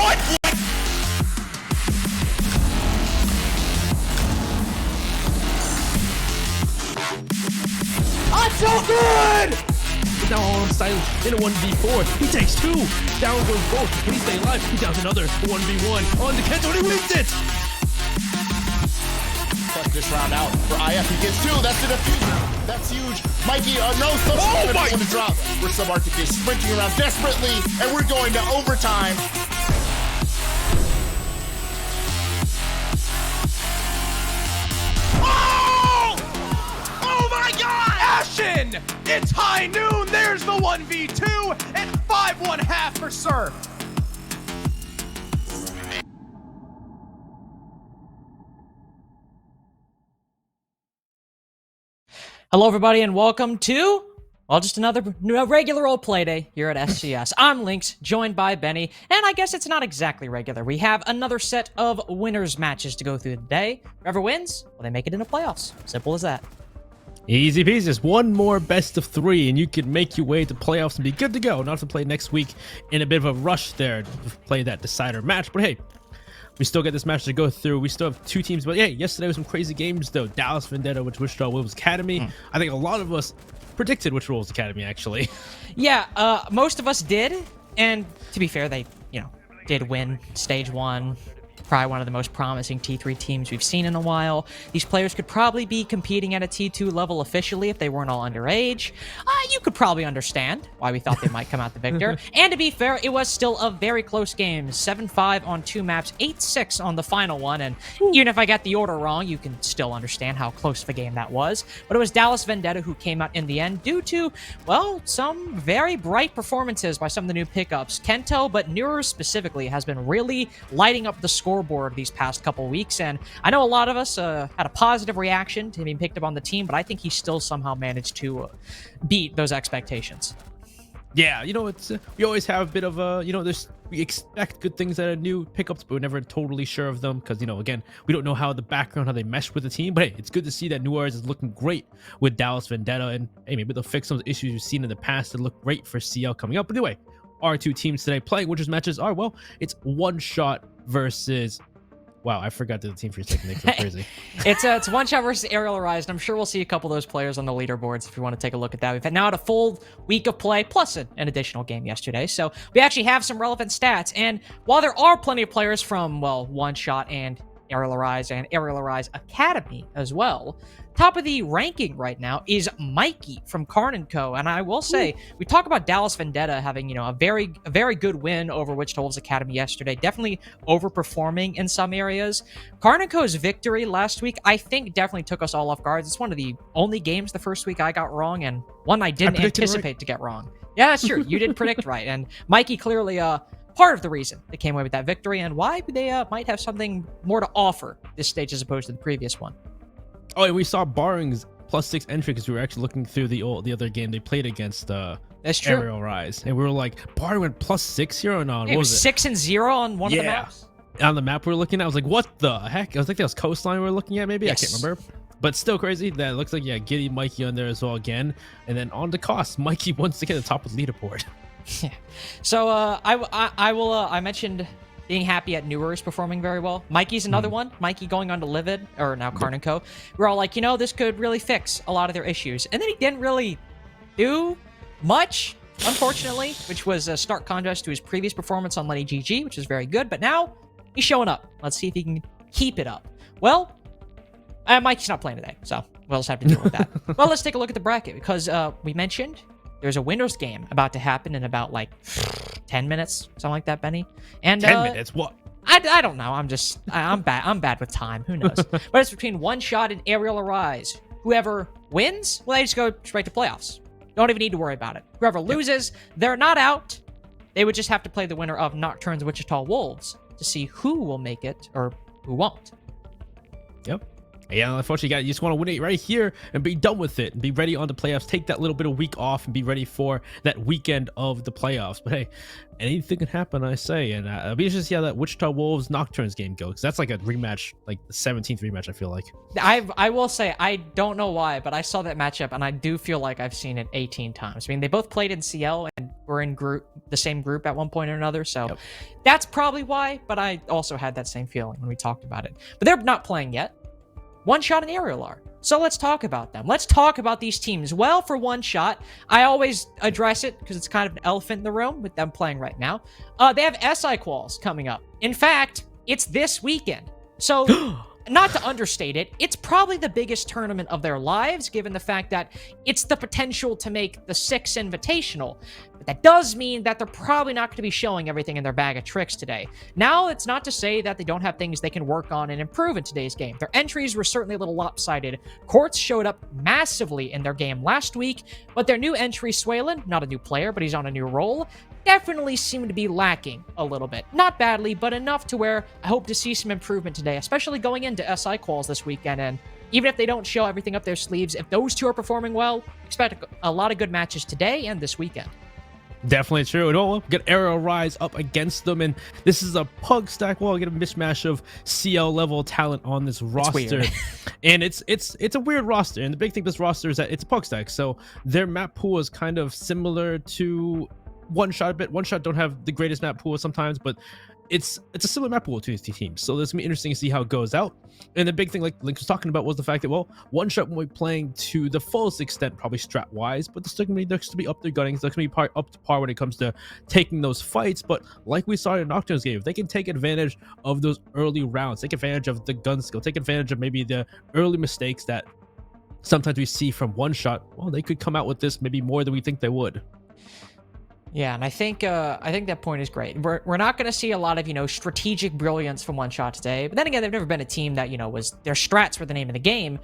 What? I'm so good! Now all on silent in a 1v4. He takes 2. Down goes both. Can he stay alive? He downs another 1v1. On to Kento and he wins it! Clutch this round out for IF. He gets 2. That's the defuse. That's huge. Mikey, no, so on the drop. Where Subarctic is sprinting around desperately, and we're going to overtime. Oh my God! Ashen! It's high noon. There's the 1v2 and 5-1/2 for Surf. Hello, everybody, and welcome to, well, just another regular old Playday here at SCS. I'm Lynx, joined by Benny, and I guess it's not exactly regular. We have another set of winners matches to go through today. Whoever wins, well, they make it into playoffs. Simple as that. Easy peasy. Just one more best of 3, and you can make your way to playoffs and be good to go. Not have to play next week in a bit of a rush there to play that decider match. But hey, we still get this match to go through. We still have 2 teams. But yeah, yesterday was some crazy games, though. Dallas Vendetta, which Wichita Wolves Academy. I think a lot of us predicted which Wolves Academy, actually. Yeah, most of us did, and to be fair, they, did win Stage 1. Probably one of the most promising T3 teams we've seen in a while. These players could probably be competing at a T2 level officially if they weren't all underage. You could probably understand why we thought they might come out the victor. And to be fair, it was still a very close game. 7-5 on 2 maps, 8-6 on the final one. And even if I got the order wrong, you can still understand how close of a game that was. But it was Dallas Vendetta who came out in the end due to, well, some very bright performances by some of the new pickups. Kento, but Neuer specifically, has been really lighting up the scoreboard these past couple weeks, and I know a lot of us had a positive reaction to him being picked up on the team, but I think he still somehow managed to beat those expectations. Yeah, it's we always have a bit of a, we expect good things out of new pickups, but we're never totally sure of them because, again, we don't know how the background, how they mesh with the team. But hey, it's good to see that Nuarez is looking great with Dallas Vendetta, and hey, maybe they'll fix some issues we've seen in the past that look great for CL coming up. But anyway, our 2 teams today playing Winters matches are, well, it's One Shot versus, wow, I forgot the team for a second. It's crazy. It's One Shot versus ARIAL, and I'm sure we'll see a couple of those players on the leaderboards if you want to take a look at that. We've now had a full week of play, plus an additional game yesterday, so we actually have some relevant stats. And while there are plenty of players from, well, One Shot and ARIAL and ARIAL Academy as well, top of the ranking right now is Mikey from Karn & Co. And I will say, we talk about Dallas Vendetta having, a very good win over Wichita Wolves Academy yesterday, definitely overperforming in some areas. Karn & Co.'s victory last week, I think, definitely took us all off guard. It's one of the only games the first week I got wrong, and one I didn't anticipate to get wrong. Yeah, that's true. You did predict right. And Mikey clearly part of the reason they came away with that victory, and why they might have something more to offer this stage as opposed to the previous one. Oh, and we saw Barring's +6 entry because we were actually looking through the other game they played against That's true. ARIAL, and we were like, Barring went +6 here or not? It was 6-0 on one of the maps. On the map we were looking at, I was like, what the heck? I was like, that was Coastline we were looking at, maybe? Yes. I can't remember. But still crazy. That looks like, Giddy Mikey on there as well again. And then on the cost, Mikey once again at the top of the leaderboard. Yeah. So I mentioned being happy at Newer's performing very well. Mikey's another one. Mikey going on to Livid, or now Karn & Co. We're all like, this could really fix a lot of their issues. And then he didn't really do much, unfortunately, which was a stark contrast to his previous performance on Lenny GG, which is very good. But now he's showing up. Let's see if he can keep it up. Well, Mikey's not playing today, so we'll just have to deal with that. Well, let's take a look at the bracket, because we mentioned there's a winners game about to happen in about 10 minutes, something like that, Benny. And 10 minutes? What? I don't know. I'm bad with time. Who knows? But it's between One Shot and ARIAL Arise. Whoever wins, well, they just go straight to playoffs. Don't even need to worry about it. Whoever loses, they're not out. They would just have to play the winner of Nocturne's Wichita Wolves to see who will make it or who won't. Yep. Yeah, unfortunately, you just want to win it right here and be done with it and be ready on the playoffs. Take that little bit of week off and be ready for that weekend of the playoffs. But hey, anything can happen, I say. And I'll be interested to see how that Wichita Wolves Nocturnes game goes. That's like a rematch, like the 17th rematch, I feel like. I will say, I don't know why, but I saw that matchup and I do feel like I've seen it 18 times. I mean, they both played in CL and were in the same group at one point or another. So that's probably why. But I also had that same feeling when we talked about it. But they're not playing yet. One Shot and ARIAL are. So let's talk about them. Let's talk about these teams. Well, for One Shot, I always address it because it's kind of an elephant in the room with them playing right now. They have SI quals coming up. In fact, it's this weekend. So, not to understate it, it's probably the biggest tournament of their lives, given the fact that it's the potential to make the 6 Invitational. But that does mean that they're probably not going to be showing everything in their bag of tricks today. Now, it's not to say that they don't have things they can work on and improve in today's game. Their entries were certainly a little lopsided. Quartz showed up massively in their game last week, but their new entry, Swalen, not a new player, but he's on a new role, definitely seemed to be lacking a little bit. Not badly, but enough to where I hope to see some improvement today, especially going into SI quals this weekend. And even if they don't show everything up their sleeves, if those two are performing well, expect a lot of good matches today and this weekend. Definitely true. And we'll get ARIAL Rise up against them, and this is a pug stack. Well, get a mishmash of CL level talent on this roster, and it's a weird roster. And the big thing with this roster is that it's a pug stack, so their map pool is kind of similar to One Shot a bit. One Shot don't have the greatest map pool sometimes, but it's a similar map pool to these two teams. So it's gonna be interesting to see how it goes out. And the big thing, like Link was talking about, was the fact that, well, One Shot won't be playing to the fullest extent, probably strat wise, but they're still gonna be up their gunnings. They're gonna be up to par when it comes to taking those fights. But like we saw in Nocturne's game, if they can take advantage of those early rounds, take advantage of the gun skill, take advantage of maybe the early mistakes that sometimes we see from One Shot, well, they could come out with this maybe more than we think they would. Yeah, and I think that point is great. We're not going to see a lot of, strategic brilliance from One Shot today. But then again, they've never been a team that, was their strats were the name of the game.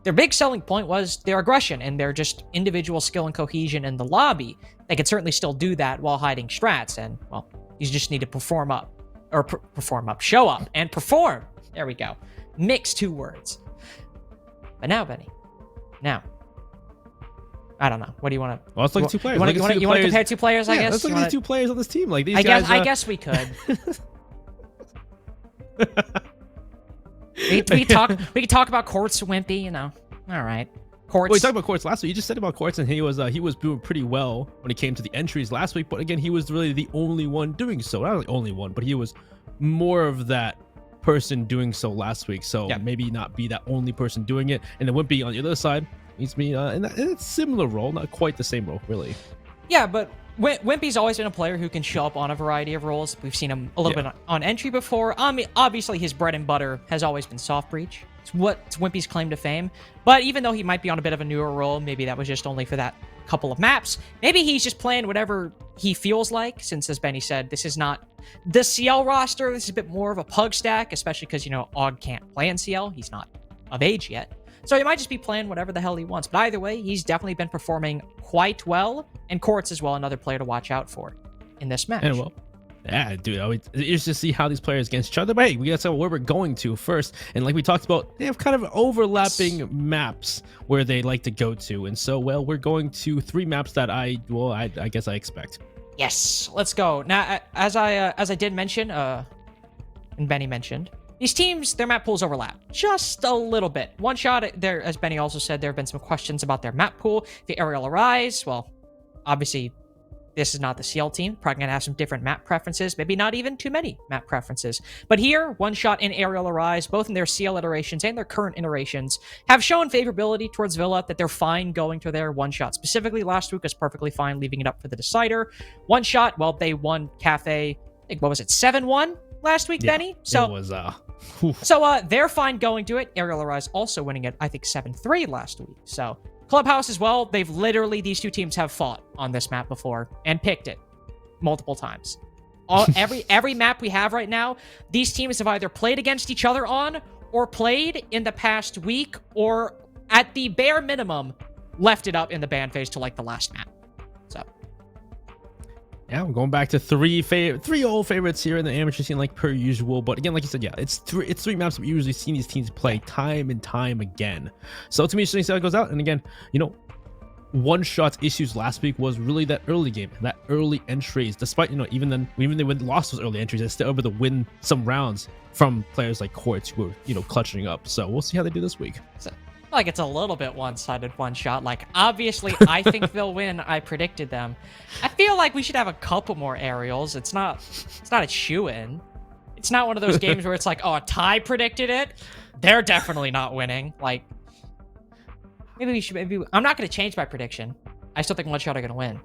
Their big selling point was their aggression and their just individual skill and cohesion in the lobby. They could certainly still do that while hiding strats. And, well, you just need to show up and perform. There we go. Mix 2 words. But now, Benny, I don't know. What do you want to? Well, let's look at 2 players. You want to compare 2 players? I guess. Let's look at the 2 players on this team. Like these guys. guys. I guess we could. we could talk about Quartz Wimpy. All right. Quartz. Well, we talked about Quartz last week. You just said about Quartz, and he was doing pretty well when it came to the entries last week. But again, he was really the only one doing so. Not the only one, but he was more of that person doing so last week. So maybe not be that only person doing it. And then Wimpy on the other side. Needs to be in a similar role, not quite the same role, really. Yeah, but Wimpy's always been a player who can show up on a variety of roles. We've seen him a little bit on entry before. I mean, obviously, his bread and butter has always been soft breach. It's what's Wimpy's claim to fame. But even though he might be on a bit of a newer role, maybe that was just only for that couple of maps. Maybe he's just playing whatever he feels like, since, as Benny said, this is not the CL roster. This is a bit more of a pug stack, especially because, Og can't play in CL. He's not of age yet. So he might just be playing whatever the hell he wants. But either way, he's definitely been performing quite well. And Quartz as well, another player to watch out for in this match. And well, yeah, dude, it's just to see how these players against each other. But hey, we got to know where we're going to first. And like we talked about, they have kind of overlapping maps where they like to go to. And so, well, we're going to 3 maps that I guess I expect. Yes, let's go. Now, as I did mention, and Benny mentioned, these teams, their map pools overlap just a little bit. One Shot, there, as Benny also said, there have been some questions about their map pool. The ARIAL Rise, well, obviously, this is not the CL team. Probably going to have some different map preferences. Maybe not even too many map preferences. But here, One Shot and ARIAL Rise, both in their CL iterations and their current iterations, have shown favorability towards Villa, that they're fine going to their One Shot. Specifically, last week was perfectly fine leaving it up for the decider. One Shot, well, they won Cafe, I think, what was it, 7-1 last week, Benny? So, it was, they're fine going to it. ARIAL Rise also winning it, I think, 7-3 last week. So Clubhouse as well. These 2 teams have fought on this map before and picked it multiple times. Every map we have right now, these teams have either played against each other on or played in the past week, or at the bare minimum left it up in the ban phase to like the last map. So Yeah, we're going back to three old favorites here in the amateur scene, like per usual. But again, like you said, yeah, it's three maps that we usually see these teams play time and time again. So to me, interesting to see how it goes out. And again, one shot's issues last week was really that early game, that early entries. Despite even they lost those early entries, they're still able to win some rounds from players like Quartz who were clutching up. So we'll see how they do this week. Like it's a little bit one-sided one shot. Like obviously I think they'll win. I predicted them. I feel like we should have a couple more aerials. It's not a shoo-in. It's not one of those games where it's like, oh, a tie predicted it. They're definitely not winning. Like maybe I'm not going to change my prediction. I still think one shot are going to win.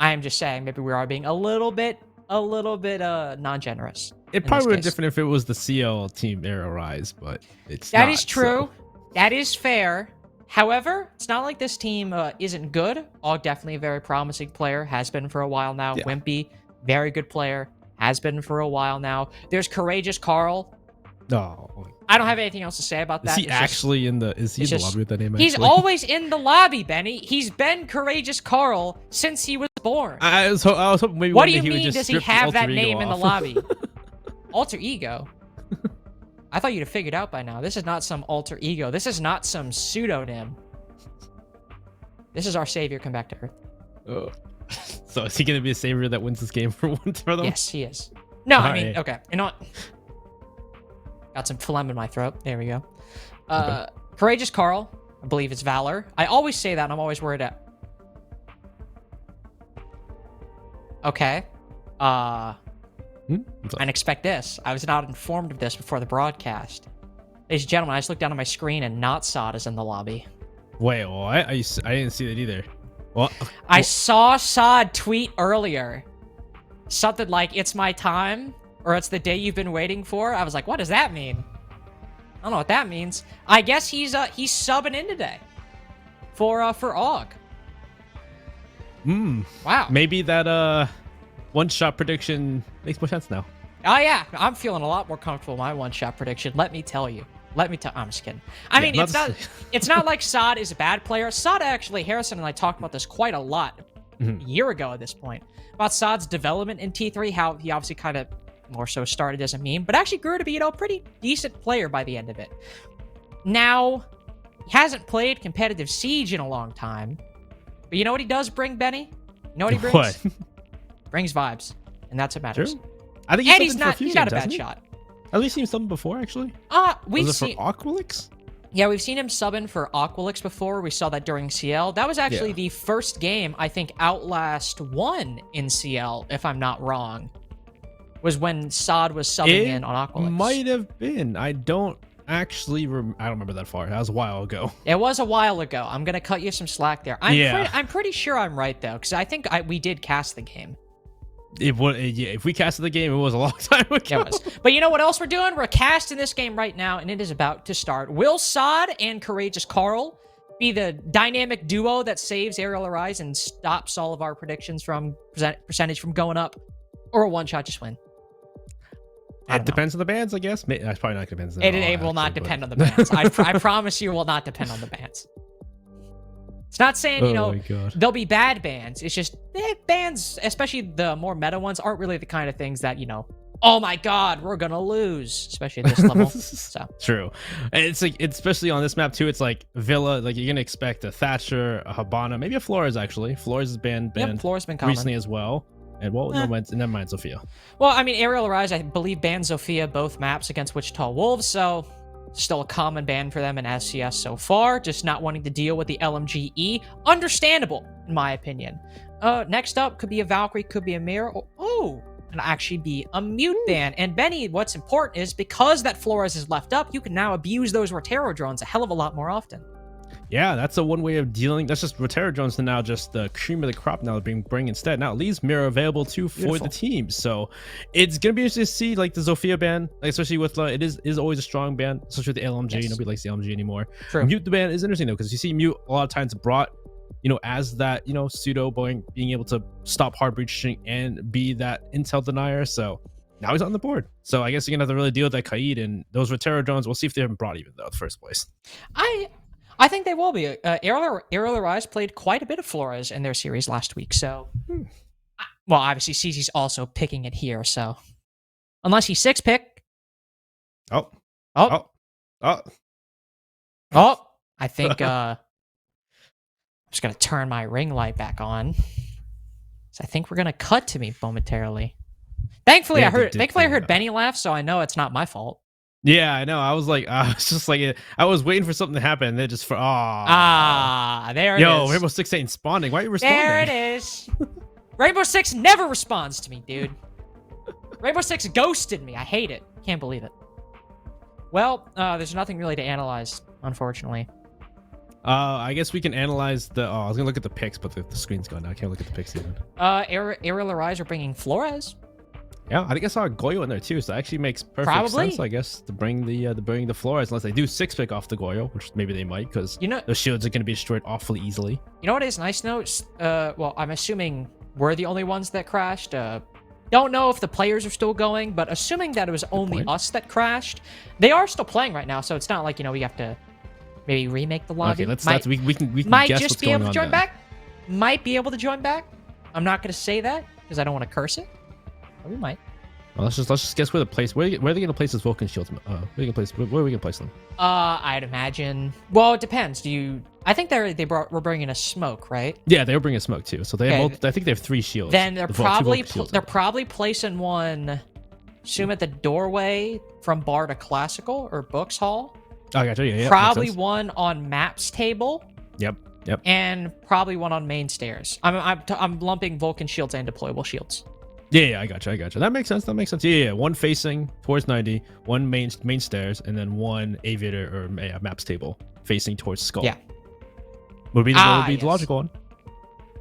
I am just saying maybe we are being a little bit non-generous. It probably would be different if it was the CL team Aerial Rise, but it's that not, is true. So. That is fair. However, it's not like this team isn't good. Og, definitely a very promising player, has been for a while now. Yeah. Wimpy, very good player, has been for a while now. There's Courageous Carl. No. I don't have anything else to say about that. Is he actually in the lobby with that name? He's always in the lobby, Benny. He's been Courageous Carl since he was born. I was hoping maybe what one do you day he would mean just does he strip his have alter that ego name in the off. lobby? Alter ego? I thought you'd have figured out by now. This is not some alter ego. This is not some pseudonym. This is our savior come back to Earth. Oh. So is he going to be a savior that wins this game for them? Yes, he is. No, All I mean, right. okay. You know what? Got some phlegm in my throat. There we go. Okay. Courageous Carl. I believe it's Valor. I always say that, and I'm always worried at... Okay. I didn't expect this. I was not informed of this before the broadcast. Ladies and gentlemen, I just looked down at my screen and not Sod is in the lobby. Wait, what? I didn't see that either. Well, I saw Sod tweet earlier. Something like, it's my time, or it's the day you've been waiting for. I was like, what does that mean? I don't know what that means. I guess he's subbing in today for Og. Wow. Maybe that one-shot prediction makes more sense now. Oh yeah, I'm feeling a lot more comfortable with my one-shot prediction. Let me tell you. I'm just kidding. I mean, it's not like Sod is a bad player. Sod actually, Harrison and I talked about this quite a lot a year ago at this point, about Sod's development in T3, how he obviously kind of more so started as a meme, but actually grew to be, a pretty decent player by the end of it. Now, he hasn't played competitive Siege in a long time, but you know what he does bring, Benny? You know what he brings? What? Brings vibes, and that's what matters. True. I think And he's not a bad shot. Have we seen something before, actually? We've Was it seen... for Aqualix? Yeah, we've seen him subbing for Aqualix before. We saw that during CL. That was actually the first game I think Outlast won in CL, if I'm not wrong. Was when Sod was subbing in on Aqualix. Might have been. I don't actually I don't remember that far. That was a while ago. It was a while ago. I'm gonna cut you some slack there. I'm pretty sure I'm right though, because I think we did cast the game. If we casted the game, it was a long time ago. It was. But you know what else we're doing? We're casting this game right now, and it is about to start. Will Sod and Courageous Carl be the dynamic duo that saves Aerial Arise and stops all of our predictions from percentage from going up, or a one-shot just win? It depends on the bands, I guess. That's probably not depends. It will not depend on the bands. I promise you, it will not depend on the bands. It's not saying, there'll be bad bands. It's just bands, especially the more meta ones, aren't really the kind of things that, oh my god, we're gonna lose, especially at this level. So true. And it's like, especially on this map too, it's like Villa, like you're gonna expect a Thatcher, a Habana, maybe a Flores actually. Flores has been Flores been common recently as well. And never mind Sophia. Well, I mean, Aerial Arise, I believe, banned Sophia both maps against Wichita Wolves, so still a common ban for them in SCS so far, just not wanting to deal with the LMGE. Understandable, in my opinion. Next up, could be a Valkyrie, could be a Mirror, and actually be a mute ban. And Benny, what's important is, because that Flores is left up, you can now abuse those Rotero drones a hell of a lot more often. Yeah, that's a one way of dealing. That's just Rotero drones to now just the cream of the crop now being bring instead. Now it leaves Mirror available too for the team. So it's gonna be interesting to see like the Zofia ban, like, especially with it is always a strong ban, especially with the LMG. Yes. Nobody likes the LMG anymore. True. Mute the ban is interesting though, because you see Mute a lot of times brought, as that, pseudo being able to stop hard breaching and be that intel denier. So now he's on the board. So I guess you're gonna have to really deal with that Kaid and those Rotero drones. We'll see if they haven't brought even though in the first place. I think they will be. Aerial Arise played quite a bit of Flores in their series last week, so Well, obviously, CZ's also picking it here, so unless he 6-pick. Oh. Oh. Oh. Oh. Oh. I think I'm just gonna turn my ring light back on. So I think we're gonna cut to me momentarily. Thankfully, Yeah, I heard. did Thankfully, I do heard that. Benny laugh, so I know it's not my fault. Yeah, I know. I was just like, I was waiting for something to happen. And they just there it is. Yo, Rainbow Six ain't responding. Why are you responding? There it is. Rainbow Six never responds to me, dude. Rainbow Six ghosted me. I hate it. Can't believe it. Well, there's nothing really to analyze, unfortunately. I guess we can analyze the. Oh, I was gonna look at the picks, but the screen's gone now. I can't look at the picks even. Ariel Arise are bringing Flores. Yeah, I think I saw a Goyo in there too, so that actually makes perfect Probably. sense, I guess, to bring the Flores, unless they do 6-pick off the Goyo, which maybe they might, because those shields are going to be destroyed awfully easily. You know what is nice though? Well, I'm assuming we're the only ones that crashed. Don't know if the players are still going, but assuming that it was only us that crashed, they are still playing right now, so it's not like we have to maybe remake the lobby. Okay, we can might guess just what's be going able to on join then. back. Might be able to join back. I'm not going to say that because I don't want to curse it. But we might. Well, let's just guess where where are they going to place this Vulcan shields? Where are we going to place them? I'd imagine. Well, it depends. I think we're bringing a smoke, right? Yeah, they were bringing smoke too. So they have I think they have 3 shields. Then they're they're probably placing one. Assume at the doorway from bar to classical or books hall. Oh, gotcha. Yeah, Probably one on maps table. Yep. And probably one on main stairs. I'm lumping Vulcan shields and deployable shields. Yeah, I gotcha. That makes sense. Yeah. One facing towards 90, one main stairs, and then one aviator or maps table facing towards skull. Yeah. Would be the logical one.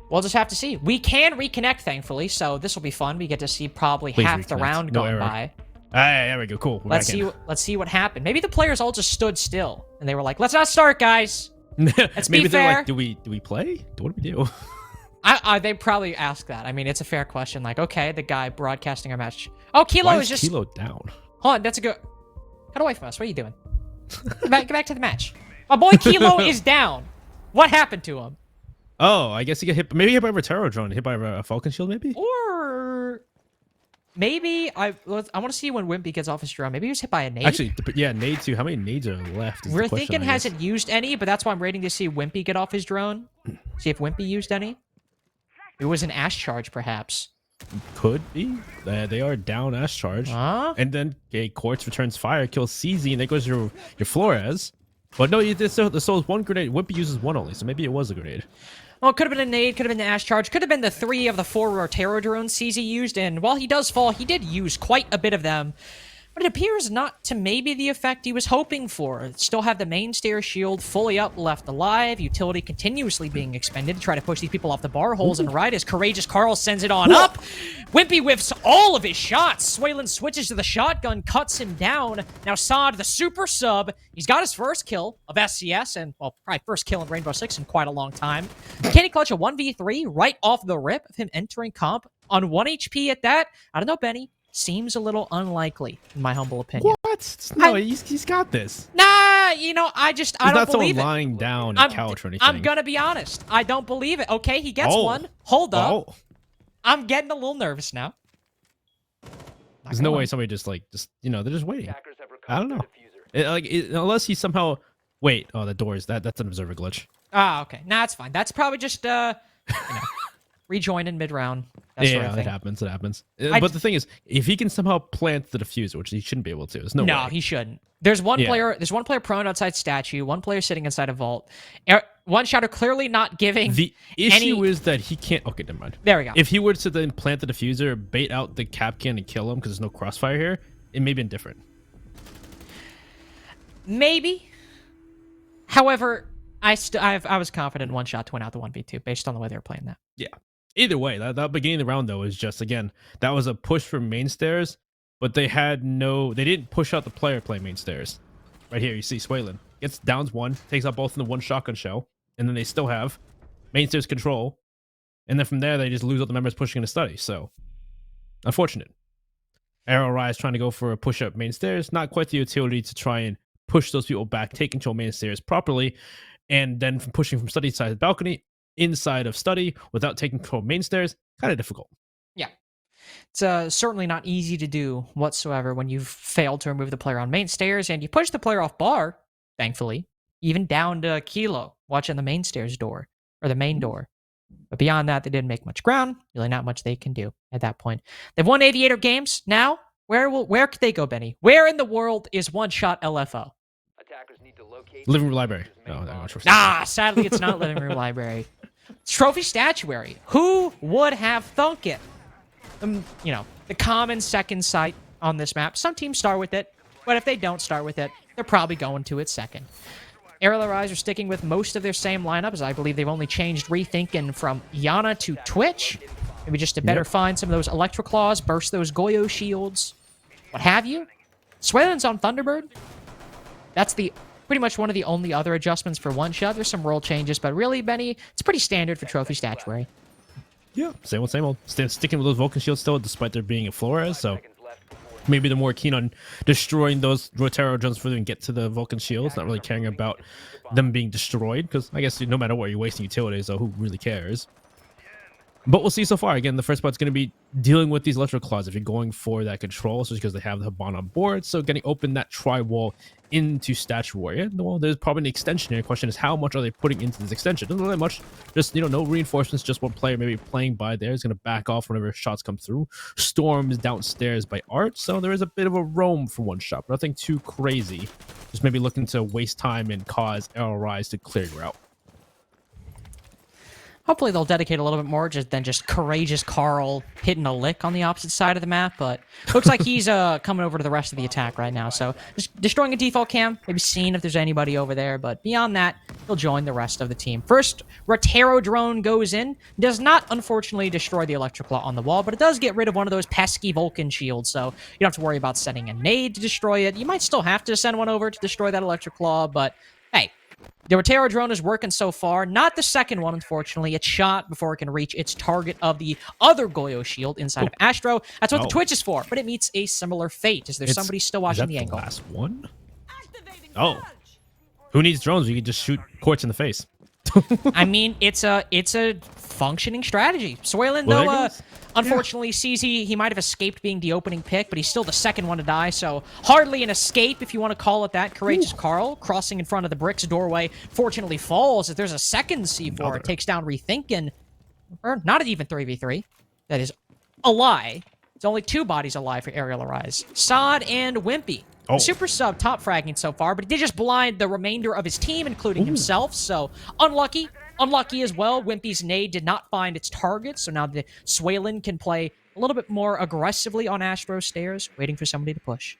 We'll just have to see. We can reconnect, thankfully, so this will be fun. We get to see probably half the round going by. Hey, there we go. Cool. Let's see what happened. Maybe the players all just stood still and they were like, "Let's not start, guys. Let's Maybe be they're fair." like, do we play? What do we do? They probably ask that. I mean, it's a fair question. Like, okay, the guy broadcasting our match. Oh, Kilo Why is just Kilo down. Hold on, that's a good. Cut away from us. What are you doing? Get back to the match. My boy Kilo is down. What happened to him? Oh, I guess he got hit. Maybe hit by a Rotaro drone. Hit by a Falcon shield, maybe. Or maybe I want to see when Wimpy gets off his drone. Maybe he was hit by a nade. Actually, yeah, nade too. How many nades are left? We're thinking hasn't used any, but that's why I'm waiting to see Wimpy get off his drone. See if Wimpy used any. It was an Ash charge, perhaps. Could be. They are down Ash charge. And then Quartz returns fire, kills CZ, and there goes your Flores. But no, there's still one grenade. Wimpy uses one only, so maybe it was a grenade. Well, it could have been a nade, could have been the Ash charge, could have been the 3 of the 4 Rotaro drones CZ used, and while he does fall, he did use quite a bit of them. But it appears not to maybe the effect he was hoping for. Still have the main stair shield fully up, left alive, utility continuously being expended to try to push these people off the bar holes, and right as Courageous Carl sends it on up, Wimpy whiffs all of his shots. Swaylin switches to the shotgun, cuts him down. Now Saad, the super sub, he's got his first kill of SCS, and, well, probably first kill in Rainbow Six in quite a long time. Can he clutch a 1v3 right off the rip of him entering comp on 1 HP at that? I don't know, Benny. Seems a little unlikely, in my humble opinion. What? No, he's got this. Nah, I don't believe it. Not lying down on a couch or anything. I'm gonna be honest. I don't believe it. Okay, he gets one. Hold up. I'm getting a little nervous now. There's no way somebody just they're just waiting. I don't know. Unless he somehow wait. Oh, the doors. That's an observer glitch. Ah, okay. Nah, it's fine. That's probably just rejoin in mid-round. Yeah, it happens. But the thing is, if he can somehow plant the diffuser, which he shouldn't be able to, there's no way. No, he shouldn't. There's one player. There's one player prone outside statue. One player sitting inside a vault. One shadow clearly not giving. The issue is that he can't. Okay, never mind. There we go. If he were to then plant the diffuser, bait out the cap can and kill him because there's no crossfire here, it may have been different. Maybe. However, I was confident one shot to win out the 1v2 based on the way they were playing that. Yeah. Either way, that beginning of the round though is just again that was a push for main stairs, but they didn't push out the player playing main stairs. Right here, you see Swaylin gets downs one, takes out both in the one shotgun shell, and then they still have main stairs control, and then from there they just lose all the members pushing into study. So unfortunate. Arrow Rise trying to go for a push up main stairs, not quite the utility to try and push those people back, take control main stairs properly, and then from pushing from study side to balcony inside of study without taking control of main stairs, kind of difficult. Yeah, It's certainly not easy to do whatsoever when you've failed to remove the player on main stairs and you push the player off bar, thankfully, even down to Kilo, watching the main stairs door, or the main door. But beyond that, they didn't make much ground. Really not much they can do at that point. They've won Aviator games. Now, where could they go, Benny? Where in the world is One Shot LFO? Living room library. No, I'm not sure. Sadly, it's not living room library. It's trophy statuary. Who would have thunk it? The common second site on this map. Some teams start with it, but if they don't start with it, they're probably going to it second. ARIAL are sticking with most of their same lineup, as I believe they've only changed rethinking from Yana to Twitch. Maybe just to better find some of those Electro Claws, burst those Goyo shields, what have you. Swalen's on Thunderbird. That's pretty much one of the only other adjustments for One Shot. There's some role changes, but really, Benny, it's pretty standard for Trophy Statuary. Yeah, same old, same old. Sticking with those Vulcan shields still, despite there being a Flores, so maybe they're more keen on destroying those Rotaro drones for them to get to the Vulcan shields, not really caring about them being destroyed, because I guess no matter what, you're wasting utilities, so who really cares? But we'll see so far. Again, the first part's going to be dealing with these Electro Claws if you're going for that control, especially because they have the Haban on board. So getting open that tri-wall into Statue Warrior. Well, there's probably an extension here. The question is, how much are they putting into this extension? Doesn't really much. Just, no reinforcements. Just one player maybe playing by there is going to back off whenever shots come through. Storm is downstairs by Art. So there is a bit of a roam for One Shot, but nothing too crazy. Just maybe looking to waste time and cause ARIAL Rise to clear you out. Hopefully they'll dedicate a little bit more than just courageous Carl hitting a lick on the opposite side of the map, but looks like he's coming over to the rest of the attack right now. So just destroying a default cam, maybe seeing if there's anybody over there, but beyond that, he'll join the rest of the team. First, Rotaro drone goes in. Does not, unfortunately, destroy the Electroclaw on the wall, but it does get rid of one of those pesky Vulcan shields, so you don't have to worry about sending a nade to destroy it. You might still have to send one over to destroy that Electroclaw, but hey, the Rotaro drone is working so far. Not the second one, unfortunately. It's shot before it can reach its target of the other Goyo shield inside of Astro. That's what the Twitch is for, but it meets a similar fate. Is there somebody still watching the angle? Last one? Oh. Who needs drones? You can just shoot Quartz in the face. I mean, it's a functioning strategy. Swalen, though, unfortunately, sees he might have escaped being the opening pick, but he's still the second one to die, so hardly an escape, if you want to call it that. Courageous Carl, crossing in front of the bricks doorway, fortunately falls. If there's a second C4, it takes down Rethinkin. Or not even 3v3. That is a lie. It's only two bodies alive for ARIAL Arise. Sod and Wimpy. Super sub top fragging so far, but he did just blind the remainder of his team, including himself, so unlucky. Unlucky as well. Wimpy's nade did not find its target, so now the Swalen can play a little bit more aggressively on Astro stairs, waiting for somebody to push.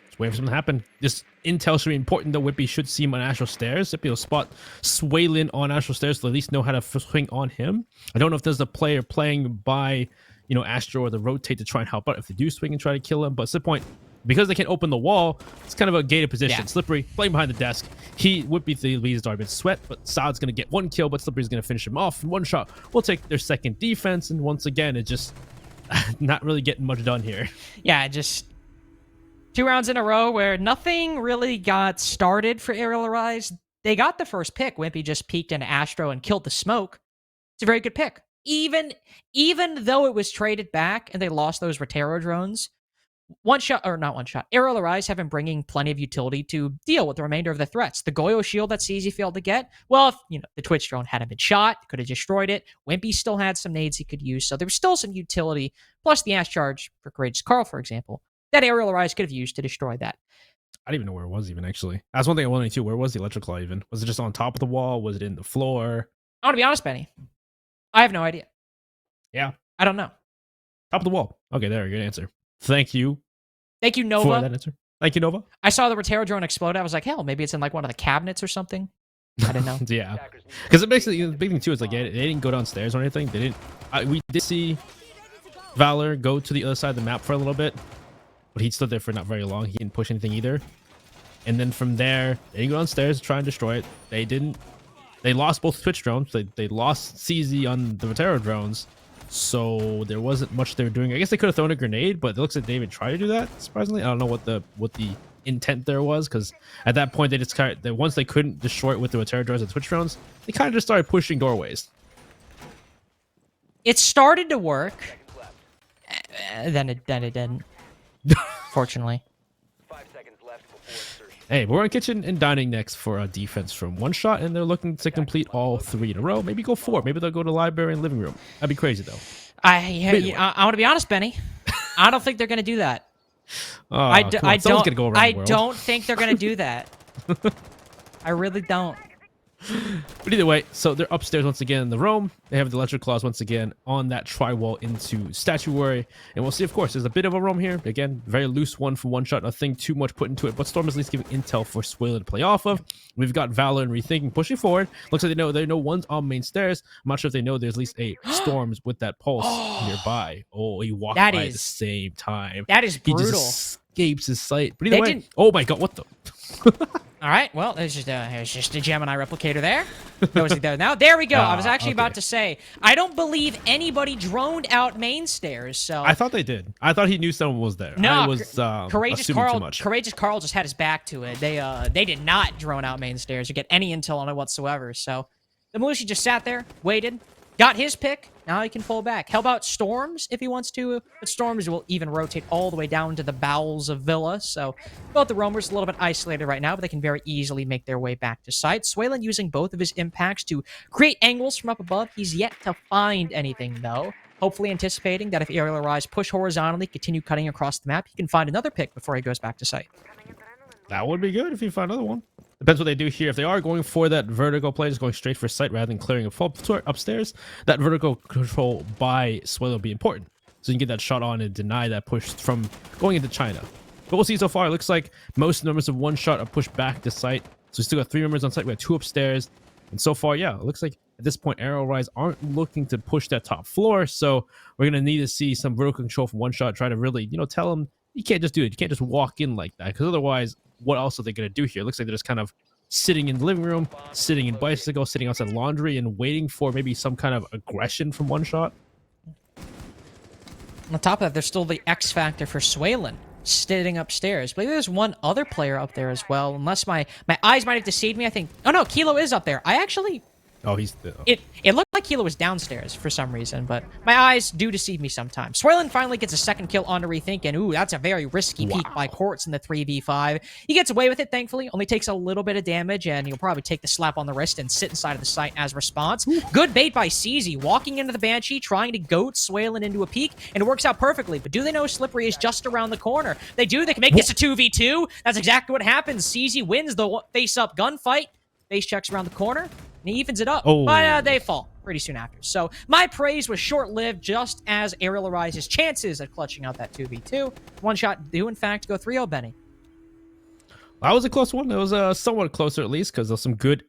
Just waiting for something to happen. This intel should be important, though. Wimpy should see him on Astro stairs. Wimpy will spot Swalen on Astro stairs to at least know how to swing on him. I don't know if there's a player playing by, Astro or the rotate to try and help out if they do swing and try to kill him, but it's the point. Because they can't open the wall, it's kind of a gated position. Yeah. Slippery playing behind the desk. Wimpy the lead has already been sweat, but Saad's going to get one kill, but Slippery's going to finish him off in one shot. We'll take their second defense, and once again, it's just not really getting much done here. Yeah, just 2 rounds in a row where nothing really got started for ARIAL Arise. They got the first pick. Wimpy just peeked into Astro and killed the smoke. It's a very good pick. Even though it was traded back and they lost those Rotaro drones, ARIAL Arise have been bringing plenty of utility to deal with the remainder of the threats. The Goyo shield that CZ failed to get, well, if the Twitch drone hadn't been shot, could have destroyed it. Wimpy still had some nades he could use, so there was still some utility, plus the Ash Charge for Courageous Carl, for example, that ARIAL Arise could have used to destroy that. I don't even know where it was even, actually. That's one thing I wanted to. Where was the Electroclaw even? Was it just on top of the wall? Was it in the floor? I want to be honest, Benny. I have no idea. Yeah. I don't know. Top of the wall. Okay, there, good answer. Thank you. Thank you, Nova. For that answer. Thank you, Nova. I saw the Rotaro drone explode. I was like, hell, maybe it's in one of the cabinets or something. I didn't know. Yeah. Because basically, the big thing too is they didn't go downstairs or anything. They didn't. We did see Valor go to the other side of the map for a little bit, but he stood there for not very long. He didn't push anything either. And then from there, they didn't go downstairs to try and destroy it. They didn't. They lost both Twitch drones. They lost CZ on the Rotaro drones. So there wasn't much they were doing. I guess they could have thrown a grenade, but it looks like they even tried to do that. Surprisingly, I don't know what the intent there was, because at that point they just once they couldn't destroy it with the Rotaro drones and Twitch drones, they kind of just started pushing doorways. It started to work, Then it didn't. Fortunately. Hey, we're on kitchen and dining next for a defense from one shot, and they're looking to complete all 3 in a row. Maybe go 4. Maybe they'll go to library and living room. That'd be crazy though. I want to be honest, Benny. I don't think they're gonna do that. I don't think they're gonna do that. I really don't. But either way, so they're upstairs once again in the room. They have the electric claws once again on that tri-wall into statuary. And we'll see, of course, there's a bit of a roam here. Again, very loose one for one shot. Nothing too much put into it. But Storm is at least giving intel for Swalen to play off of. We've got Valor and Rethinking pushing forward. Looks like they know one's on main stairs. I'm not sure if they know there's at least a Storms with that pulse nearby. Oh, he walked by at the same time. That is brutal. He just escapes his sight. But either way, oh my god, what the... All right, well, there's just a Gemini replicator there. Now, there we go. I was actually about to say, I don't believe anybody droned out main stairs, so... I thought they did. I thought he knew someone was there. No, I was Courageous assuming too much. Courageous Carl just had his back to it. They did not drone out main stairs or get any intel on it whatsoever, so... The Mushi just sat there, waited, got his pick. Now he can pull back. How about Storms if he wants to? But Storms will even rotate all the way down to the bowels of Villa. So both the roamers a little bit isolated right now, but they can very easily make their way back to site. Swalen using both of his impacts to create angles from up above. He's yet to find anything though. Hopefully anticipating that if Aerial Arise push horizontally, continue cutting across the map, he can find another pick before he goes back to site. That would be good if you find another one. Depends what they do here. If they are going for that vertical play, just going straight for sight rather than clearing a full floor upstairs, that vertical control by Swale will be important. So you can get that shot on and deny that push from going into China. But we'll see so far. It looks like most numbers of one shot are pushed back to site. So we still got 3 members on site. We have 2 upstairs. And so far, yeah, it looks like at this point, Aerial Rise aren't looking to push that top floor. So we're going to need to see some vertical control from one shot. Try to really, tell them you can't just do it. You can't just walk in like that. Because otherwise, what else are they going to do here? It looks like they're just kind of sitting in the living room, sitting in bicycle, sitting outside laundry, and waiting for maybe some kind of aggression from one shot. On top of that, there's still the X factor for Swalen sitting upstairs. But there's one other player up there as well. Unless my eyes might have deceived me, I think. Oh no, Kilo is up there. I actually... Oh, he's... It looked like Kilo was downstairs for some reason, but my eyes do deceive me sometimes. Swalen finally gets a second kill on to Rethink, and ooh, that's a very risky peek by Quartz in the 3v5. He gets away with it, thankfully. Only takes a little bit of damage, and he'll probably take the slap on the wrist and sit inside of the site as response. Good bait by CZ, walking into the Banshee, trying to goat Swalen into a peek, and it works out perfectly. But do they know Slippery is just around the corner? They do. They can make this a 2v2. That's exactly what happens. CZ wins the face-up gunfight. Face checks around the corner. And he evens it up, but they fall pretty soon after. So my praise was short-lived, just as Aerial Arise's chances at clutching out that 2v2. One shot do, in fact, go 3-0, Benny. That was a close one. It was somewhat closer, at least, because there's some good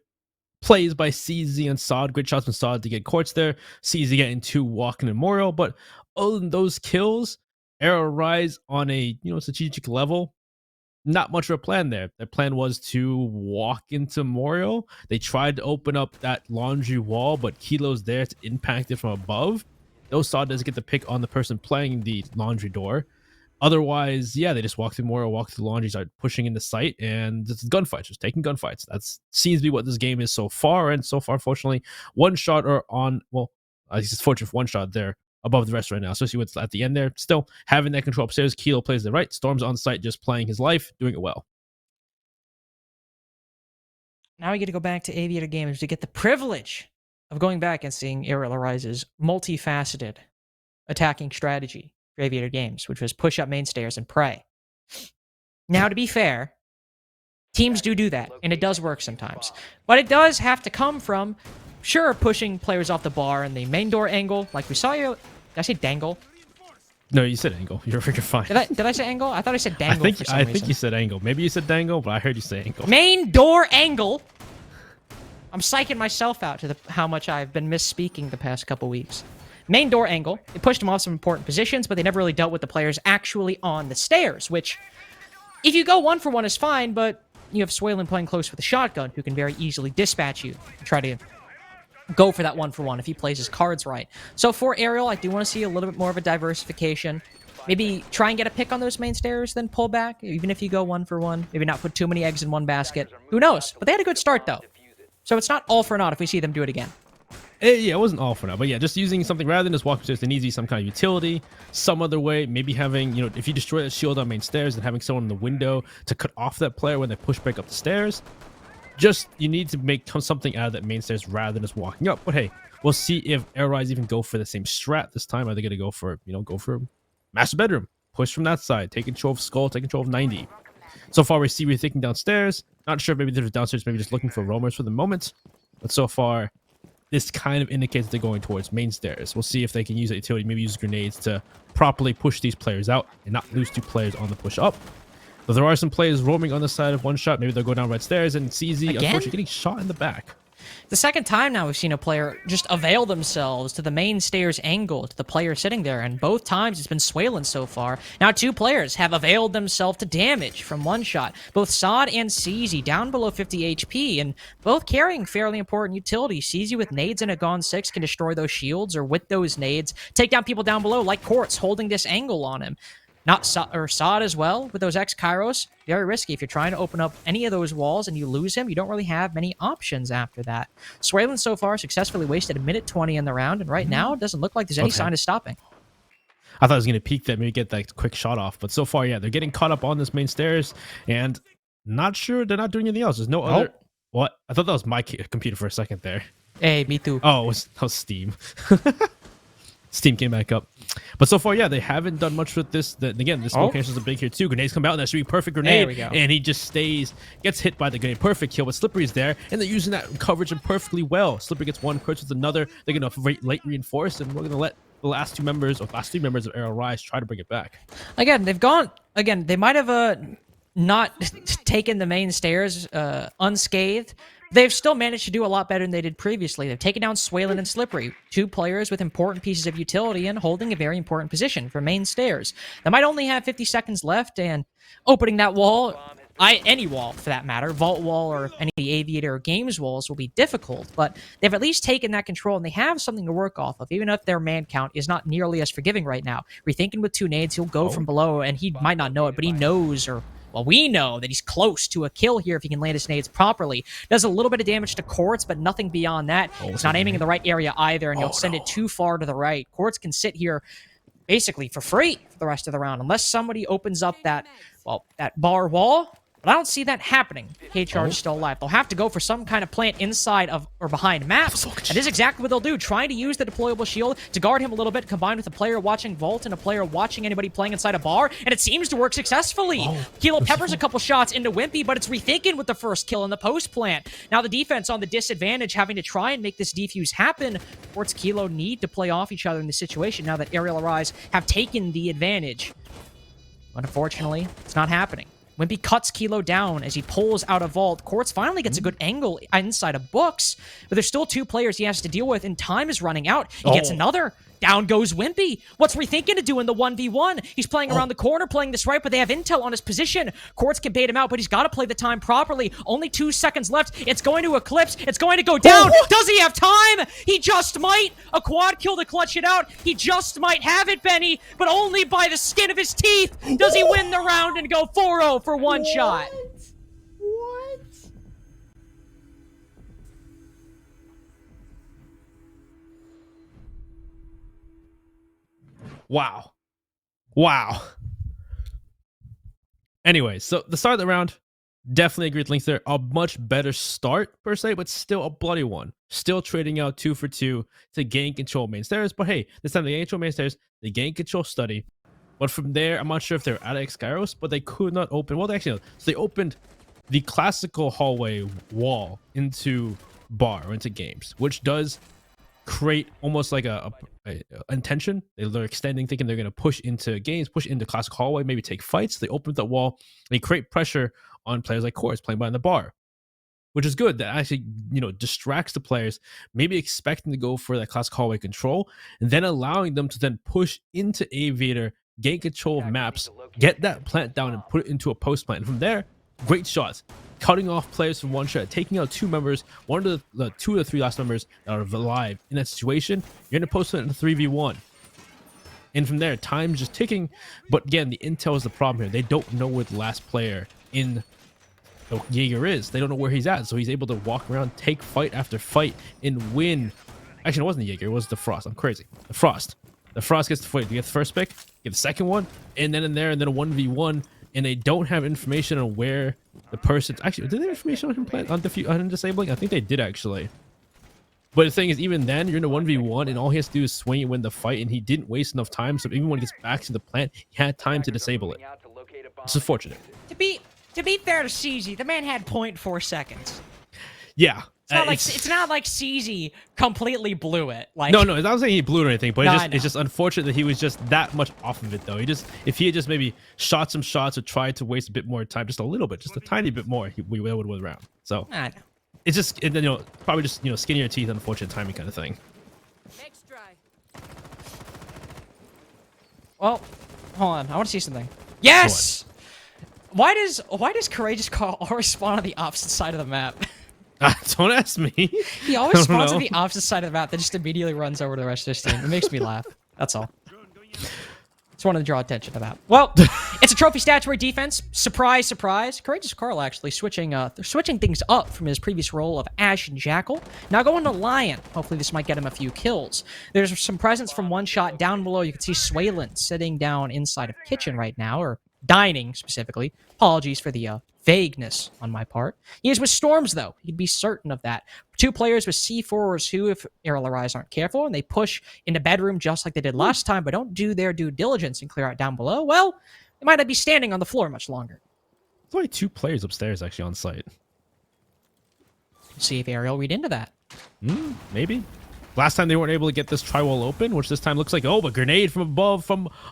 plays by CZ and Sod. Good shots from Sod to get Quartz there. CZ getting 2 walking Memorial. But other than those kills, Aerial Arise on a strategic level, not much of a plan there. Their plan was to walk into Memorial. They tried to open up that laundry wall, but Kilo's there to impact it from above. No Saw doesn't get the pick on the person playing the laundry door. Otherwise, yeah, they just walk through Memorial, walk through the laundry, start pushing into sight, and it's gunfights, just taking gunfights. That seems to be what this game is so far, and so far, fortunately, one shot or on, well, I guess it's fortunate for one shot there above the rest right now, especially with at the end there. Still having that control upstairs. Kilo plays the right. Storm's on site, just playing his life, doing it well. Now we get to go back to Aviator Games to get the privilege of going back and seeing Aerial Arise's multifaceted attacking strategy for Aviator Games, which was push up main stairs and pray. Now, to be fair, teams do that, and it does work sometimes. But it does have to come from, sure, pushing players off the bar in the main door angle, like we saw you. Did I say dangle? No, you said angle. You're fine. Did I say angle? I thought I said dangle. I think you said angle. Maybe you said dangle, but I heard you say angle. Main door angle. I'm psyching myself out to how much I've been misspeaking the past couple weeks. Main door angle. They pushed them off some important positions, but they never really dealt with the players actually on the stairs, which, if you go 1-for-1 is fine, but you have Swalen playing close with a shotgun who can very easily dispatch you and try to go for that 1-for-1 if he plays his cards right. So for Aerial, I do want to see a little bit more of a diversification. Maybe try and get a pick on those main stairs, then pull back, even if you go 1-for-1. Maybe not put too many eggs in one basket. Who knows? But they had a good start, though. So it's not all for naught if we see them do it again. Yeah, it wasn't all for now, but yeah, just using something rather than just walking upstairs, there needs to be some kind of utility, some other way. Maybe having, you know, if you destroy the shield on main stairs and having someone in the window to cut off that player when they push back up the stairs. Just, you need to make something out of that main stairs rather than just walking up. But hey, we'll see if ARIAL even go for the same strat this time. Are they going to go for, you know, go for master bedroom, push from that side, take control of skull, take control of 90. So far, we see we're thinking downstairs. Not sure if maybe they're downstairs, maybe just looking for roamers for the moment. But so far, this kind of indicates they're going towards main stairs. We'll see if they can use that utility, maybe use grenades to properly push these players out and not lose 2 players on the push up. Though there are some players roaming on the side of one shot. Maybe they'll go down right stairs, and CZ, unfortunately, getting shot in the back. The second time now we've seen a player just avail themselves to the main stairs angle to the player sitting there, and both times it's been Swaylin so far. Now 2 players have availed themselves to damage from one shot. Both Sod and CZ down below 50 HP, and both carrying fairly important utility. CZ with nades and a Gone 6 can destroy those shields, or with those nades, take down people down below, like Quartz holding this angle on him. Not Sod as well with those X-Kairos. Very risky. If you're trying to open up any of those walls and you lose him, you don't really have many options after that. Swaylin so far successfully wasted a minute 20 in the round, and right now it doesn't look like there's any sign of stopping. I thought I was going to peek that, maybe get that quick shot off. But so far, yeah, they're getting caught up on this main stairs, and not sure they're not doing anything else. There's no other... What? I thought that was my computer for a second there. Hey, me too. Oh, that was Steam. Steam came back up. But so far, yeah, they haven't done much with this. Again, this location is a big here too. Grenades come out, and that should be perfect grenade. There we go. And he just stays, gets hit by the grenade. Perfect kill, but Slippery's there, and they're using that coverage perfectly well. Slippery gets one, Kurtz with another. They're going to late reinforce, and we're going to let the last 2 members, or last 3 members of ARIAL Rise try to bring it back. Again, they've gone... Again, they might have not taken the main stairs unscathed. They've still managed to do a lot better than they did previously. They've taken down Swaylin and Slippery, 2 players with important pieces of utility and holding a very important position for main stairs. They might only have 50 seconds left, and opening that wall, any wall for that matter, vault wall or any of the aviator or games walls will be difficult, but they've at least taken that control, and they have something to work off of, even if their man count is not nearly as forgiving right now. Rethinking with 2 nades, he'll go from below, and he might not know it, but he knows, or... Well, we know that he's close to a kill here if he can land his nades properly. Does a little bit of damage to Quartz, but nothing beyond that. He's not aiming in the right area either, and you'll send it too far to the right. Quartz can sit here basically for free for the rest of the round, unless somebody opens up that, well, that bar wall. But I don't see that happening. K-Charge is still alive. They'll have to go for some kind of plant inside of or behind maps. And this is exactly what they'll do. Trying to use the deployable shield to guard him a little bit, combined with a player watching Vault and a player watching anybody playing inside a bar. And it seems to work successfully. Kilo peppers a couple shots into Wimpy, but it's Rethinking with the first kill in the post plant. Now the defense on the disadvantage, having to try and make this defuse happen. Quartz Kilo need to play off each other in this situation now that ARIAL Rise have taken the advantage. But unfortunately, it's not happening. Wimpy cuts Kilo down as he pulls out a vault. Quartz finally gets a good angle inside of books, but there's still 2 players he has to deal with, and time is running out. He gets another. Down goes Wimpy. What's Rethinking to do in the 1v1? He's playing around the corner, playing this right, but they have intel on his position. Quartz can bait him out, but he's got to play the time properly. Only 2 seconds left. It's going to eclipse. It's going to go down. Does he have time? He just might. A quad kill to clutch it out. He just might have it, Benny, but only by the skin of his teeth does he win the round and go 4-0 for one shot. What? Wow. Anyways, so the start of the round, definitely agree with Link there. A much better start, per se, but still a bloody one. Still trading out 2 for 2 to gain control main stairs. But hey, this time they gain control main stairs, they gain control study. But from there, I'm not sure if they're out of X-Kairos, but they could not open. Well, they actually, so they opened the classical hallway wall into bar or into games, which does create almost like a intention. They're extending, thinking they're going to push into games, push into classic hallway, maybe take fights. They open that wall, they create pressure on players like Quartz playing behind the bar, which is good. That actually, distracts the players, maybe expecting to go for that classic hallway control, and then allowing them to then push into Aviator, gain control of maps, get that plant down and put it into a post plant. And from there, great shots, cutting off players from one shot, taking out 2 members, one of the 2 of the 3 last members that are alive in that situation. You're in a post plant in a 3v1. And from there, time's just ticking. But again, the intel is the problem here. They don't know where the last player in Jaeger is. They don't know where he's at. So he's able to walk around, take fight after fight, and win Actually, it wasn't the Jaeger. It was the Frost. I'm crazy. The Frost. The Frost gets the get the first pick, get the second one, and then a 1v1, and they don't have information on where the person's actually. Did they have information on him on disabling? I think they did actually. But the thing is, even then, you're in a 1v1, and all he has to do is swing and win the fight, and he didn't waste enough time. So even when he gets back to the plant, he had time to disable it. This is fortunate. To be fair to CZ, the man had 0.4 seconds. Yeah. It's not like CZ completely blew it. Like no, I'm not saying he blew it or anything, but it's just unfortunate that he was just that much off of it though. If he had just maybe shot some shots or tried to waste a bit more time, just a little bit, just a tiny bit more, we would have won around. So I know. it's just probably just skinnier teeth, unfortunate timing kind of thing. Next try. Well, hold on. I want to see something. Yes. Why does Courageous Carl always spawn on the opposite side of the map? Don't ask me. He always spawns on the opposite side of the map that just immediately runs over to the rest of his team. It makes me laugh. That's all. Just wanted to draw attention to that. Well, it's a trophy statuary defense. Surprise, surprise. Courageous Carl actually switching things up from his previous role of Ash and Jackal. Now going to Lion. Hopefully this might get him a few kills. There's some presence from one shot down below. You can see Swaylin sitting down inside of kitchen right now, or dining specifically. Apologies for the vagueness on my part. He is with Storms, though. You'd be certain of that. Two players with C4s who, if ARIAL Arise aren't careful, and they push into bedroom just like they did last time, but don't do their due diligence and clear out down below, well, they might not be standing on the floor much longer. There's only 2 players upstairs actually on site. See if ARIAL read into that. Maybe. Last time they weren't able to get this tri-wall open, which this time looks like, a grenade from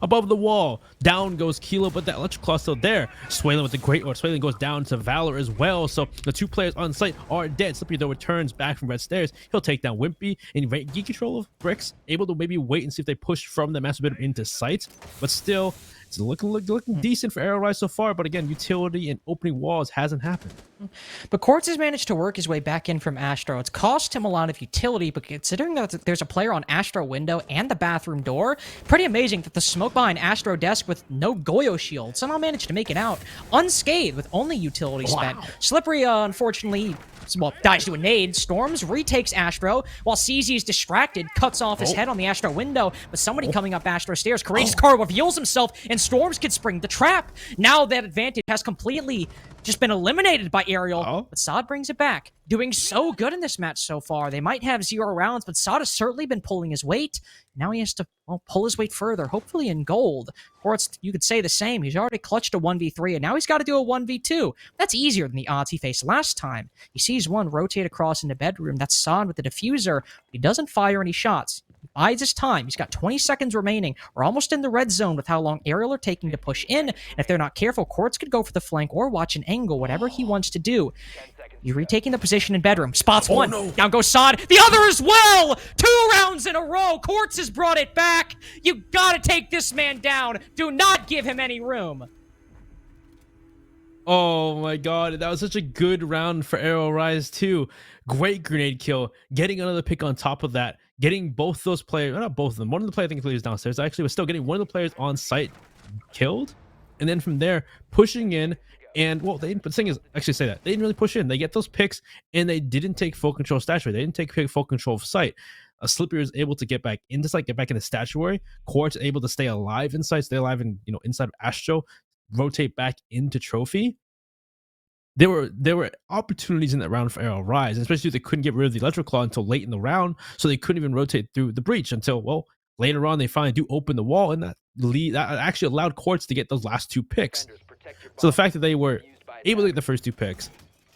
above the wall. Down goes Kilo, but that electric claw still there. Swaylin with the great orb. Swaylin goes down to Valor as well. So the 2 players on site are dead. Slippery though returns back from red stairs. He'll take down Wimpy and geek control of Bricks, able to maybe wait and see if they push from the master bedroom into sight. But still, it's looking decent for ARIAL Rise so far. But again, utility and opening walls hasn't happened. But Quartz has managed to work his way back in from Astro. It's cost him a lot of utility, but considering that there's a player on Astro window and the bathroom door, pretty amazing that the smoke behind Astro desk with no Goyo shield somehow managed to make it out unscathed with only utility spent. Slippery, unfortunately, dies to a nade. Storms retakes Astro, while CZ is distracted, cuts off his head on the Astro window, but somebody coming up Astro stairs. Courageous Carl reveals himself, and Storms can spring the trap. Now that advantage has completely just been eliminated by ARIAL, but Saad brings it back. Doing so good in this match so far. They might have 0 rounds, but Saad has certainly been pulling his weight. Now he has to pull his weight further, hopefully in gold. Or you could say the same. He's already clutched a 1v3, and now he's got to do a 1v2. That's easier than the odds he faced last time. He sees one rotate across into bedroom. That's Saad with the diffuser. He doesn't fire any shots. He bides his time. He's got 20 seconds remaining. We're almost in the red zone with how long ARIAL are taking to push in. And if they're not careful, Quartz could go for the flank or watch an angle, whatever he wants to do. You're retaking the position in bedroom. Spots one. No. Down goes Saad. The other as well. 2 rounds in a row. Quartz has brought it back. You gotta take this man down. Do not give him any room. Oh my god, that was such a good round for ARIAL Rise too. Great grenade kill. Getting another pick on top of that. Getting both those players, not both of them. One of the players, I think, was downstairs actually, but still getting one of the players on site killed. And then from there, pushing in. And, well, they didn't, but the thing is, actually say that. They didn't really push in. They get those picks, and they didn't take full control of statuary. They didn't take full control of site. Slippery was able to get back into site, get back into statuary. Quartz able to stay alive inside, stay alive in, inside of Astro, rotate back into trophy. There were opportunities in that round for ARIAL Rise, and especially if they couldn't get rid of the electric claw until late in the round, so they couldn't even rotate through the breach until, well, later on they finally do open the wall, and that actually allowed Quartz to get those last 2 picks. So the fact that they were able to get the first 2 picks,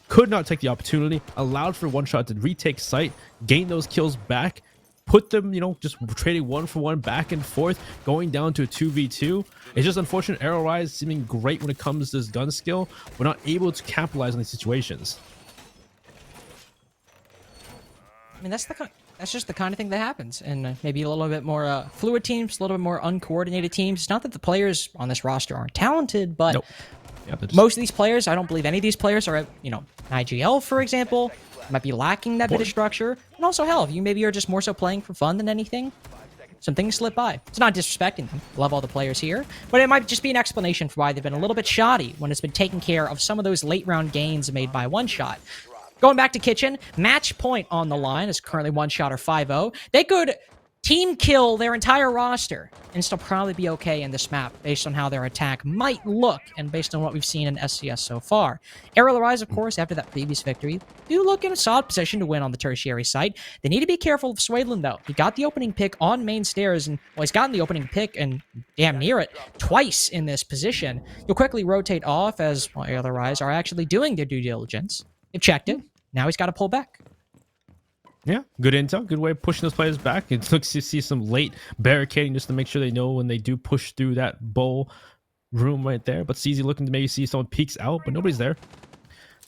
could not take the opportunity, allowed for one shot to retake site, gain those kills back, put them, just trading 1-for-1 back and forth, going down to a 2v2. It's just unfortunate. ARIAL Rise seeming great when it comes to this gun skill, but not able to capitalize on these situations. I mean, that's just the kind of thing that happens, and maybe a little bit more fluid teams, a little bit more uncoordinated teams. It's not that the players on this roster aren't talented, but nope. Yeah, most of these players, I don't believe any of these players are at, IGL, for example, might be lacking that bit of structure. And also, hell, you maybe are just more so playing for fun than anything. Some things slip by. It's not disrespecting them. Love all the players here. But it might just be an explanation for why they've been a little bit shoddy when it's been taking care of some of those late round gains made by one shot. Going back to Kitchen, match point on the line is currently one shot or 5-0. They could team kill their entire roster and still probably be okay in this map based on how their attack might look and based on what we've seen in SCS so far. ARIAL Arise, of course, after that previous victory, do look in a solid position to win on the tertiary site. They need to be careful of Swaylin, though. He got the opening pick on main stairs, and well, he's gotten the opening pick and damn near it twice in this position. You'll quickly rotate off as well, ARIAL Arise are actually doing their due diligence. They've checked it. Now he's got to pull back. Yeah, good intel, good way of pushing those players back. It looks to see some late barricading just to make sure they know when they do push through that bowl room right there. But CZ looking to maybe see someone peeks out, but nobody's there.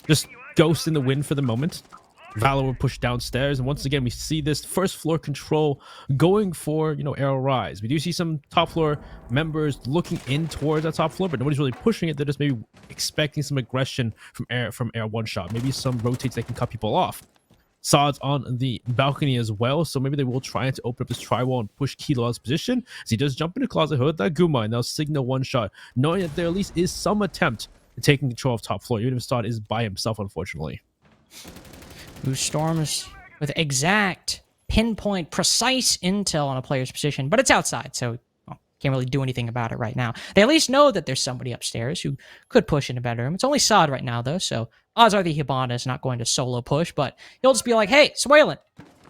Just Ghost in the wind for the moment. Valor will push downstairs, and once again we see this first floor control going for, you know, ARIAL Rise. We do see some top floor members looking in towards that top floor, but nobody's really pushing it. They're just maybe expecting some aggression from Air One Shot, maybe some rotates that can cut people off. Sod's on the balcony as well, so maybe they will try to open up this tri-wall and push Kilo out of position as he does jump into closet hood that Guma, and they'll signal one shot, knowing that there at least is some attempt at taking control of top floor, even if Sod is by himself, unfortunately. Storms with exact, pinpoint, precise intel on a player's position, but it's outside, so can't really do anything about it right now. They at least know that there's somebody upstairs who could push in a bedroom. It's only Sod right now, though, so odds are the Hibana is not going to solo push, but he'll just be like, hey, Swaylin,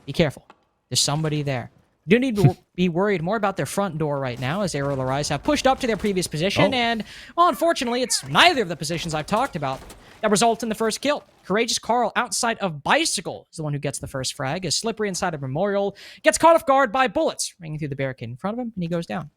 be careful. There's somebody there. You do need to be worried more about their front door right now, as ARIAL Arise have pushed up to their previous position, and, well, unfortunately, it's neither of the positions I've talked about that result in the first kill. Courageous Carl outside of Bicycle is the one who gets the first frag, as Slippery inside of Memorial gets caught off guard by bullets ringing through the barricade in front of him, and he goes down.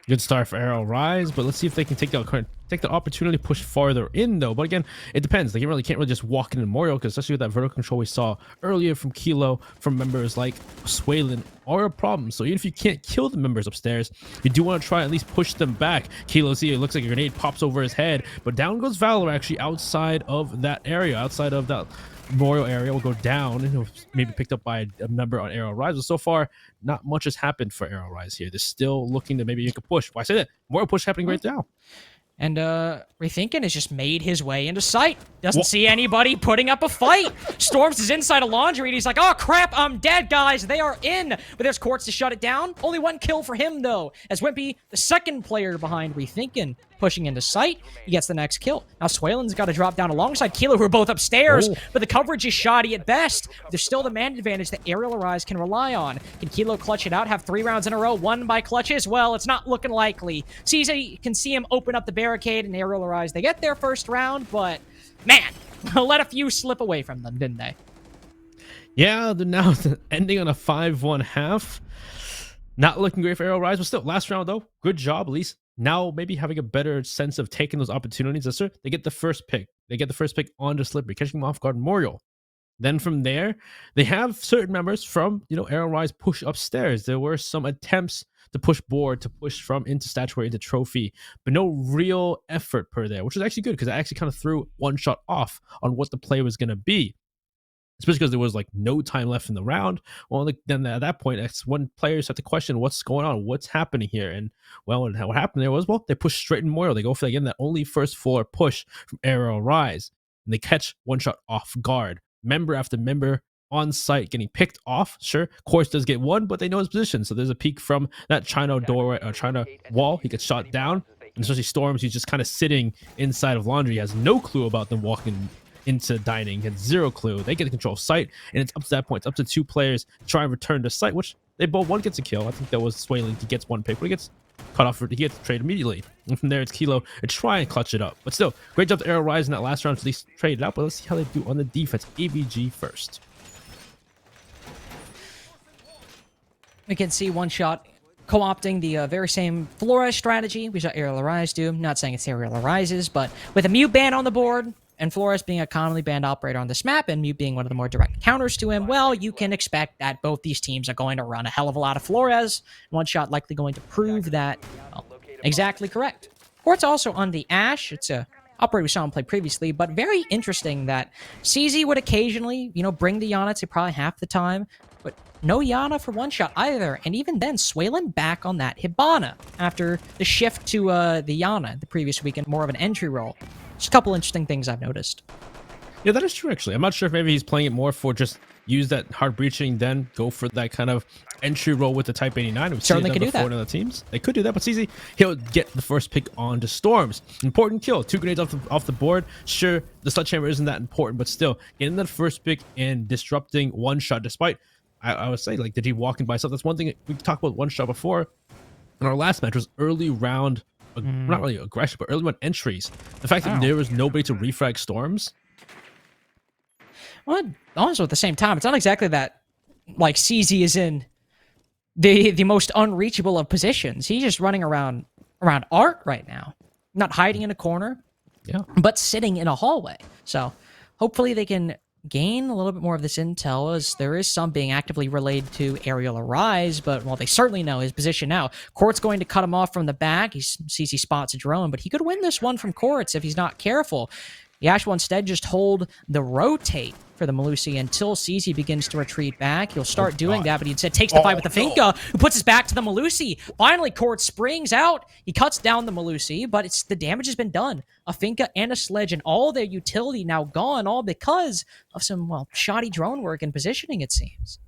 Good start for ARIAL Rise, but let's see if they can take the opportunity to push farther in, though. But again, it depends. They can't really just walk in Memorial, because especially with that vertical control we saw earlier from Kilo, from members like Swaylin, are a problem. So even if you can't kill the members upstairs, you do want to try at least push them back. Kilo, see, it looks like a grenade pops over his head, but down goes Valor actually outside of that area, outside of that Memorial area. Will go down and maybe picked up by a member on ARIAL Rise. But so far, not much has happened for ARIAL Rise here. They're still looking to maybe make a push. Why say that? Memorial push happening right now. And Rethinking has just made his way into sight. Doesn't see anybody putting up a fight. Storms is inside a laundry, and he's like, oh crap, I'm dead, guys. They are in. But there's Quartz to shut it down. Only one kill for him, though, as Wimpy, the second player behind Rethinking, pushing into sight, he gets the next kill. Now Swaylin's got to drop down alongside Kilo, who are both upstairs, but the coverage is shoddy at best. There's still the man advantage that ARIAL Arise can rely on. Can Kilo clutch it out, have 3 rounds in a row, won by clutches? Well, it's not looking likely. CZ can see him open up the barricade, and ARIAL Arise, they get their first round, but man, let a few slip away from them, didn't they? Yeah, they're now ending on a 5-1 half. Not looking great for ARIAL Rise, but still, last round though, good job at least. Now maybe having a better sense of taking those opportunities. They get the first pick. They get the first pick onto Slippery, catching him off guard Memorial. Then from there, they have certain members from, you know, ARIAL Rise push upstairs. There were some attempts to push board, to push from into statuary into trophy, but no real effort per there, which is actually good because I actually kind of threw one shot off on what the play was going to be. Especially because there was like no time left in the round. Well, then at that point, that's when players have to question what's going on, what's happening here. And well, and what happened there was, well, they push straight in Memorial. They go for, again, that only first floor push from ARIAL Rise. And they catch one shot off guard. Member after member on site getting picked off. Sure, Quartz does get one, but they know his position. So there's a peek from that China doorway or China wall. He gets shot down. And especially Storms, he's just kind of sitting inside of laundry. He has no clue about them walking into dining, had zero clue. They get control of site, and it's up to that point. It's up to 2 players to try and return to site, which they both, one gets a kill. I think that was Swaylin. He gets 1 pick, but he gets cut off. He gets traded immediately. And from there, it's Kilo to try and clutch it up. But still, great job to ARIAL Rise in that last round to at least trade it out. But let's see how they do on the defense. AVG first. We can see one shot co-opting the very same Flores strategy we saw ARIAL Rise do. Not saying it's ARIAL Rise's, but with a mute ban on the board, and Flores being a commonly banned operator on this map, and Mute being one of the more direct counters to him, well, you can expect that both these teams are going to run a hell of a lot of Flores. One shot likely going to prove that, well, exactly correct. Quartz also on the Ash. It's a operator we saw him play previously, but very interesting that CZ would occasionally, you know, bring the Yana to probably half the time, but no Yana for one shot either. And even then, Swaylin back on that Hibana after the shift to the Yana the previous weekend, more of an entry role. Just a couple interesting things I've noticed. Yeah, that is true, actually. I'm not sure if maybe he's playing it more for just use that hard breaching, then go for that kind of entry role with the Type 89. We've Certainly seen it could do before that. in other teams. They could do that, but CZ, he'll get the first pick on the Storms. Important kill. 2 grenades off the board. Sure, the sledgehammer isn't that important, but still, getting that first pick and disrupting one shot, despite, I would say, like, did he walking by himself? That's one thing we talked about one shot before. In our last match was early round, not really aggression, but early round entries. The fact that there was nobody to refrag Storms. Well, also at the same time, it's not exactly that like CZ is in the most unreachable of positions. He's just running around Art right now, not hiding in a corner, Yeah. but sitting in a hallway. So hopefully they can gain a little bit more of this intel, as there is some being actively relayed to Aerial Arise, but well, they certainly know his position now. Court's going to cut him off from the back. He sees he spots a drone, but he could win this one from Courts if he's not careful. Yash will instead just hold the rotate for the Melusi until CZ begins to retreat back. He'll start doing that, but he instead takes the fight with the Finka, who puts his back to the Melusi. Finally, Court springs out. He cuts down the Melusi, but the damage has been done. A Finka and a Sledge and all their utility now gone, all because of some, well, shoddy drone work and positioning, it seems.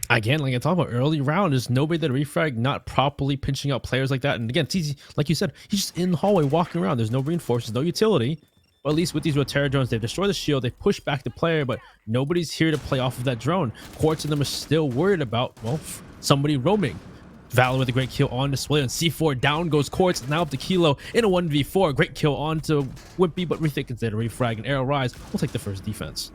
Again, like I talked about early round, there's nobody that refrag, not properly pinching out players like that. And again, it's easy, like you said, he's just in the hallway walking around. There's no reinforcements, no utility. But at least with these Rotera drones, they've destroyed the shield, they push back the player, but nobody's here to play off of that drone. Quartz and them are still worried about, well, somebody roaming. Valor with a great kill on display on C4. Down goes Quartz, now up to Kilo in a 1v4. Great kill on to Wimpy, but Rethink instead of refrag, and Arrow Rise will take the first defense.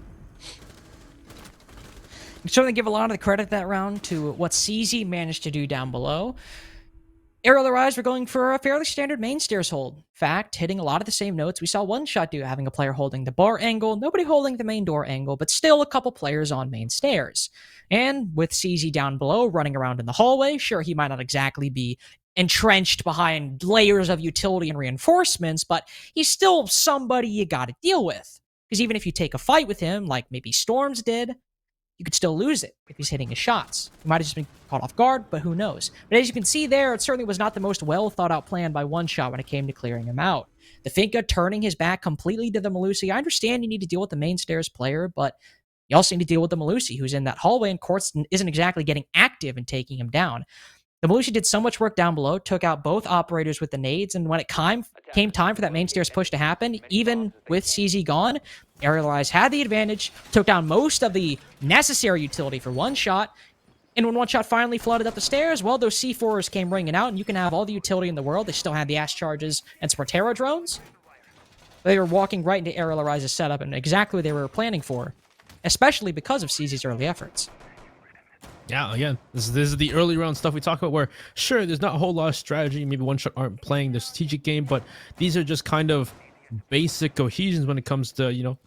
You certainly give a lot of the credit that round to what CZ managed to do down below. Aerial Rise were going for a fairly standard main stairs hold. Fact, hitting a lot of the same notes. We saw one shot do having a player holding the bar angle, nobody holding the main door angle, but still a couple players on main stairs. And with CZ down below, running around in the hallway, sure, he might not exactly be entrenched behind layers of utility and reinforcements, but he's still somebody you gotta deal with. Because even if you take a fight with him, like maybe Storms did, you could still lose it if he's hitting his shots. He might have just been caught off guard, but who knows. But as you can see there, it certainly was not the most well-thought-out plan by One Shot when it came to clearing him out. The Finka turning his back completely to the Melusi. I understand you need to deal with the main stairs player, but you also need to deal with the Melusi, who's in that hallway, and Quartz isn't exactly getting active and taking him down. The Melusi did so much work down below, took out both operators with the nades, and when it came time for that main stairs push to happen, even with CZ gone, Aerial Rise had the advantage, took down most of the necessary utility for One Shot, and when One Shot finally flooded up the stairs, well, those C4s came ringing out, and you can have all the utility in the world. They still had the Ash Charges and Sportero drones. They were walking right into Aerial Rise's setup and exactly what they were planning for, especially because of CZ's early efforts. Yeah, again, this is the early round stuff we talk about where, sure, there's not a whole lot of strategy. Maybe One Shot aren't playing the strategic game, but these are just kind of basic cohesions when it comes to, you know,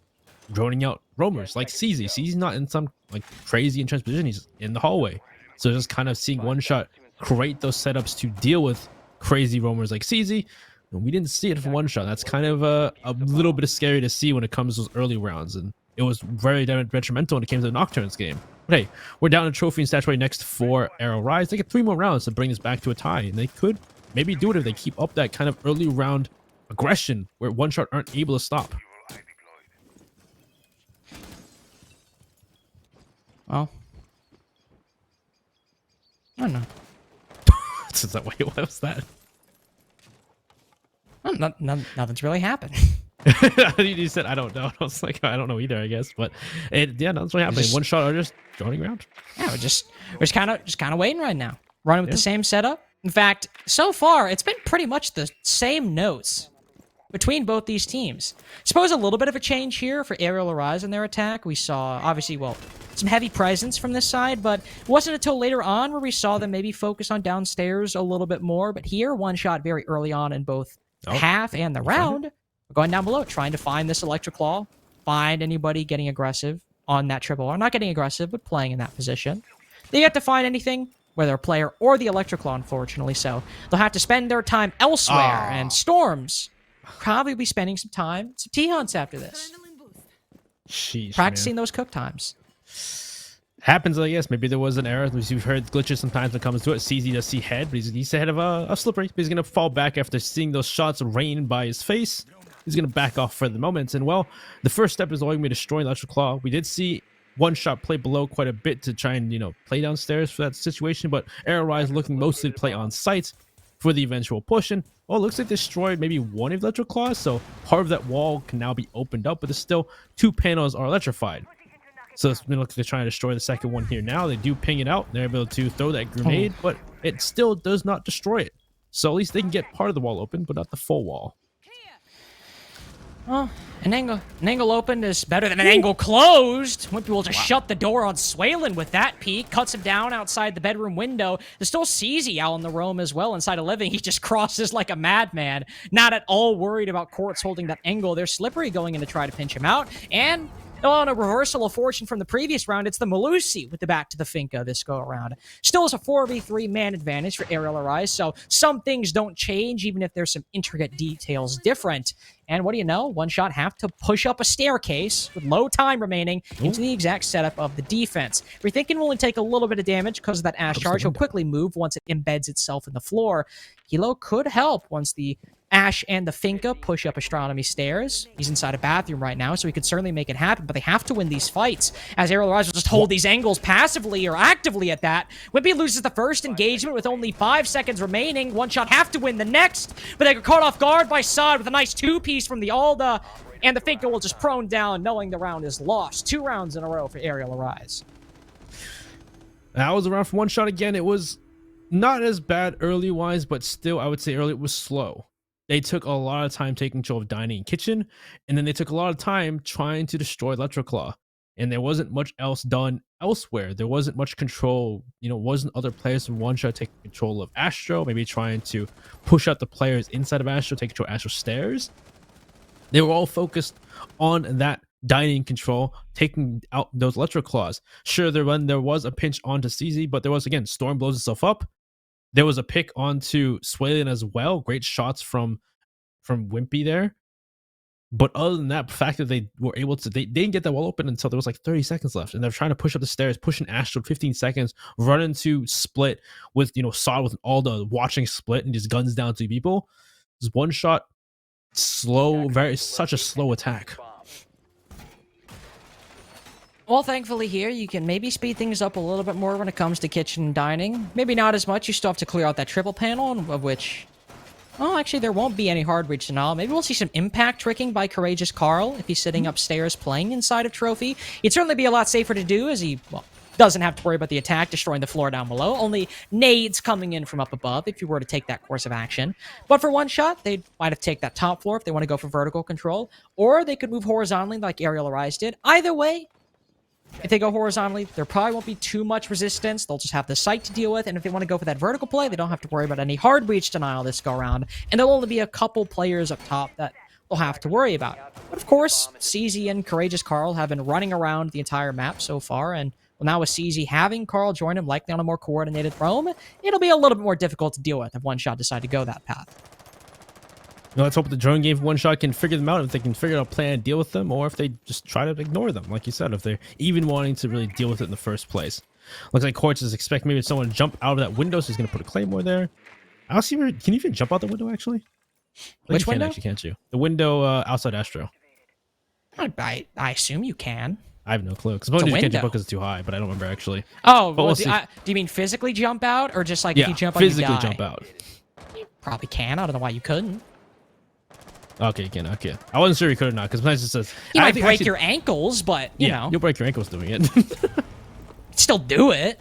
droning out roamers like CZ. CZ's not in some like crazy intense position. He's in the hallway. So just kind of seeing One Shot create those setups to deal with crazy roamers like CZ. And we didn't see it from One Shot. That's kind of a little bit scary to see when it comes to those early rounds. And it was very detrimental when it came to the Nocturnes game. But hey, we're down a trophy and statuary next for Arrow Rise. They get 3 more rounds to bring this back to a tie. And they could maybe do it if they keep up that kind of early round aggression where One Shot aren't able to stop. Well, I don't know. Is that wait, what was that? Well, nothing's really happened. You said I don't know. I was like, I don't know either, I guess. But yeah, that's what happening. One Shot are just droning around. Yeah, we're just kind of waiting right now, running with the same setup. In fact, so far it's been pretty much the same notes between both these teams. Suppose a little bit of a change here for Aerial Arise in their attack. We saw, obviously, well, some heavy presence from this side, but it wasn't until later on where we saw them maybe focus on downstairs a little bit more. But here, One Shot very early on in both half and the round, we're going down below, trying to find this Electric Claw, find anybody getting aggressive on that triple R. Not getting aggressive, but playing in that position. They have to find anything, whether a player or the Electric Claw, unfortunately. So they'll have to spend their time elsewhere, and Storms probably be spending some time, some T-hunts after this. Sheesh, Practicing man. those cook times. Happens, I guess. Maybe there was an error. We've heard glitches sometimes when it comes to it. CZ does see head, but he's ahead of a slippery. But he's going to fall back after seeing those shots rain by his face. he's going to back off for the moment. And well, the first step is only going to be destroying Electric Claw. We did see One Shot play below quite a bit to try and, play downstairs for that situation, but ARIAL Rise looking mostly to play on site for the eventual push. And well, it looks like destroyed maybe one of Electric Claws, so part of that wall can now be opened up, but there's still 2 panels are electrified. So it's going to look like they're trying to destroy the second one here now. They do ping it out. They're able to throw that grenade, but it still does not destroy it. So at least they can get part of the wall open, but not the full wall. Well, an angle open is better than an angle closed. Wimpy will just shut the door on Swalen with that peek. Cuts him down outside the bedroom window. There's still CZ out on the roam as well inside of living. He just crosses like a madman. Not at all worried about Quartz holding that angle. They're slippery going in to try to pinch him out. And on a reversal of fortune from the previous round, it's the Malusi with the back to the Finka this go around. Still is a 4v3 man advantage for ARIAL Arise, so some things don't change, even if there's some intricate details different. And what do you know? One Shot have to push up a staircase with low time remaining into the exact setup of the defense. We're thinking we'll only take a little bit of damage because of that Ash charge. He'll quickly move once it embeds itself in the floor. Hilo could help once the Ash and the Finka push up astronomy stairs. He's inside a bathroom right now, so he could certainly make it happen, but they have to win these fights, as ARIAL Rise will just hold these angles passively or actively at that. Wimpy loses the first engagement with only 5 seconds remaining. One Shot have to win the next, but they get caught off guard by Sod with a nice 2-piece from the Alda, and the Finka will just prone down, knowing the round is lost. 2 rounds in a row for ARIAL Rise. That was a round for One Shot again. It was not as bad early-wise, but still, I would say early it was slow. They took a lot of time taking control of dining and kitchen, and then they took a lot of time trying to destroy Electroclaw. And there wasn't much else done elsewhere. There wasn't much control. Wasn't other players from One Shot taking control of Astro, maybe trying to push out the players inside of Astro, take control of Astro stairs. They were all focused on that dining control, taking out those Electroclaws. Sure, there was a pinch onto CZ, but there was, again, Storm blows itself up. There was a pick onto Swalen as well. Great shots from Wimpy there. But other than that, the fact that they were able to, they didn't get that wall open until there was like 30 seconds left. And they're trying to push up the stairs, pushing Astro 15 seconds, run into Split with, Sod with all the watching Split and just guns down 2 people. Just One Shot, slow, such a slow attack. Well, thankfully here, you can maybe speed things up a little bit more when it comes to kitchen and dining. Maybe not as much. You still have to clear out that triple panel, of which... Oh, actually, there won't be any hard reach denial. Maybe we'll see some impact tricking by Courageous Carl if he's sitting upstairs playing inside of Trophy. It'd certainly be a lot safer to do as he, doesn't have to worry about the attack destroying the floor down below. Only nades coming in from up above if you were to take that course of action. But for One Shot, they might have take that top floor if they want to go for vertical control. Or they could move horizontally like ARIAL Arise did. Either way, if they go horizontally, there probably won't be too much resistance. They'll just have the site to deal with, and if they want to go for that vertical play, they don't have to worry about any hard reach denial this go around, and there'll only be a couple players up top that they'll have to worry about. But of course, CZ and Courageous Carl have been running around the entire map so far, and now with CZ having Carl join him, likely on a more coordinated roam, it'll be a little bit more difficult to deal with if One Shot decide to go that path. Let's hope the drone game for One Shot can figure them out, if they can figure out a plan and deal with them, or if they just try to ignore them, like you said, if they're even wanting to really deal with it in the first place. Looks like Quartz is expecting maybe someone to jump out of that window, so he's going to put a Claymore there. I don't see where... Can you even jump out the window, actually? Which window? Actually, can't you? The window outside Astro. I assume you can. I have no clue. Because you can't jump out because it's too high, but I don't remember, actually. Oh, well, do you mean physically jump out, or just like if you jump out, physically you die? Jump out. You probably can. I don't know why you couldn't. Okay, you can. Okay. I wasn't sure you could or not, because sometimes it says... You might break your ankles, but, you know. You'll break your ankles doing it. Still do it.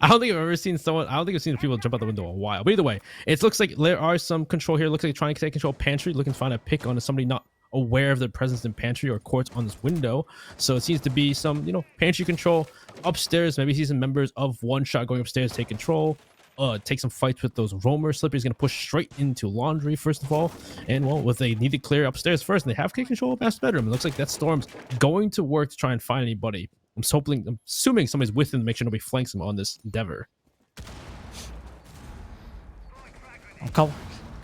I don't think I've ever seen someone... I don't think I've seen people jump out the window in a while. But either way, it looks like there are some control here. It looks like trying to take control of Pantry, looking to find a pick on somebody not aware of their presence in Pantry or Quartz on this window. So it seems to be some, Pantry control upstairs. Maybe see some members of One Shot going upstairs to take control. Take some fights with those roamers. Slippery's going to push straight into Laundry, first of all. And, well, if they need to clear upstairs first, and they have taken control of Master Bedroom, it looks like that Storm's going to work to try and find anybody. I'm assuming somebody's with him to make sure nobody flanks him on this endeavor. A couple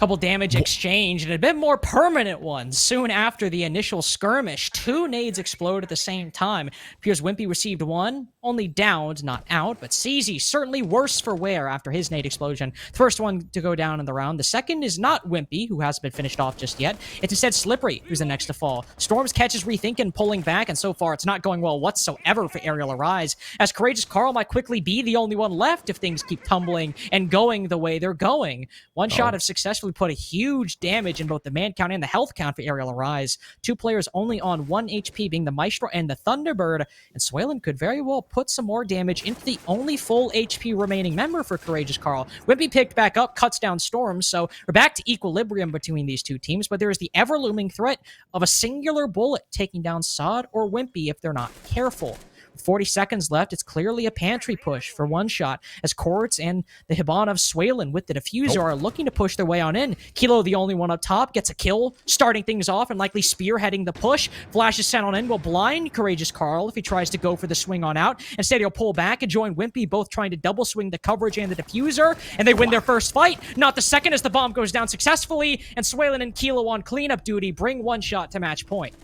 couple damage exchange and a bit more permanent ones soon after the initial skirmish. 2 nades explode at the same time. Appears Wimpy received 1, only downed, not out, but CZ certainly worse for wear after his nade explosion. The first one to go down in the round. The second is not Wimpy, who hasn't been finished off just yet. It's instead Slippery, who's the next to fall. Storms catches Rethinkin pulling back, and so far it's not going well whatsoever for Aerial Arise, as Courageous Carl might quickly be the only one left if things keep tumbling and going the way they're going. One shot have successfully put a huge damage in both the man count and the health count for Aerial Arise. 2 players only on 1 HP, being the Maestro and the Thunderbird, and Swaylin could very well put some more damage into the only full HP remaining member for Courageous Carl. Wimpy picked back up, cuts down Storms, so we're back to equilibrium between these two teams, but there is the ever-looming threat of a singular bullet taking down Sod or Wimpy if they're not careful. With 40 seconds left, it's clearly a pantry push for one shot, as Quartz and the Hibana of Swaylin with the diffuser are looking to push their way on in. Kilo, the only one up top, gets a kill, starting things off and likely spearheading the push. Flashes sent on in will blind Courageous Carl if he tries to go for the swing on out. Instead, he'll pull back and join Wimpy, both trying to double swing the coverage and the diffuser, and they win their first fight. Not the second, as the bomb goes down successfully, and Swaylin and Kilo on cleanup duty bring one shot to match point.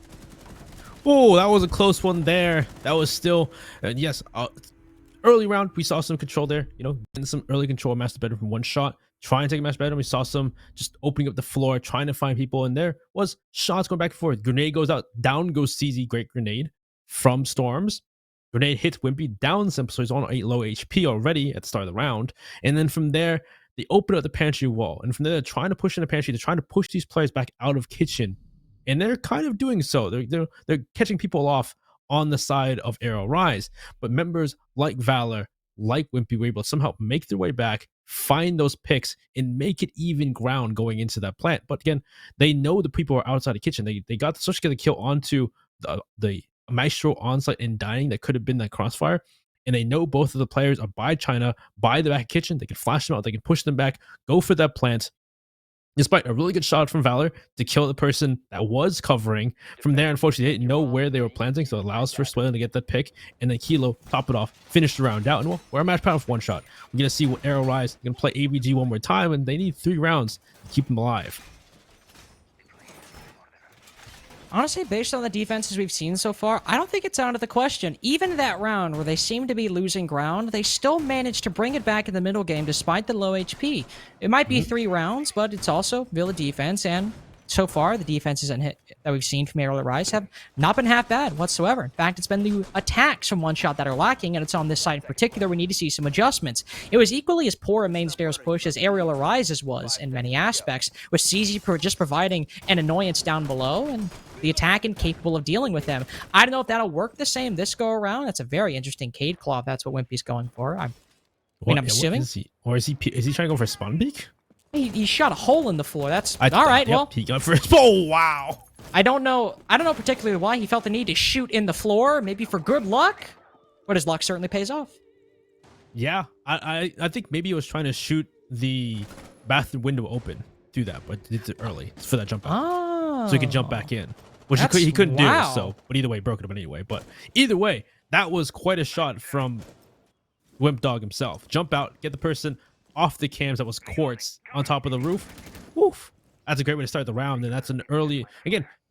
Oh, that was a close one there. That was still, yes, early round, we saw some control there, you know, getting some early control of master bedroom from one shot, trying to take a master bedroom. We saw some just opening up the floor, trying to find people, and there was shots going back and forth. Grenade goes out, down goes CZ, great grenade from Storms. Grenade hits Wimpy, down Simple, so he's on 8 low HP already at the start of the round. And then from there, they open up the pantry wall, and from there, they're trying to push in the pantry, they're trying to push these players back out of kitchen. And they're kind of doing so. They're catching people off on the side of Aerial Rise. But members like Valor, like Wimpy, were able to somehow make their way back, find those picks, and make it even ground going into that plant. But again, they know the people are outside the kitchen. They got the social kill onto the Maestro onsite and dining that could have been that crossfire. And they know both of the players are by China, by the back kitchen. They can flash them out. They can push them back, go for that plant. Despite a really good shot from Valor to kill the person that was covering. From there, unfortunately, they didn't know where they were planting, so it allows for Swaylin to get that pick, and then Kilo top it off, finish the round out, and well, we're a match pound for one shot. We're going to see what Aerial Rise going to play ABG one more time, and they need 3 rounds to keep them alive. Honestly, based on the defenses we've seen so far, I don't think it's out of the question. Even that round where they seem to be losing ground, they still managed to bring it back in the middle game despite the low HP. It might be 3 rounds, but it's also Villa defense, and so far, the defenses that we've seen from Aerial Rise have not been half bad whatsoever. In fact, it's been the attacks from one shot that are lacking, and it's on this side in particular we need to see some adjustments. It was equally as poor a main stairs push as Aerial Arise's was in many aspects, with CZ just providing an annoyance down below, and the attack incapable of dealing with them. I don't know if that'll work the same this go around. That's a very interesting Cade Claw if that's what Wimpy's going for. I'm assuming. Is he trying to go for a spawn peek? He shot a hole in the floor. That's all right. Yep, well, he got for oh wow. I don't know particularly why he felt the need to shoot in the floor. Maybe for good luck, but his luck certainly pays off. Yeah, I think maybe he was trying to shoot the bathroom window open through that, but it's early for that jump out, so he could jump back in, which he couldn't do. So, but either way, broke it up anyway. But either way, that was quite a shot from Wimp Dog himself. Jump out, get the person off the cams that was Quartz on top of the roof. Woof. That's a great way to start the round, and that's an early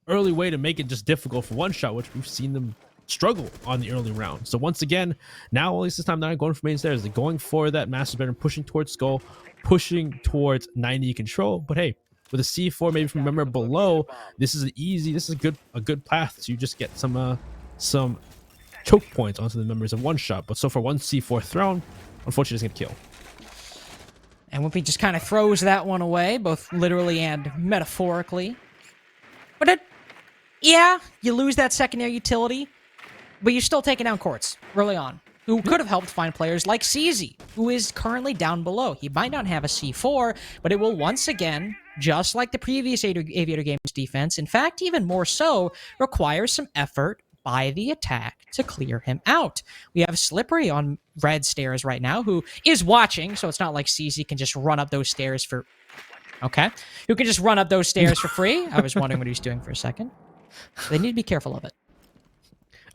way to make it just difficult for one shot, which we've seen them struggle on the early round. So once again, now at least this time they're not going for main stairs. They're going for that master bedroom, pushing towards Skull, pushing towards 90 control. But hey, with a C4 maybe from member below, this is a good path to just get some choke points onto the members of one shot. But so far, one C4 thrown, unfortunately doesn't get kill. And Wimpy just kind of throws that one away, both literally and metaphorically. But yeah, you lose that secondary utility, but you're still taking down Quartz early on, who could have helped find players like CZ, who is currently down below. He might not have a C4, but it will once again, just like the previous Aviator Games defense, in fact, even more so, require some effort by the attack to clear him out. We have Slippery on red stairs right now, who is watching, so it's not like CZ can just run up those stairs for... Okay. Who can just run up those stairs for free? I was wondering what he was doing for a second. They need to be careful of it.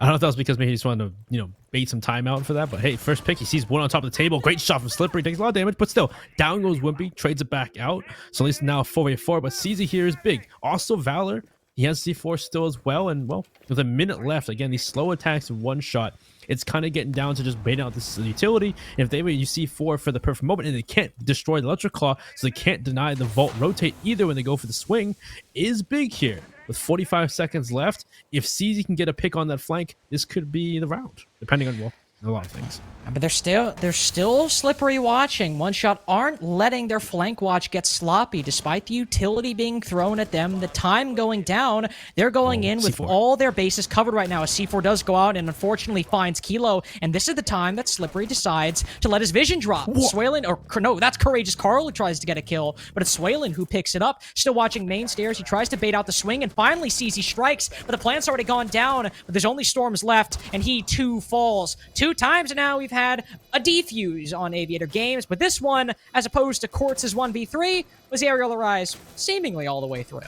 I don't know if that was because maybe he just wanted to, bait some time out for that. But hey, first pick, he sees one on top of the table. Great shot from Slippery. Takes a lot of damage, but still, down goes Wimpy. Trades it back out. So at least now 4v4. But CZ here is big. Also, Valor, he has C4 still as well. And, well, with a minute left, again, these slow attacks in one shot, it's kind of getting down to just baiting out this utility. And if they wait, you C4 for the perfect moment, and they can't destroy the Electric Claw, so they can't deny the Vault rotate either when they go for the swing, is big here. With 45 seconds left, if CZ can get a pick on that flank, this could be the round, depending on, well, a lot of things. But they're still Slippery watching. One Shot aren't letting their flank watch get sloppy, despite the utility being thrown at them, the time going down. They're going in with C4. all their bases covered right now as C4 does go out and unfortunately finds Kilo. And this is the time that Slippery decides to let his vision drop. Swaylin, or no, that's Courageous Carl who tries to get a kill, but it's Swaylin who picks it up. Still watching main stairs. He tries to bait out the swing and finally sees he strikes, but the plant's already gone down. But there's only Storms left, and he too falls. 2 times now we've had a defuse on Aviator Games, but this one, as opposed to Quartz's 1v3, was Aerial Arise seemingly all the way through.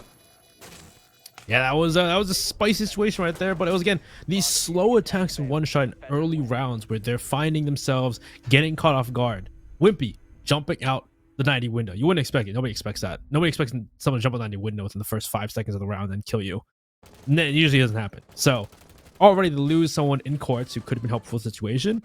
Yeah, that was a spicy situation right there, but it was, again, these slow attacks in one shot in early rounds where they're finding themselves getting caught off guard. Wimpy jumping out the 90 window. You wouldn't expect it. Nobody expects that. Nobody expects someone to jump out the 90 window within the first 5 seconds of the round and kill you. And it usually doesn't happen. So already to lose someone in Quartz who could have been helpful situation.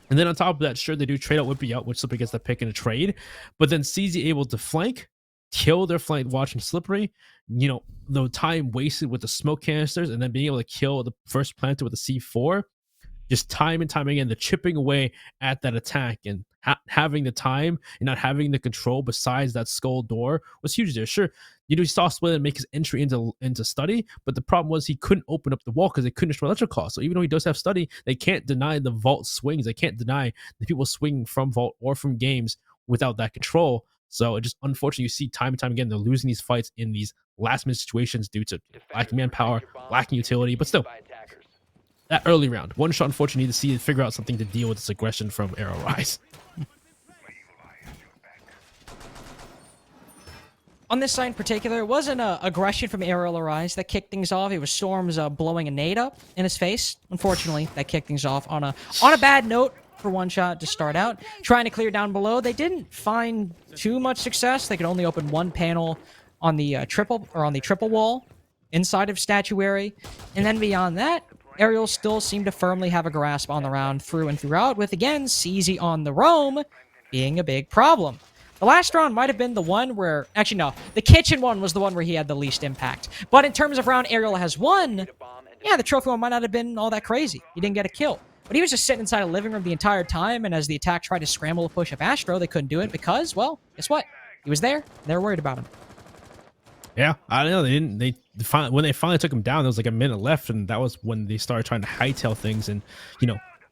And then on top of that, sure, they do trade out Wimpy out, which Slippery gets the pick in a trade. But then CZ able to flank, kill their flank watching Slippery. The time wasted with the smoke canisters and then being able to kill the first planter with a C4. Just time and time again, the chipping away at that attack and having the time and not having the control besides that skull door was huge there. Sure, you saw Swaylin make his entry into study, but the problem was he couldn't open up the wall because they couldn't destroy Electric Claw. So even though he does have study, they can't deny the vault swings. They can't deny the people swinging from vault or from games without that control. So it just, unfortunately, you see time and time again, they're losing these fights in these last minute situations due to lacking manpower, lacking utility, but still. That early round, one shot, unfortunately, to see figure out something to deal with this aggression from Arrow Rise. On this side in particular, it wasn't aggression from Aerial Arise that kicked things off. It was Storms blowing a nade up in his face. Unfortunately, that kicked things off on a bad note for One Shot to start out. Trying to clear down below, they didn't find too much success. They could only open one panel on the triple wall inside of Statuary, and then beyond that, Aerial still seemed to firmly have a grasp on the round through and throughout, with again CZ on the roam being a big problem. The last round might have been the one where... Actually, no. The kitchen one was the one where he had the least impact. But in terms of round Aerial has won, yeah, the trophy one might not have been all that crazy. He didn't get a kill. But he was just sitting inside a living room the entire time, and as the attack tried to scramble to push up Astro, they couldn't do it because, well, guess what? He was there. They were worried about him. Yeah, I don't know. When they finally took him down, there was like a minute left, and that was when they started trying to hightail things and,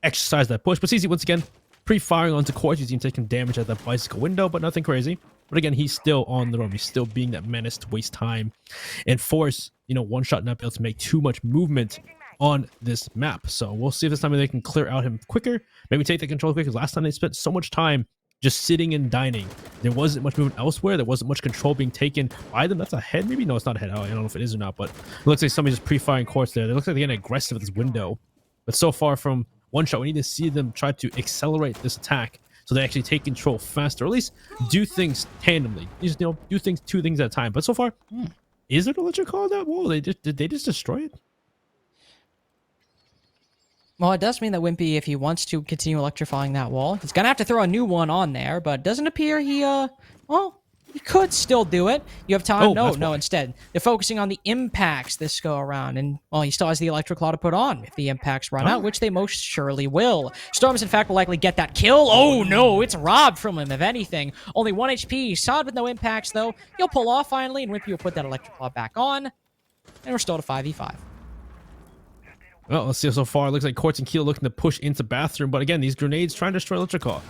exercise that push. But CZ, once again, pre-firing onto Quartz, he's taking damage at that bicycle window, but nothing crazy. But again, he's still on the roam. He's still being that menace to waste time and force, One Shot not be able to make too much movement on this map. So we'll see if this time they can clear out him quicker. Maybe take the control quicker, because last time they spent so much time just sitting and dining. There wasn't much movement elsewhere. There wasn't much control being taken by them. That's a head, maybe? No, it's not a head. I don't know if it is or not, but it looks like somebody's just pre-firing Quartz there. It looks like they're getting aggressive at this window. But so far from One Shot, we need to see them try to accelerate this attack so they actually take control faster, or at least do things tandemly. Just, do things, 2 things at a time. But so far, is it Electric Claw on that wall? Did they just destroy it? Well, it does mean that Wimpy, if he wants to continue electrifying that wall, he's going to have to throw a new one on there, but it doesn't appear he could still do it. You have time? No, instead. They're focusing on the impacts this go around, and, well, he still has the Electric Claw to put on if the impacts run out, which they most surely will. Storms, in fact, will likely get that kill. Oh, no, it's robbed from him, if anything. Only 1 HP. Sod with no impacts, though. He'll pull off, finally, and Wimpy will put that Electric Claw back on, and we're still at a 5v5. Well, let's see so far. It looks like Quartz and Keel looking to push into bathroom, but again, these grenades trying to destroy Electric Claw.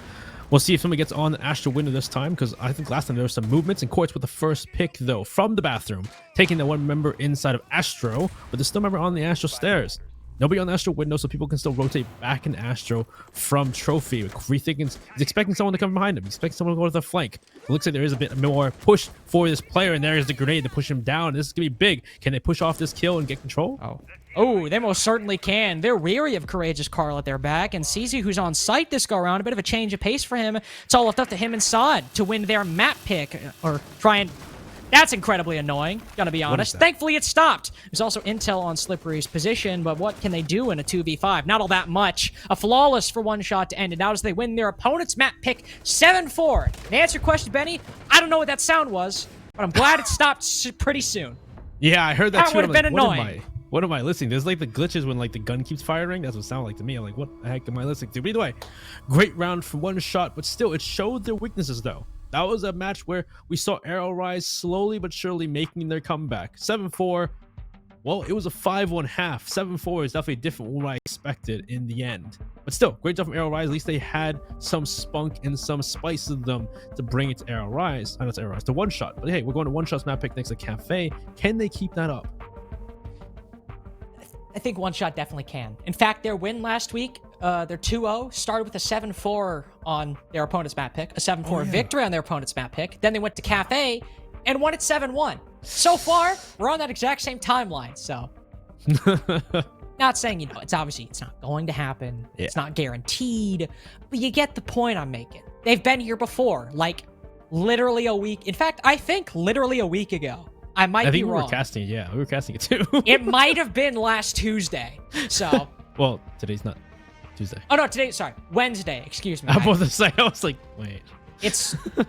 We'll see if somebody gets on the Astral window this time, because I think last time there were some movements, and Quartz with the first pick, though, from the bathroom, taking the one member inside of Astro, but there's still a member on the Astral stairs. Nobody on the Astral window, so people can still rotate back in Astro from Trophy. He's expecting someone to come behind him. He's expecting someone to go to the flank. It looks like there is a bit more push for this player, and there is the grenade to push him down. This is going to be big. Can they push off this kill and get control? Oh, they most certainly can. They're weary of Courageous Carl at their back, and CZ, who's on site this go-around, a bit of a change of pace for him. It's all left up to him and Saad to win their map pick, or try and... That's incredibly annoying, gonna be honest. Thankfully, it stopped. There's also intel on Slippery's position, but what can they do in a 2v5? Not all that much. A flawless for one shot to end it out as they win their opponent's map pick 7-4. To answer your question, Benny, I don't know what that sound was, but I'm glad it stopped pretty soon. Yeah, I heard that That too. would have been annoying. What am I listening? There's like the glitches when like the gun keeps firing. That's what it sounded like to me. I'm like, what the heck am I listening to? But either way, great round for one shot, but still, it showed their weaknesses though. That was a match where we saw ARIAL Rise slowly but surely making their comeback. 7-4. Well, it was a 5-1 half. 7-4 is definitely different from what I expected in the end. But still, great job from ARIAL Rise. At least they had some spunk and some spice in them to bring it to ARIAL Rise. I know it's ARIAL Rise to one shot. But hey, we're going to one shot's map pick next to Cafe. Can they keep that up? I think one shot definitely can. In fact, their win last week, their 2-0, started with a 7-4 on their opponent's map pick, a 7-4 victory on their opponent's map pick. Then they went to Cafe and won it 7-1. So far, we're on that exact same timeline, so... Not saying, it's obviously, it's not going to happen. Yeah. It's not guaranteed, but you get the point I'm making. They've been here before, like, literally a week. In fact, I think literally a week ago. I think be wrong. We were casting it, we were casting it too. It might have been last Tuesday, so... Well, today's not Tuesday. Oh, no, Wednesday, excuse me. I was about to say, I was like, wait.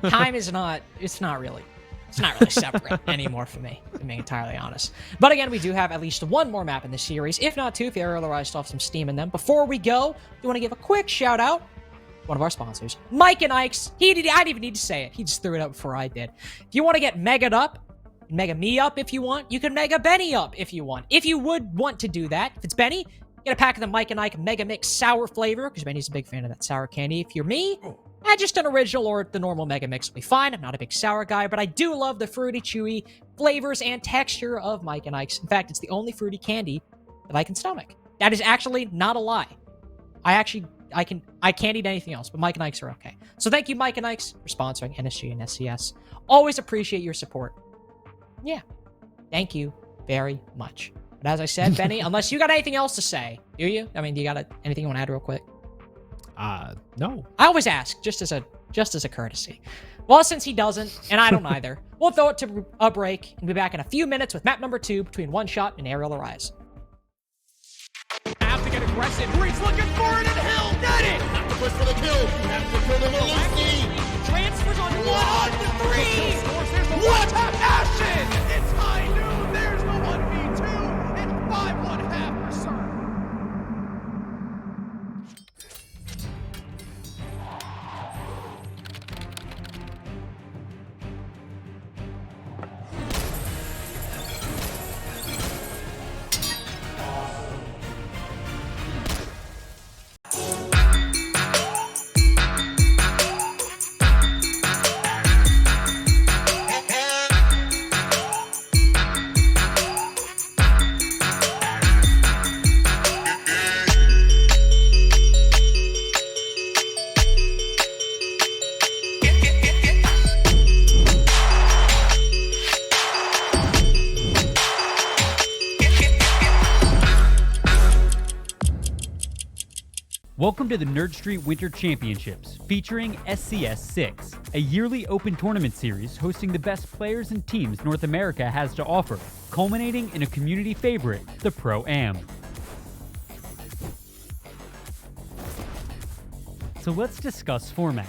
Time is not, it's not really separate anymore for me, to be entirely honest. But again, we do have at least one more map in this series, if not two, if ARIAL Rise still have some steam in them. Before we go, we want to give a quick shout out, one of our sponsors, Mike and Ike's. I didn't even need to say it. He just threw it up before I did. If you want to get megaed up, mega me up if you want. You can mega Benny up if you want. If you would want to do that, if it's Benny, get a pack of the Mike and Ike Mega Mix Sour flavor, because Benny's a big fan of that sour candy. If you're me, just an original or the normal Mega Mix will be fine. I'm not a big sour guy, but I do love the fruity, chewy flavors and texture of Mike and Ike's. In fact, it's the only fruity candy that I can stomach. That is actually not a lie. I can't eat anything else, but Mike and Ike's are okay. So thank you, Mike and Ike's, for sponsoring NSG and SCS. Always appreciate your support. Yeah, thank you very much. But as I said, Benny, unless you got anything else to say, do you? I mean, do you got anything you want to add real quick? No. I always ask, just as a courtesy. Well, since he doesn't, and I don't either, we'll throw it to a break and be back in a few minutes with map number 2 between One Shot and ARIAL Rise. Have to get aggressive. Reed's looking for it, and Hill got it. Have to push for the kill. Have to kill the Maluski. Transfers on 1-3. What a passion! It's high noon. There's the 1v2 and 5-1 half for Sir. Welcome to the NerdStreet Winter Championships, featuring SCS6, a yearly open tournament series hosting the best players and teams North America has to offer, culminating in a community favorite, the Pro-Am. So let's discuss format.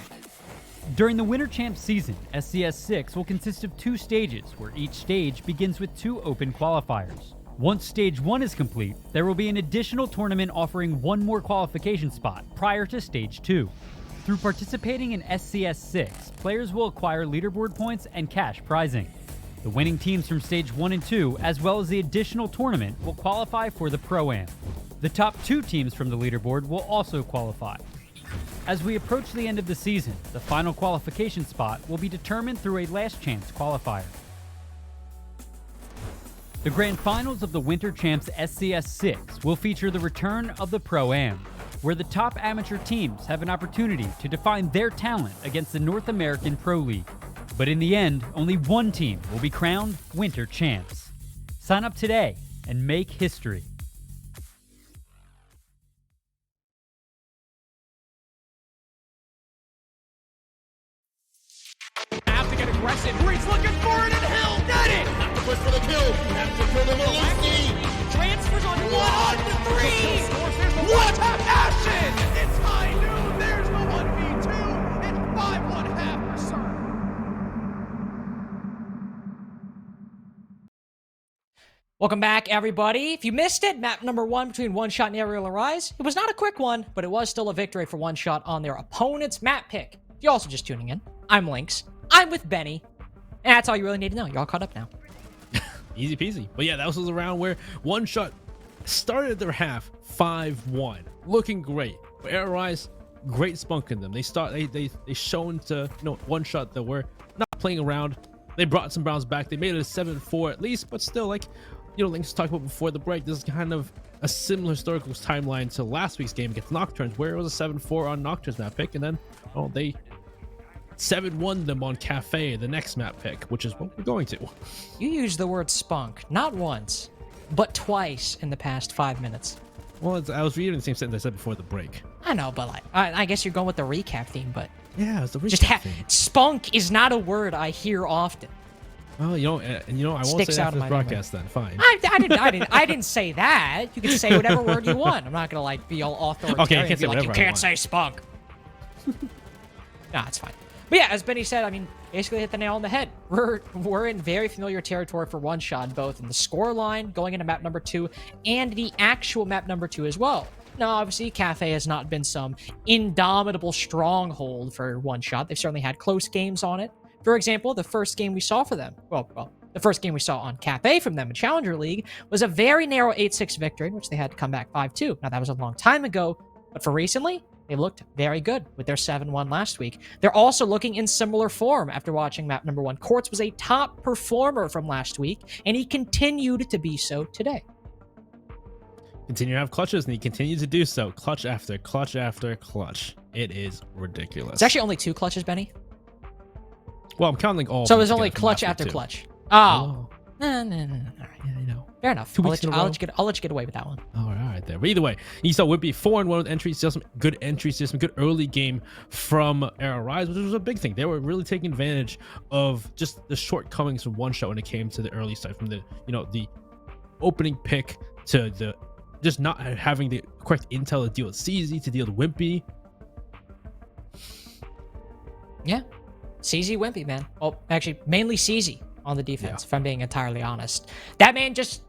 During the Winter Champs season, SCS6 will consist of 2 stages, where each stage begins with 2 open qualifiers. Once Stage 1 is complete, there will be an additional tournament offering 1 more qualification spot prior to Stage 2. Through participating in SCS6, players will acquire leaderboard points and cash prizing. The winning teams from Stage 1 and 2, as well as the additional tournament, will qualify for the Pro-Am. The top 2 teams from the leaderboard will also qualify. As we approach the end of the season, the final qualification spot will be determined through a last chance qualifier. The Grand Finals of the Winter Champs SCS6 will feature the return of the Pro-Am, where the top amateur teams have an opportunity to define their talent against the North American Pro League. But in the end, only one team will be crowned Winter Champs. Sign up today and make history. aggressive. Breeze looking for it, and he'll get it. Have to push for the kill. You have to kill the Malusi. Transfers on 1-3. What a passion! It's high noon. There's the 1v2. It's 5-1 half for Sir. Welcome back, everybody. If you missed it, map number 1 between One Shot and Aerial Arise. It was not a quick one, but it was still a victory for One Shot on their opponent's map pick. If you're also just tuning in, I'm Lynx. I'm with Benny. And that's all you really need to know. You're all caught up now. Easy peasy. But yeah, that was a round where One Shot started their half 5-1, looking great. But Aerial Arise, great spunk in them. They shown to One Shot that we're not playing around. They brought some rounds back. They made it a 7-4 at least, but still, like, Lynx talked about before the break, this is kind of a similar historical timeline to last week's game against Nocturnes, where it was a 7-4 on Nocturnes map pick, and then they 7-1 them on Cafe, the next map pick, which is what we're going to. You used the word spunk not once, but twice in the past 5 minutes. Well, I was reading the same sentence I said before the break. I know, but like, I guess you're going with the recap theme, but Yeah, it's the just recap thing. spunk is not a word I hear often. Well, I won't Sticks say out after of this my broadcast then. Fine. I didn't say that. You can say whatever word you want. I'm not gonna like be all authoritarian. Okay, you can't say and be like, whatever you I can't want. say spunk. Nah, it's fine. But yeah, as Benny said, I mean, basically hit the nail on the head. We're in very familiar territory for One Shot, both in the score line going into map number 2 and the actual map number 2 as well. Now, obviously, Cafe has not been some indomitable stronghold for One Shot. They've certainly had close games on it. For example, the first game we saw for them, the first game we saw on Cafe from them in Challenger League was a very narrow 8-6 victory, in which they had to come back 5-2. Now, that was a long time ago, but for recently, they looked very good with their 7-1 last week. They're also looking in similar form after watching map number 1. Quartz was a top performer from last week, and he continued to be so today. Continue to have clutches, and he continues to do so. Clutch after clutch after clutch. It is ridiculous. It's actually only 2 clutches, Benny. Well, I'm counting all. So there's only clutch after clutch. Oh. No. All right. Yeah, I know. Fair enough. 2 I'll weeks let, in you, a I'll, row. let you get, I'll let you get away with that one. All right, there. But either way, you saw Wimpy 4-1 with entries. Still some good entries. Still some good early game from Aerial Rise, which was a big thing. They were really taking advantage of just the shortcomings from One Shot when it came to the early side, from the the opening pick to the just not having the correct intel to deal with CZ, to deal with Wimpy. Yeah. CZ Wimpy, man. Well, actually, mainly CZ on the defense, if I'm being entirely honest. That man just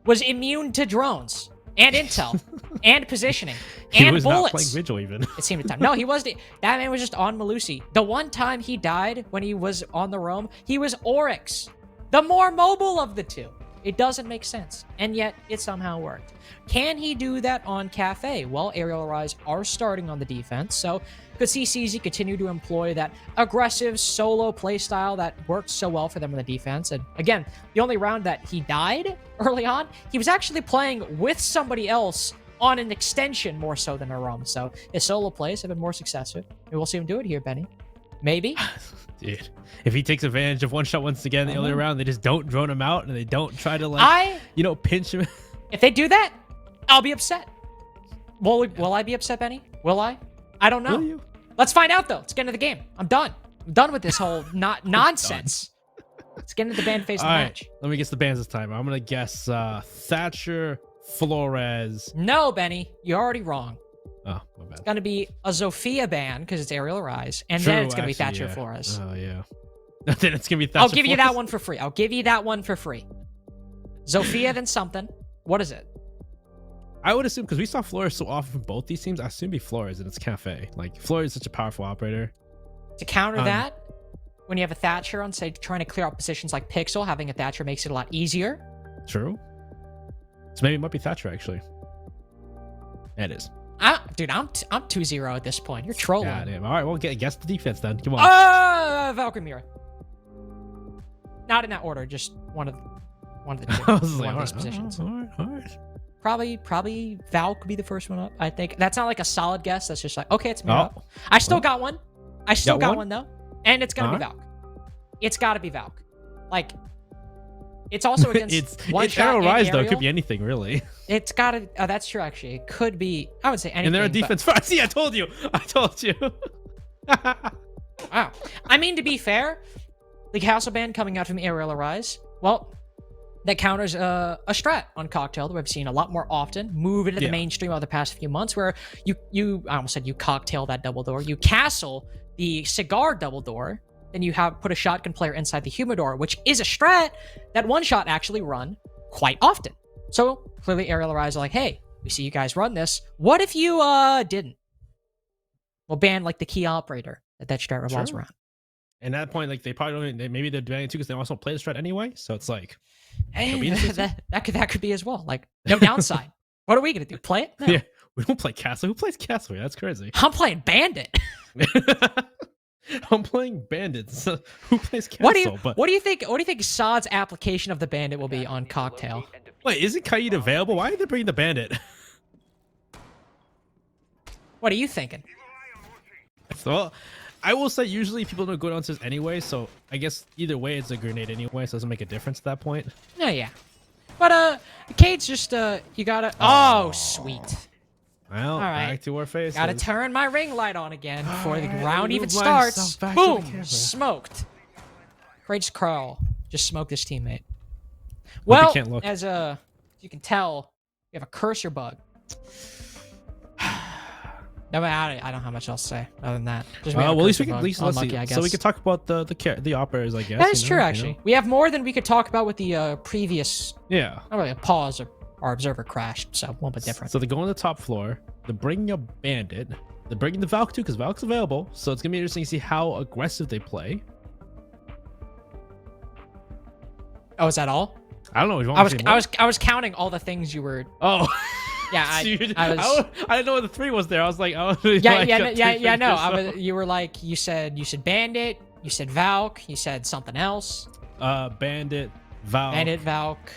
was immune to drones and intel and positioning and He was bullets. not playing Vigil even. It seemed at time. No, he was. That man was just on Malusi. The one time he died when he was on the roam, he was Oryx, the more mobile of the two. It doesn't make sense, and yet it somehow worked. Can he do that on Cafe? Well, Aerial Rise are starting on the defense, so could see CZ continue to employ that aggressive solo playstyle that worked so well for them on the defense. And again, the only round that he died early on, he was actually playing with somebody else on an extension more so than a roam. So his solo plays have been more successful. Maybe we'll see him do it here, Benny. Maybe. Dude, if he takes advantage of One Shot once again the earlier round, they just don't drone him out and they don't try to like pinch him. If they do that, I'll be upset. Will I be upset, Benny? Will I? I don't know. Will you? Let's find out though. Let's get into the game. I'm done. I'm done with this whole nonsense. Let's get into the band phase of the match. Let me guess the bands this time. I'm gonna guess Thatcher, Flores. No, Benny, you're already wrong. Oh, my bad. It's gonna be a Zofia band because it's Aerial Rise, and then it's gonna be Thatcher yeah. Flores. Oh yeah. Then it's gonna be Thatcher. I'll give you that Flores. one for free. I'll give you that one for free. Zofia, then something. What is it? I would assume, because we saw Flores so often from both these teams, I assume it'd be Flores and it's Cafe. Like, Flores is such a powerful operator. To counter that, when you have a Thatcher on, say, trying to clear out positions like Pixel, having a Thatcher makes it a lot easier. True. So maybe it might be Thatcher, actually. Yeah, it is. Dude, I'm 2-0 at this point. You're trolling. God damn. All right, well, guess the defense then. Come on. Valkyrie Mirror. Not in that order, just one of the two. I was one like, of these positions. All right. Probably Val could be the first one up. I think that's not like a solid guess. That's just like, okay, it's me Oh. up. I still got one. I still Got got one? one though, and it's gonna be Alright. Valk. It's got to be Valk. Like, it's also against it's One Shot Aerial and Rise, though. It Aerial. could be anything, really. It's got to. Oh, that's true. Actually, it could be. I would say anything. And they're a but- defense first. See, I told you. Wow. I mean, to be fair, the Castle Band coming out from Aerial Arise. Well, that counters a strat on Cocktail that we've seen a lot more often move into the mainstream over the past few months, where I almost said you cocktail that double door, you castle the cigar double door, then you have put a shotgun player inside the humidor, which is a strat that one shot actually run quite often. So clearly Aerial Arise are like, hey, we see you guys run this. What if you didn't? We'll ban like the key operator that strat revolves around. And at that point, like they probably don't. Maybe they're banning it too because they also don't play the strat anyway. So it's like, that could be as well. Like no downside. What are we gonna do? Play it? No. Yeah, we don't play Castle. Who plays Castle? That's crazy. I'm playing Bandit. I'm playing Bandits. Who plays Castle? What do you think Saad's application of the Bandit will be on Cocktail? Wait, isn't Kaid available? Why are they bringing the Bandit? What are you thinking? So, I will say usually people don't go downstairs anyway, so I guess either way it's a grenade anyway, so it doesn't make a difference at that point. Yeah. But Kate's just you gotta. Oh, sweet. Well, all right. Back to our faces. Gotta turn my ring light on again before the round even starts. Boom! Smoked. Great Carl just smoked his teammate. Well, as you can tell, you have a cursor bug. No, I don't have much else to say other than that. Well, at least we can let's see. So we can talk about the operators, I guess. That is true, actually. We have more than we could talk about with the previous. Yeah. Not really a pause. Our observer crashed, so a little bit different. So they go on the top floor. They're bringing a Bandit. They're bringing the Valk too, because Valk's available. So it's gonna be interesting to see how aggressive they play. Oh, is that all? I don't know. I was counting all the things you were. Oh. Yeah, I didn't know what the 3 was there. I was like, oh, no. You were like, you said Bandit, you said Valk, you said something else. Bandit, Valk. Bandit, Valk.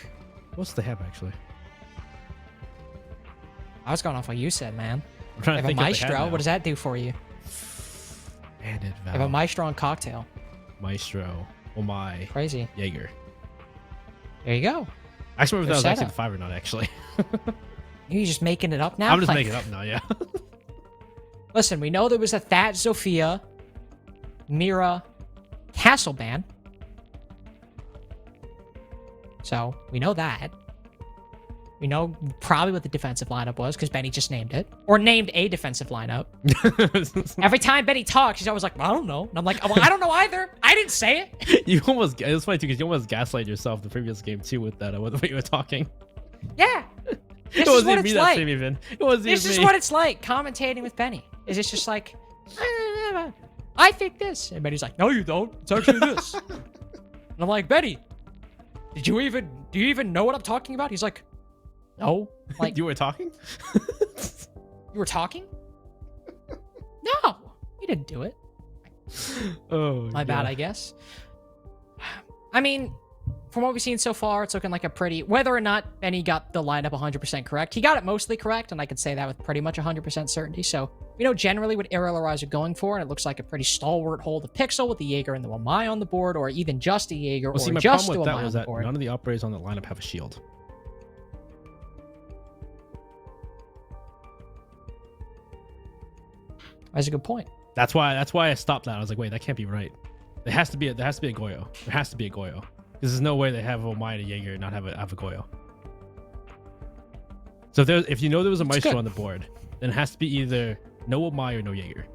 What else do they have actually? I was going off what you said, man. I'm trying to think. Maestro. What does that do for you? Bandit, Valk. I have a Maestro and Cocktail. Maestro. Oh my. Crazy. Jaeger. There you go. I actually remember if that was actually the 5 or not actually. You're just making it up now? I'm just making it up now, yeah. Listen, we know there was a That Zofia, Mira, Castle ban. So, we know that. We know probably what the defensive lineup was, because Benny just named it. Or named a defensive lineup. Every time Benny talks, he's always like, I don't know. And I'm like, well, I don't know either. I didn't say it. It was funny too, because you almost gaslighted yourself the previous game too with that, with the way you were talking. Yeah. This is what it's like. This is what it's like commentating with Benny. Is it's just like, I think this, and Benny's like, no, you don't. It's actually this. And I'm like, Benny, do you even know what I'm talking about? He's like, no. Like, you were talking? You were talking? No, you didn't do it. Oh, my bad, I guess. I mean, from what we've seen so far, it's looking like a pretty... Whether or not Benny got the lineup 100% correct, he got it mostly correct, and I could say that with pretty much 100% certainty. So we know generally what Aerial Arise are going for, and it looks like a pretty stalwart hold of Pixel with the Jaeger and the Wamai on the board, or even just a Jaeger, or just the Wamai on the board. None of the operators on the lineup have a shield. That's a good point. That's why I stopped that. I was like, wait, that can't be right. There has to be a Goyo. There has to be a Goyo. There's no way they have a Wamai and a Jaeger and not have a Goyo. So if you know there was a Maestro on the board, then it has to be either no Wamai or no Jaeger.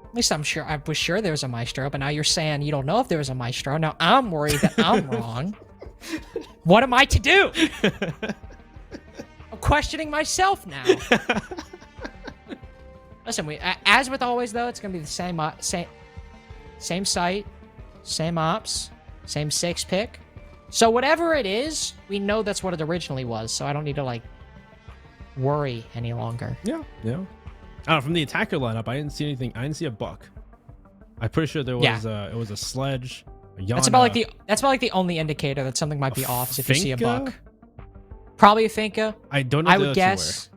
At least I was sure there was a Maestro, but now you're saying you don't know if there was a Maestro. Now I'm worried that I'm wrong. What am I to do? I'm questioning myself now. Listen, as with always though, it's gonna be the same site, same ops, same 6 pick. So whatever it is, we know that's what it originally was. So I don't need to like worry any longer. Yeah. I don't know, from the attacker lineup, I didn't see anything. I didn't see a buck. I'm pretty sure there was it was a sledge. A Yana, that's about like the only indicator that something might be off is if you see a buck. Probably a Finka. I don't know. I would guess.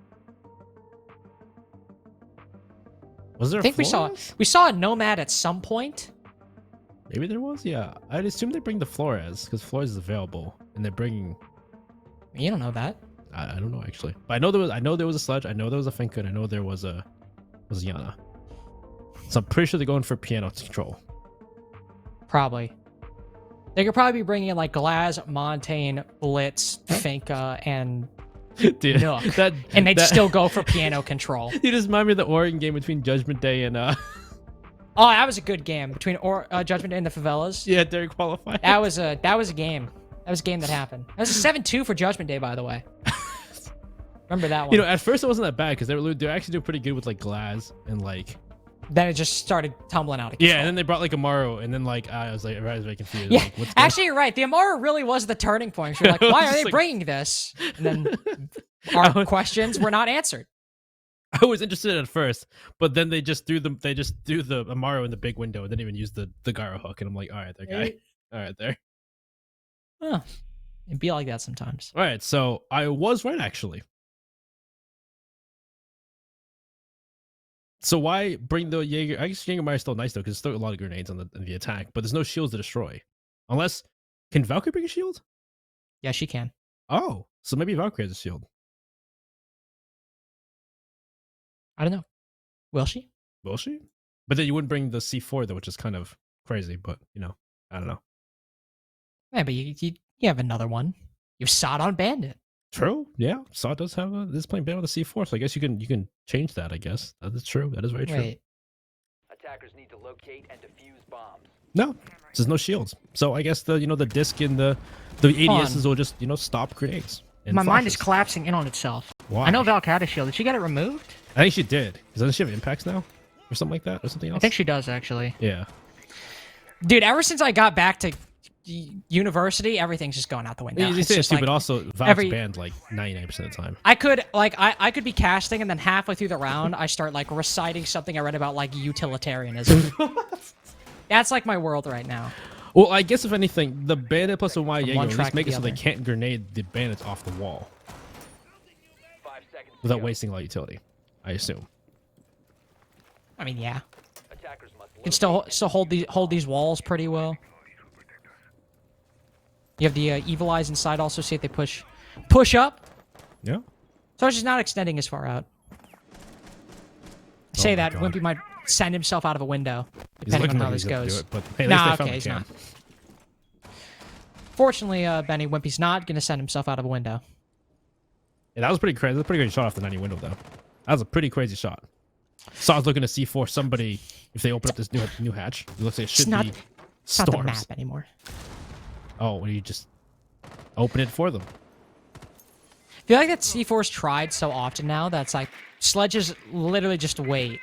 Was there? I think we saw a Nomad at some point. Maybe there was. Yeah, I'd assume they bring the Flores because Flores is available, and they're bringing. You don't know that. I don't know actually, but I know there was a sledge. I know there was a Finka. And I know there was a Yana. So I'm pretty sure they're going for piano control. Probably. They could probably be bringing in like Glaz, Montaigne, Blitz, Finka, and Dude, Nook, and they'd still go for piano control. You just remind me of the Oregon game between Judgment Day and Oh, that was a good game between Judgment Day and the Favelas. yeah, during qualifying. That was a game. That was a game that happened. That was a 7-2 for Judgment Day, by the way. Remember that one? You know, at first it wasn't that bad because they're actually doing pretty good with like Glaz and like. Then it just started tumbling out of control. Yeah, and then they brought like Amaro, and then like I was very confused. Yeah, Like, what's going actually, you're right. The Amaro really was the turning point. You're like, why are they like- bringing this? And then our questions were not answered. I was interested at first, but then they just threw the Amaro in the big window and didn't even use the gyro hook, and I'm like, all right, there, guy, all right, there. Huh. It'd be like that sometimes. All right, so I was right actually. So why bring the Jaeger? I guess Jägermeier is still nice though, because there's still a lot of grenades on the attack, but there's no shields to destroy. Unless, can Valkyrie bring a shield? Yeah, she can. Oh, so maybe Valkyrie has a shield. I don't know. Will she? Will she? But then you wouldn't bring the C4 though, which is kind of crazy. But you know, I don't know. Yeah, but you have another one. You saw it on Bandit. True. Yeah. Saw does have this playing band with a C4, so I guess you can change that. I guess that is true. That is very true. Wait. Attackers need to locate and defuse bombs. No, there's no shields. So I guess the disc in the ADSs will just stop grenades. And My mind is flashes. collapsing in on itself. Why? I know Valk had a shield. Did she get it removed? I think she did. Doesn't she have impacts now, or something like that, or something else? I think she does, actually. Yeah. Dude, ever since I got back to university, everything's just going out the window. You It's say it's just stupid. like Also, Valve's banned like 99% of the time. I could be casting, and then halfway through the round, I start like reciting something I read about like utilitarianism. That's like my world right now. Well, I guess if anything, the bandit plus the Y From Jaeger one at track least to make it the so they other. can't grenade the bandits off the wall 5 seconds. to without go. wasting a lot of utility. I assume. I mean, yeah, Attackers must you can still hold these walls pretty well. You have the evil eyes inside. Also, see if they push up. Yeah. So it's just not extending as far out. Say my that God. Wimpy might send himself out of a window, He's depending looking on how like this he's gonna goes. do it, but hey, at least Nah, they found okay, the he's cam. not. Fortunately, Benny, Wimpy's not gonna send himself out of a window. Yeah, that was pretty crazy. That's a pretty great shot off the 90 window, though. That was a pretty crazy shot. Saw's looking to C4 somebody if they open up this new hatch. It looks like it should not- be It's not the storms. map anymore. Oh, well, you just open it for them. I feel like that C4's tried so often now that's like sledges literally just wait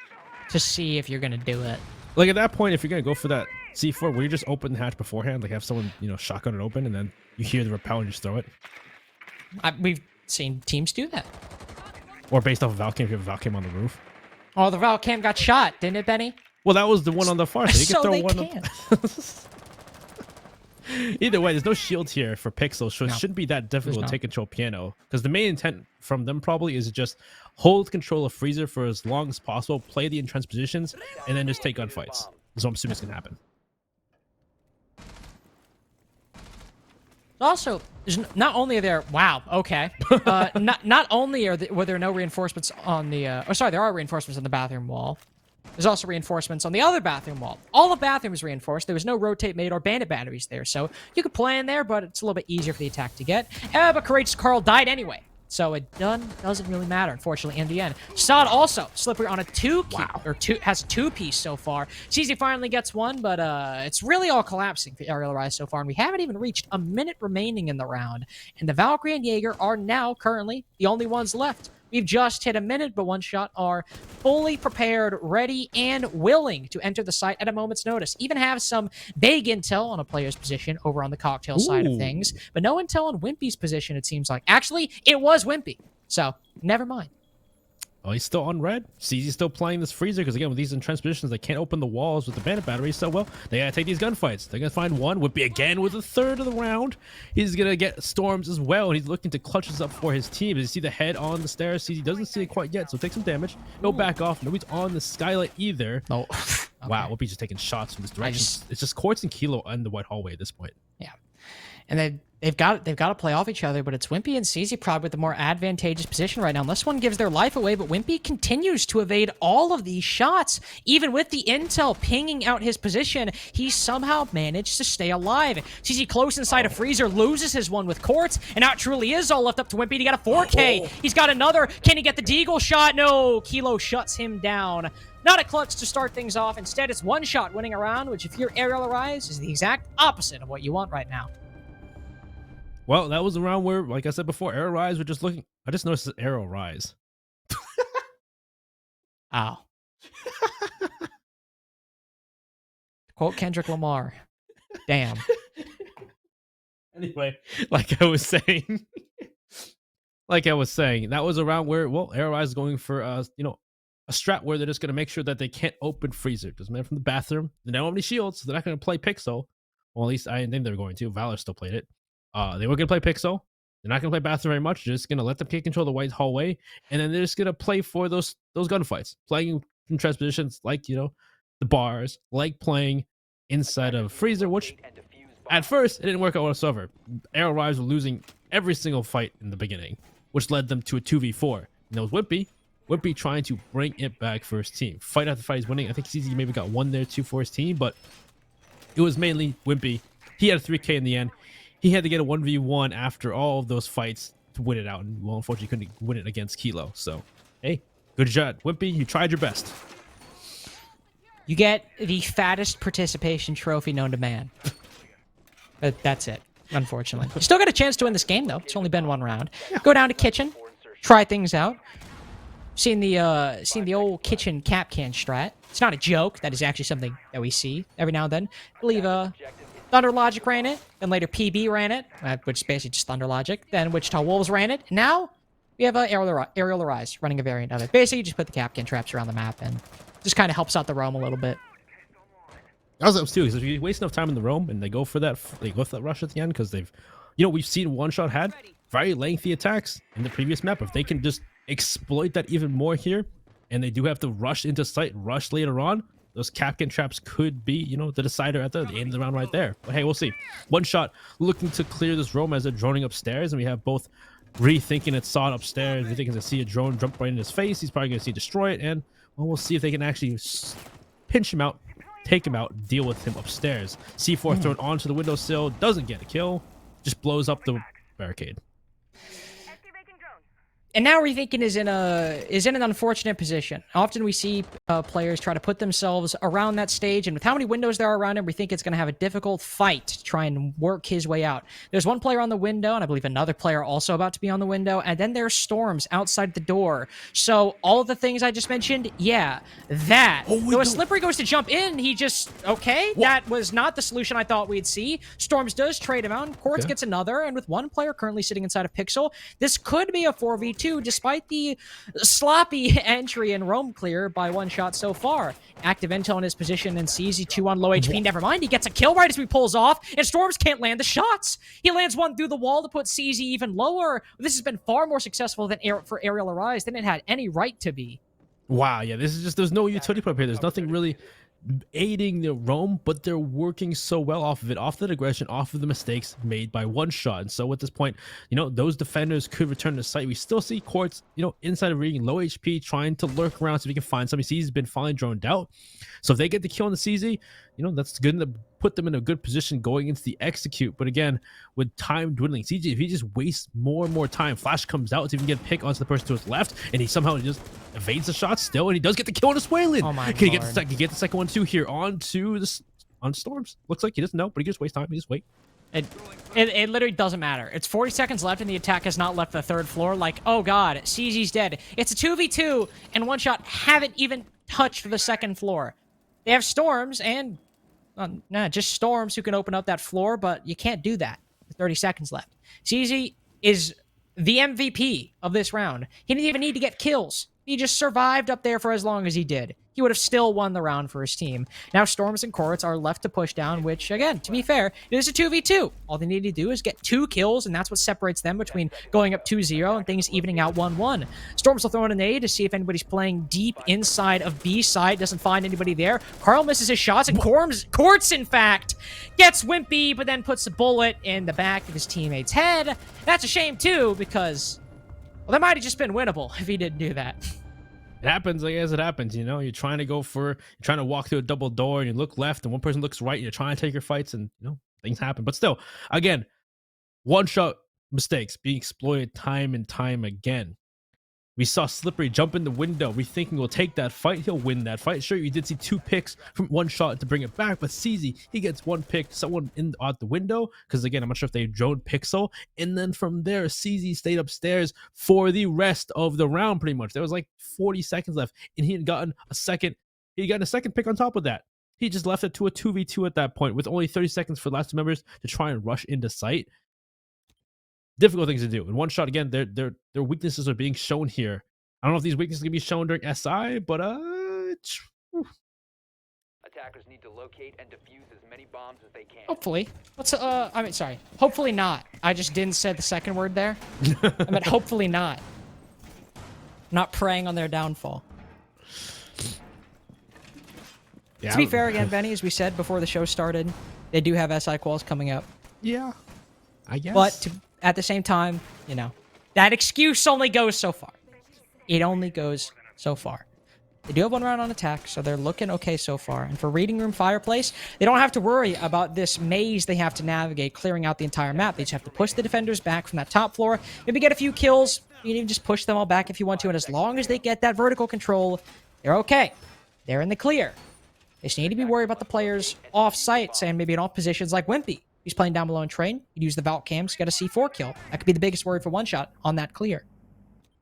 to see if you're gonna do it. Like at that point, if you're gonna go for that C4, will you just open the hatch beforehand? Like have someone shotgun it open, and then you hear the repel and just throw it, We've seen teams do that. or based off of Valcam if you have a Valcam on the roof. Oh, the Valcam got shot, didn't it, Benny? Well, that was the one on the far side. You So can they throw one. can't. Either way, there's no shields here for Pixel, so it No. shouldn't be that difficult There's to not. take control of Piano. Because the main intent from them probably is to just hold control of Freezer for as long as possible, play the entrenched positions, and then just take gunfights. That's what I'm assuming is going to happen. Also, there's not only are there okay, not only were there no reinforcements on the there are reinforcements on the bathroom wall. There's also reinforcements on the other bathroom wall. All the bathrooms reinforced. There was no rotate made or bandit batteries there, so you could play in there, but it's a little bit easier for the attack to get. But Courageous Carl died anyway, so it doesn't really matter, unfortunately, in the end. Sod also slippery on a has 2-piece so far. CZ finally gets one, but it's really all collapsing for Aerial Rise so far, and we haven't even reached a minute remaining in the round. And the Valkyrie and Jaeger are now currently the only ones left. We've just hit a minute, but One Shot are fully prepared, ready, and willing to enter the site at a moment's notice. Even have some vague intel on a player's position over on the cocktail side of Ooh. things, but no intel on Wimpy's position, it seems like. Actually, it was Wimpy, so never mind. Oh, he's still on red. CZ's still playing this Freezer because, again, with these entrenched positions, they can't open the walls with the bandit batteries. So, well, they got to take these gunfights. They're going to find one. Whippy again with a third of the round. He's going to get Storms as well, and he's looking to clutch this up for his team. As you see the head on the stairs, CZ doesn't see it quite yet, so take some damage. No back off. Nobody's on the skylight either. No. Wow, Whippy's just taking shots from this direction. just- It's just Quartz and Kilo in the white hallway at this point. Yeah. And they've got to play off each other, but it's Wimpy and CZ probably with the more advantageous position right now. Unless one gives their life away, but Wimpy continues to evade all of these shots. Even with the intel pinging out his position, he somehow managed to stay alive. CZ close inside a freezer, loses his one with Quartz, and now it truly is all left up to Wimpy to get a 4K. He's got another. Can he get the deagle shot? No, Kilo shuts him down. Not a clutch to start things off. Instead, it's one shot winning a round, which if you're Aerial Arise, is the exact opposite of what you want right now. Well, that was a round where, like I said before, Arrow Rise were just looking. I just noticed Arrow Rise. Ow. Quote Kendrick Lamar. Damn. Anyway, like I was saying, that was a round where, well, Arrow Rise is going for, a strat where they're just going to make sure that they can't open freezer. Doesn't matter from the bathroom. They don't have any shields, so they're not going to play Pixel. Well, at least I didn't think they were going to. Valor still played it. They were going to play Pixel. They're not going to play bathroom very much. They're just going to let them take control of the white hallway, and then they're just going to play for those gunfights, playing in trust positions like, the bars, like playing inside of freezer, which at first it didn't work out whatsoever. Arrow Rise were losing every single fight in the beginning, which led them to a 2v4. And that was Wimpy trying to bring it back for his team. Fight after fight, he's winning. I think CZ maybe got one there, two for his team, but it was mainly Wimpy. He had a 3K in the end. He had to get a 1v1 after all of those fights to win it out. And, well, unfortunately, couldn't win it against Kilo. So, hey, good job. Wimpy, you tried your best. You get the fattest participation trophy known to man. But that's it, unfortunately. You still got a chance to win this game, though. It's only been one round. Go down to kitchen, try things out. Seen the old kitchen cap can strat. It's not a joke. That is actually something that we see every now and then. I believe Thunder Logic ran it, then later PB ran it, which is basically just Thunder Logic. Then Wichita Wolves ran it. And now we have Aerial Arise running a variant of it. Basically, you just put the Capcan traps around the map and just kind of helps out the roam a little bit. That was too, because if you waste enough time in the roam and they go for that rush at the end, because they've, we've seen One Shot had very lengthy attacks in the previous map. If they can just exploit that even more here, and they do have to rush into sight, rush later on, those Capcan traps could be, the decider at the end of the round right there. But hey, we'll see. One Shot looking to clear this roam as they're droning upstairs, and we have both rethinking it, saw it upstairs. Rethinking to see a drone jump right in his face. He's probably going to see destroy it, and well, we'll see if they can actually pinch him out, take him out, deal with him upstairs. C4 thrown onto the windowsill, doesn't get a kill, just blows up the barricade. And now Rethinking is in an unfortunate position. Often we see players try to put themselves around that stage, and with how many windows there are around him, we think it's going to have a difficult fight to try and work his way out. There's one player on the window, and I believe another player also about to be on the window, and then there's Storms outside the door. So all of the things I just mentioned, yeah, that. So as Slippery goes to jump in, he just, okay, that was not the solution I thought we'd see. Storms does trade him out, and Quartz gets another, and with one player currently sitting inside of Pixel, this could be a 4v2, despite the sloppy entry and roam clear by One Shot so far. Active intel in his position and CZ2 on low HP. Never mind, he gets a kill right as he pulls off, and Storms can't land the shots. He lands one through the wall to put CZ even lower. This has been far more successful than for Aerial Arise than it had any right to be. Wow, yeah, this is just, there's no utility prep here. There's nothing really aiding the roam, but they're working so well off of it, off that aggression, off of the mistakes made by One Shot. And so at this point, those defenders could return to site. We still see Quartz, inside of reading, low HP, trying to lurk around so we can find something. CZ's been finally droned out. So if they get the kill on the CZ, that's good to put them in a good position going into the execute. But again, with time dwindling, CZ, if he just wastes more and more time, Flash comes out to even get a pick onto the person to his left, and he somehow just evades the shot still, and he does get the kill on his Wayland. Oh my Can he Lord. get the second one too here on Storms? Looks like he doesn't know, but he just wastes time. He just wait. It literally doesn't matter. It's 40 seconds left and the attack has not left the third floor. Like, oh god, CZ's dead. It's a 2v2 and One Shot haven't even touched the second floor. They have Storms and just Storms who can open up that floor, but you can't do that with 30 seconds left. CZ is the MVP of this round. He didn't even need to get kills. he just survived up there for as long as he did, he would have still won the round for his team. Now Storms and Courts are left to push down, which, again, to be fair, it is a 2v2. All they need to do is get 2 kills, and that's what separates them between going up 2-0 and things evening out 1-1. Storms will throw in an A to see if anybody's playing deep inside of B side, doesn't find anybody there. Carl misses his shots, and Courts, in fact, gets Wimpy, but then puts a bullet in the back of his teammate's head. That's a shame, too, because, well, that might have just been winnable if he didn't do that. It happens, I guess it happens, you know? You're trying to walk through a double door, and you look left, and one person looks right, and you're trying to take your fights, and, you know, things happen. But still, again, one-shot mistakes being exploited time and time again. We saw Slippery jump in the window. We thinking we'll take that fight. He'll win that fight. Sure, you did see 2 picks from one shot to bring it back, but CZ, he gets 1 pick, someone out the window, because again, I'm not sure if they drone Pixel, and then from there, CZ stayed upstairs for the rest of the round, pretty much. There was like 40 seconds left, and he had gotten a second pick on top of that. He just left it to a 2v2 at that point, with only 30 seconds for the last 2 members to try and rush into sight. Difficult things to do. In one shot, again, their weaknesses are being shown here. I don't know if these weaknesses can be shown during SI, but Attackers need to locate and defuse as many bombs as they can. Hopefully. Sorry. Hopefully not. I just didn't say the second word there. I meant hopefully not. Not preying on their downfall. yeah. To be fair, again, Benny, as we said before the show started, they do have SI quals coming up. Yeah, I guess. But at the same time, you know, that excuse only goes so far. It only goes so far. They do have 1 round on attack, so they're looking okay so far. And for Reading Room Fireplace, they don't have to worry about this maze they have to navigate, clearing out the entire map. They just have to push the defenders back from that top floor, maybe get a few kills. You can even just push them all back if you want to, and as long as they get that vertical control, they're okay. They're in the clear. They just need to be worried about the players off sites and maybe in off positions like Wimpy. He's playing down below in train. You'd use the Valk cams, get a C4 kill. That could be the biggest worry for one shot on that clear.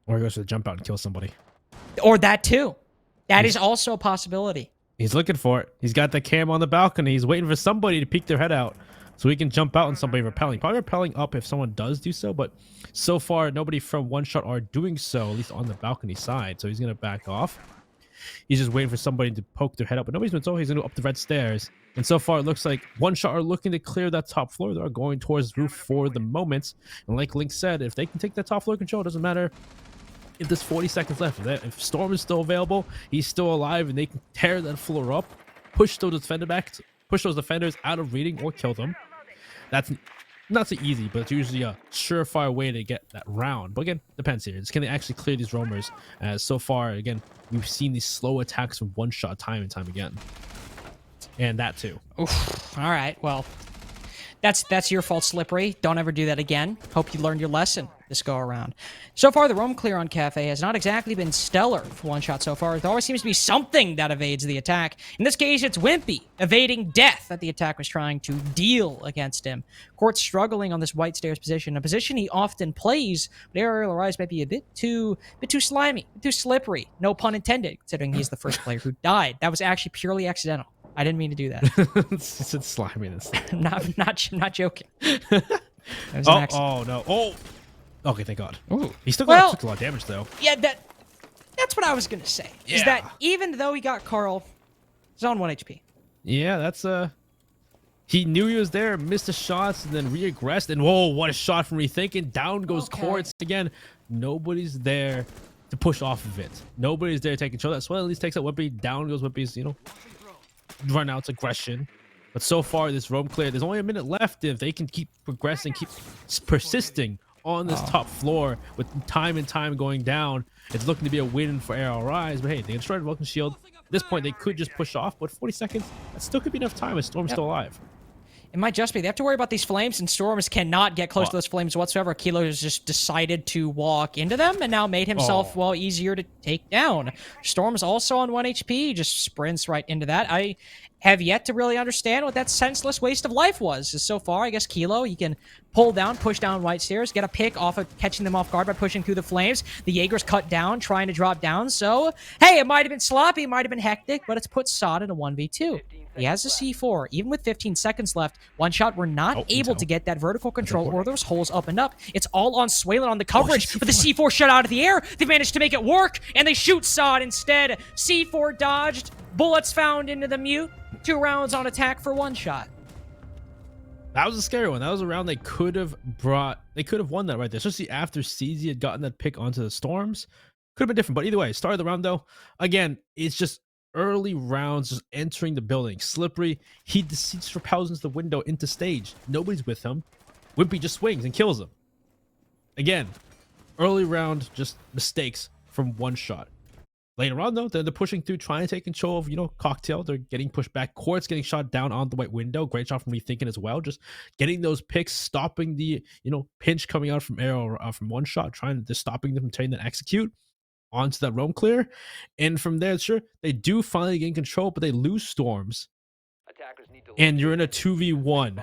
Or he goes to the jump out and kill somebody. Or that too. That is also a possibility. He's looking for it. He's got the cam on the balcony. He's waiting for somebody to peek their head out so he can jump out on somebody repelling. Probably repelling up if someone does do so, but so far nobody from one shot are doing so, at least on the balcony side. So he's going to back off. He's just waiting for somebody to poke their head up, but nobody's been told he's going to go up the red stairs. And so far, it looks like one shot are looking to clear that top floor. They're going towards the roof for the moment. And like Link said, if they can take that top floor control, it doesn't matter if there's 40 seconds left. If Storm is still available, he's still alive, and they can tear that floor up, push those defenders out of reading or kill them. That's not so easy, but it's usually a surefire way to get that round. But again, depends here. It's can they actually clear these roamers? As so far, again, we've seen these slow attacks from one shot time and time again. And that too. Oof. All right, well, that's your fault, Slippery. Don't ever do that again. Hope you learned your lesson this go around. So far, the roam clear on Cafe has not exactly been stellar for one shot so far. There always seems to be something that evades the attack. In this case, it's Wimpy evading death that the attack was trying to deal against him. Court's struggling on this white stairs position, a position he often plays, but Aerial Rise might be a bit too slimy, too slippery. No pun intended, considering he's the first player who died. That was actually purely accidental. I didn't mean to do that. It's sliminess. not joking. Oh no! Oh, okay, thank God. Ooh. He still took a lot of damage though. Yeah, that's what I was gonna say. Yeah. Is that even though he got Carl, he's on 1 HP. Yeah, that's he knew he was there, missed the shots, and then reaggressed. And whoa, what a shot from Rethinking! Down goes Courts again. Nobody's there to push off of it. Nobody's there to take control. That's what at least takes out Wimpy. Down goes Wimpy's, run out's aggression. But so far, this roam clear. There's only a minute left. If they can keep progressing, keep persisting on this top floor with time and time going down, it's looking to be a win for ARIAL Rise. But hey, they destroyed Welcome Shield. At this point, they could just push off, but 40 seconds, that still could be enough time if Storm's still alive. It might just be. They have to worry about these flames, and Storms cannot get close to those flames whatsoever. Kilo has just decided to walk into them and now made himself, easier to take down. Storm's also on 1 HP, just sprints right into that. have yet to really understand what that senseless waste of life was. So far, I guess Kilo, he can pull down, push down White Stairs, get a pick off of catching them off guard by pushing through the flames. The Jaeger's cut down, trying to drop down. So, hey, it might have been sloppy, it might have been hectic, but it's put Sod in a 1v2. He has a C4. Even with 15 seconds left, one shot, we're not able to get that vertical control or those holes up and up. It's all on Swaylin on the coverage, but the C4 shot out of the air. They managed to make it work, and they shoot Sod instead. C4 dodged, bullets found into the mute. 2 rounds on attack for one shot. That was a scary one. That was a round they could have won that right there, especially after CZ had gotten that pick onto the Storms. Could have been different, but either way, start of the round though. Again, it's just early rounds, just entering the building. Slippery, he just repels into the window into stage. Nobody's with him. Wimpy just swings and kills him. Again, early round, just mistakes from one shot. Later on though, they're pushing through, trying to take control of, Cocktail. They're getting pushed back. Quartz getting shot down on the white window. Great shot from Rethinking as well. Just getting those picks, stopping the, pinch coming out from Arrow from one shot, just stopping them from trying to execute onto that roam clear. And from there, sure, they do finally gain control, but they lose Storms. And you're in a 2v1.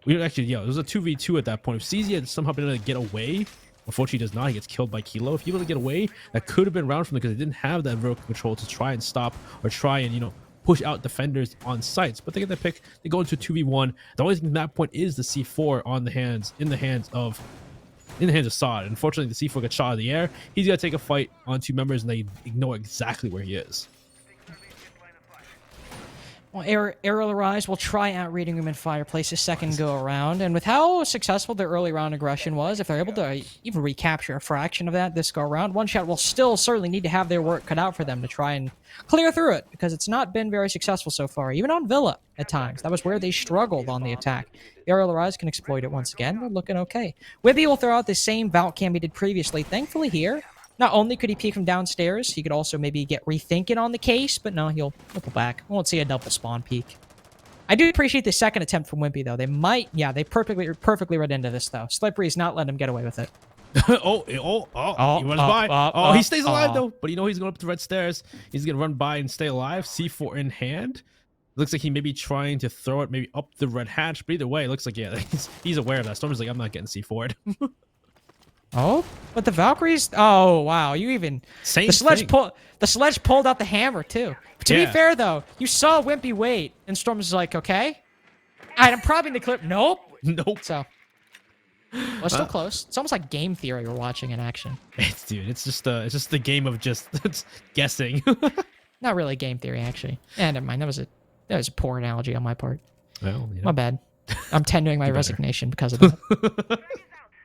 It was a 2v2 at that point. If CZ had somehow been able to get away, unfortunately he does not. He gets killed by Kilo. If he was able to get away, that could have been round from them because they didn't have that vertical control to try and stop or try and, push out defenders on sites. But they get that pick. They go into a 2v1. The only thing at that point is the C4 in the hands of Sod. Unfortunately, the C4 gets shot out of the air. He's got to take a fight on 2 members, and they ignore exactly where he is. Well, Aerial Rise will try out Reading Room and Fireplace a second go around, and with how successful their early round aggression was, if they're able to even recapture a fraction of that this go around, One Shot will still certainly need to have their work cut out for them to try and clear through it, because it's not been very successful so far, even on Villa at times. That was where they struggled on the attack. Aerial Rise can exploit it once again. They're looking okay. Wimpy will throw out the same Valk cam he did previously. Thankfully here, not only could he peek from downstairs, he could also maybe get rethinking on the case, but no, he'll pull back. We won't see a double spawn peek. I do appreciate the second attempt from Wimpy, though. They might, they perfectly read into this, though. Slippery's not letting him get away with it. He runs by. He stays alive, though. But he's going up the red stairs. He's going to run by and stay alive. C4 in hand. Looks like he may be trying to throw it maybe up the red hatch, but either way, it looks like, he's aware of that. Storm's like, I'm not getting C4'd. Oh, but the Valkyries. Oh wow, you even the sledge pulled out the hammer too. But to be fair though, you saw Wimpy wait, and Storm's like, okay, all right, I'm probably in the clip. Nope. So, well, still close. It's almost like game theory we're watching in action. It's just the game of just guessing. Not really game theory actually. Never mind. That was a poor analogy on my part. Well, my bad. I'm tendering my resignation because of that.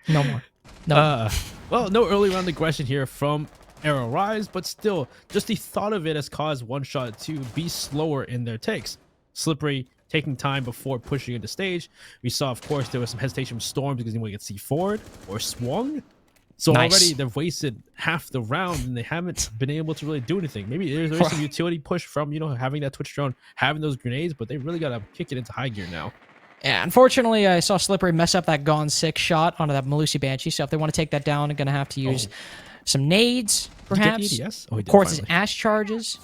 No more. No. Well, no early round aggression here from Arrow Rise, but still, just the thought of it has caused One Shot to be slower in their takes. Slippery taking time before pushing into stage. We saw, of course, there was some hesitation from Storm because he wanted to get C4'd or swung. So already they've wasted half the round and they haven't been able to really do anything. Maybe there's some utility push from, having that Twitch drone, having those grenades, but they really got to kick it into high gear now. Yeah, unfortunately, I saw Slippery mess up that Gone 6 shot onto that Malusi Banshee, so if they want to take that down, they're going to have to use some nades, perhaps. Quartz's Ash charges.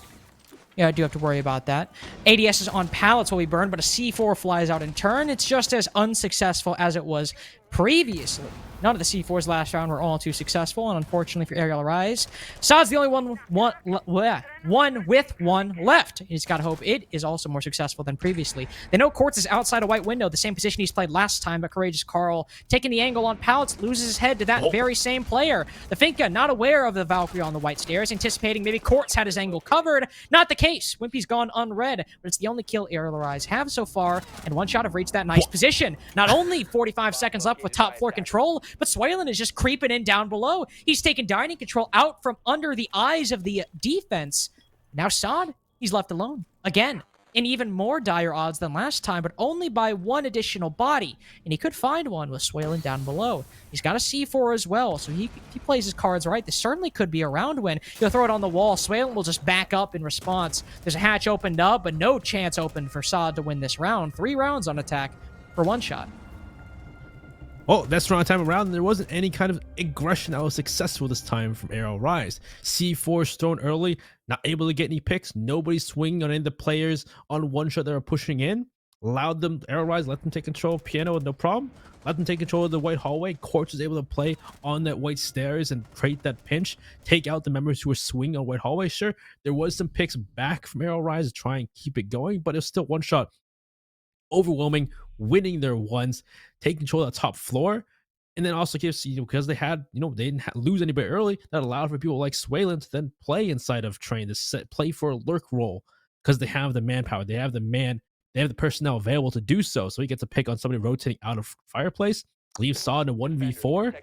Yeah, I do have to worry about that. ADSs on pallets will be burned, but a C4 flies out in turn. It's just as unsuccessful as it was previously. None of the C4s last round were all too successful, and unfortunately for Aerial Rise, Sod's the only one with one left. He's got to hope it is also more successful than previously. They know Quartz is outside a white window, the same position he's played last time, but Courageous Carl, taking the angle on pallets, loses his head to that very same player. The Finka, not aware of the Valkyrie on the white stairs, anticipating maybe Quartz had his angle covered. Not the case. Wimpy's gone unread, but it's the only kill Aerial Rise have so far, and One Shot have reached that nice position. Not only 45 seconds left with top floor control, but Swaylin is just creeping in down below. He's taken dining control out from under the eyes of the defense. Now Sod, he's left alone. Again, in even more dire odds than last time, but only by one additional body. And he could find one with Swaylin down below. He's got a C4 as well, so if he plays his cards right, this certainly could be a round win. He'll throw it on the wall. Swaylin will just back up in response. There's a hatch opened up, but no chance open for Sod to win this round. 3 rounds on attack for One Shot. Oh, that's round time around. There wasn't any kind of aggression that was successful this time from Aerial Rise. C4 thrown early. not able to get any picks. Nobody swinging on any of the players on one shot that are pushing in. Allowed them, Arrow Rise, let them take control of Piano with no problem. Let them take control of the white hallway. Quartz was able to play on that white stairs and create that pinch, take out the members who were swinging on white hallway. Sure, there was some picks back from Arrow Rise to try and keep it going, but it was still one shot. Overwhelming, winning their ones, taking control of the top floor. And then also gives, because they had, they didn't lose anybody early, that allowed for people like Swaylin to then play inside of Train, to play for a lurk role, because they have the manpower, they have the personnel available to do so. So he gets a pick on somebody rotating out of Fireplace, leave Saw in a 1v4.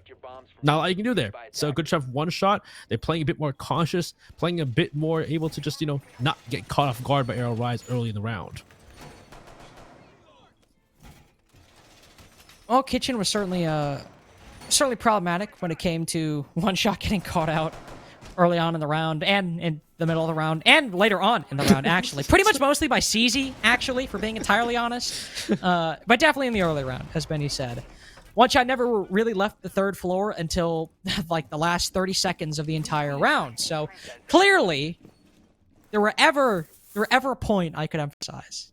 Not a lot you can do there. So good shot, one shot. They're playing a bit more cautious, playing a bit more able to just, not get caught off guard by Arrow Rise early in the round. Well, Kitchen was certainly problematic when it came to one shot getting caught out early on in the round, and in the middle of the round, and later on in the round, actually. Pretty much mostly by CZ, actually, for being entirely honest. But definitely in the early round, as Benny said. One shot never really left the third floor until like the last 30 seconds of the entire round. So clearly, there were ever a point I could emphasize.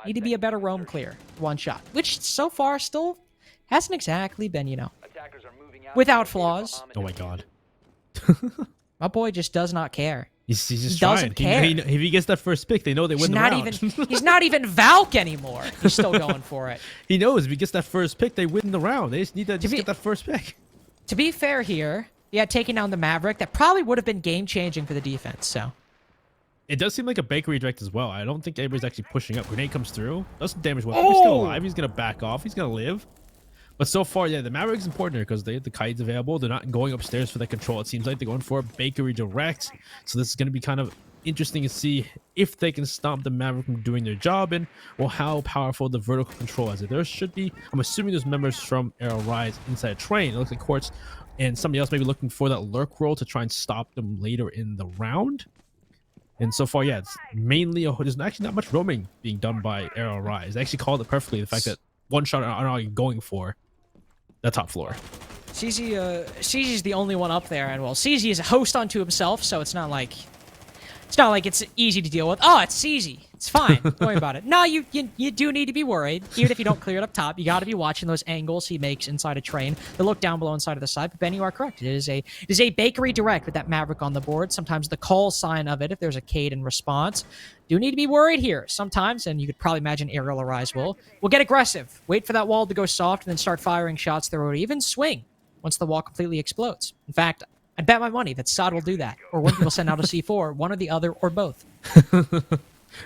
Need to be a better roam clear, one shot, which so far still hasn't exactly been, without flaws. Oh my god. My boy just does not care. He's just doesn't trying. care. If he gets that first pick, they know they win the round. He's not even Valk anymore. He's still going for it. He knows if he gets that first pick, they win the round. They just need to get that first pick. To be fair here, yeah, taking down the Maverick, that probably would have been game-changing for the defense, so. It does seem like a bakery direct as well. I don't think anybody's actually pushing up. Grenade comes through. Does some damage. Well, he's still alive. He's going to back off. He's going to live. But so far, yeah, the Maverick's important here because they have the kites available. They're not going upstairs for that control. It seems like they're going for a bakery direct. So this is going to be kind of interesting to see if they can stop the Maverick from doing their job and, well, how powerful the vertical control is. There should be, I'm assuming there's members from Arrow Rise inside a Train. It looks like Quartz and somebody else may be looking for that lurk roll to try and stop them later in the round. And so far, yeah, it's mainly, there's actually not much roaming being done by Arrow Rise. They actually called it perfectly, the fact that one shot are not going for the top floor. CZ's the only one up there, and well, CZ is a host unto himself, so it's not like it's easy to deal with. Oh, it's CZ. It's fine. Don't worry about it. No, you do need to be worried. Even if you don't clear it up top, you got to be watching those angles he makes inside a Train. They look down below inside of the side. But Ben, you are correct. It is a bakery direct with that Maverick on the board. Sometimes the call sign of it, if there's a Cade in response. Do need to be worried here sometimes, and you could probably imagine Ariel Arise will get aggressive. Wait for that wall to go soft, and then start firing shots through it. Even swing once the wall completely explodes. In fact, I'd bet my money that Sod will do that, or when people send out a C4, one or the other, or both.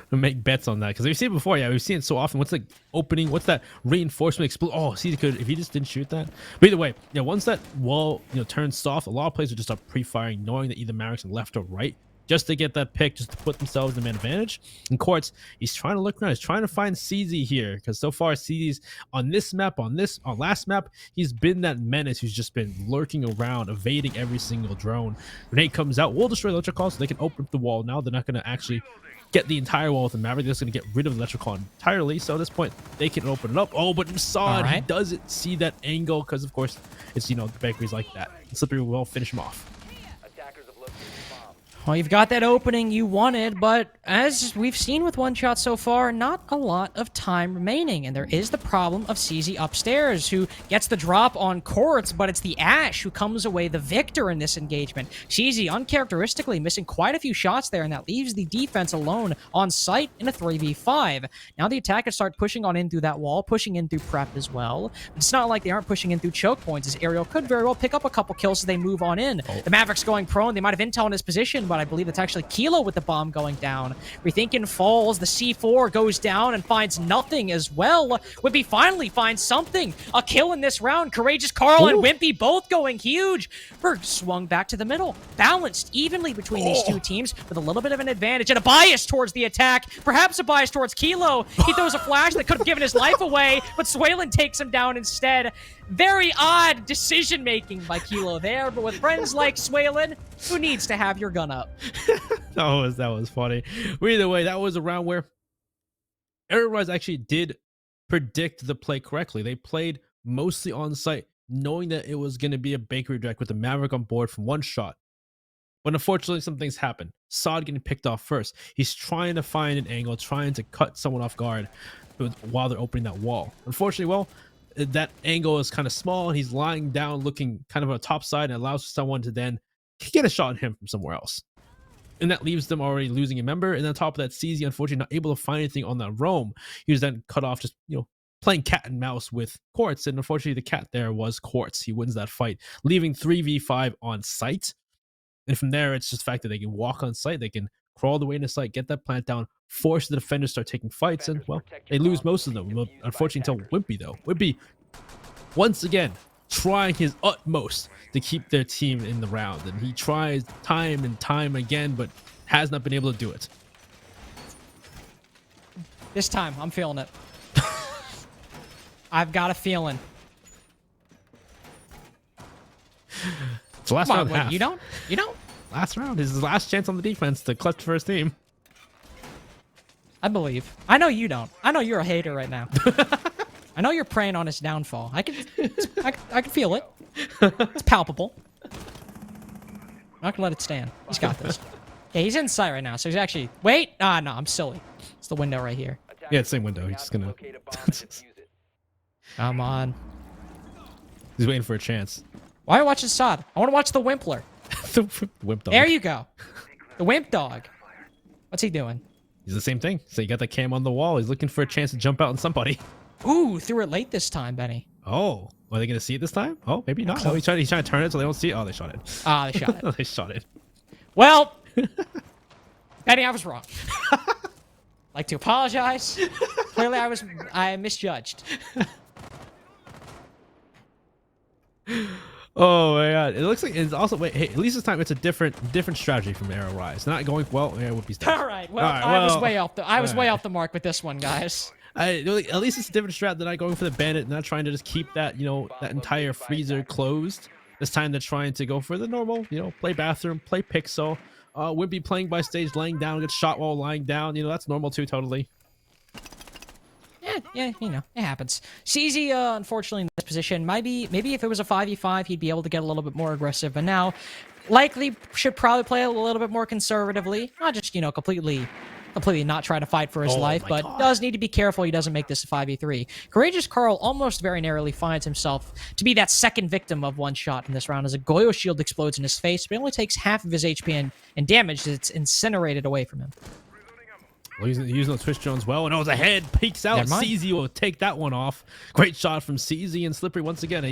We'll make bets on that because we've seen it before. Yeah, we've seen it so often. What's the opening? What's that reinforcement explode? Oh, see, if he just didn't shoot that. But either way, yeah, once that wall turns soft, a lot of players will just start pre-firing, knowing that either Mavericks on left or right, just to get that pick, just to put themselves in the man advantage. And Quartz, he's trying to look around. He's trying to find CZ here because so far CZ's on this map, on last map, he's been that menace who's just been lurking around, evading every single drone. Grenade comes out, we'll destroy electrical so they can open up the wall. Now they're not going to actually get the entire wall with the Maverick. They're just going to get rid of the electrical entirely. So at this point, they can open it up. Oh, but Sod, he doesn't see that angle because, of course, it's, the bakery's like that. Slippery will finish him off. Well, you've got that opening you wanted, but as we've seen with one shot so far, not a lot of time remaining. And there is the problem of CZ upstairs, who gets the drop on Quartz, but it's the Ash who comes away the victor in this engagement. CZ uncharacteristically missing quite a few shots there, and that leaves the defense alone on site in a 3v5. Now the attackers start pushing on in through that wall, pushing in through prep as well. But it's not like they aren't pushing in through choke points, as Ariel could very well pick up a couple kills as they move on in. The Maverick's going prone. They might have intel in his position, but I believe it's actually Kilo with the bomb going down. Rethinking falls, the C4 goes down and finds nothing as well. Wimpy finally finds something. A kill in this round. Courageous Carl and Wimpy both going huge. Berg swung back to the middle. Balanced evenly between these two teams with a little bit of an advantage and a bias towards the attack. Perhaps a bias towards Kilo. He throws a flash that could have given his life away, but Swaylin takes him down instead. Very odd decision-making by Kilo there, but with friends like Swaylin, who needs to have your gun up? that was funny. But either way, that was a round where Arrow Rise actually did predict the play correctly. They played mostly on site, knowing that it was going to be a bakery direct with the Maverick on board from one shot. But unfortunately, some things happened. Sod getting picked off first. He's trying to find an angle, trying to cut someone off guard while they're opening that wall. Unfortunately, well, that angle is kind of small, and he's lying down looking kind of on the top side, and allows someone to then get a shot at him from somewhere else. And that leaves them already losing a member. And on top of that, CZ unfortunately not able to find anything on that roam. He was then cut off, just playing cat and mouse with Quartz, and unfortunately the cat there was Quartz. He wins that fight, leaving 3v5 on site. And from there, it's just the fact that they can walk on site, they can crawl the way into site, get that plant down, force the defenders to start taking fights, and well, they lose most of them. Unfortunately, until Wimpy though. Wimpy, once again, trying his utmost to keep their team in the round, and he tries time and time again, but has not been able to do it. This time, I'm feeling it. I've got a feeling. It's the last round. Wait, half. you don't? Last round is his last chance on the defense to clutch for his team. I believe. I know you don't. I know you're a hater right now. I know you're preying on his downfall. I can feel it. It's palpable. I'm not gonna let it stand. He's got this. Yeah, he's inside right now, so he's actually. Wait! No, I'm silly. It's the window right here. Yeah, it's the same window. He's just gonna. Come on. He's waiting for a chance. Why are you watching Sod? I want to watch the Wimpler. The wimp dog. There you go. The Wimp Dog. What's he doing? He's the same thing. So you got the cam on the wall. He's looking for a chance to jump out on somebody. Ooh, threw it late this time, Benny. Oh, are they gonna see it this time? Oh, maybe not. Oh, he's trying to turn it so they don't see it. Oh, they shot it. Ah, they shot it. They shot it. Well, Benny, I was wrong. Like to apologize. Clearly, I misjudged. Oh my god! It looks like it's also hey, at least this time it's a different strategy from Arrow Rise. Not going well. Yeah, would be. All right. Well, I was way off the mark with this one, guys. At least it's a different strat than not going for the bandit, not trying to just keep that that entire freezer closed. This time they're trying to go for the normal, play bathroom, play pixel. Wimpy playing by stage, laying down, gets shot while lying down. That's normal too, totally. Yeah, it happens. CZ, unfortunately, in this position, maybe if it was a 5v5, he'd be able to get a little bit more aggressive, but now, likely should probably play a little bit more conservatively. Not just, completely not try to fight for his life, but does need to be careful he doesn't make this a 5v3. Courageous Carl almost very narrowly finds himself to be that second victim of one shot in this round as a Goyo shield explodes in his face, but it only takes half of his HP and damage that's incinerated away from him. Well, using the Twitch Jones well, and the head peeks out. CZ will take that one off. Great shot from CZ, and Slippery once again.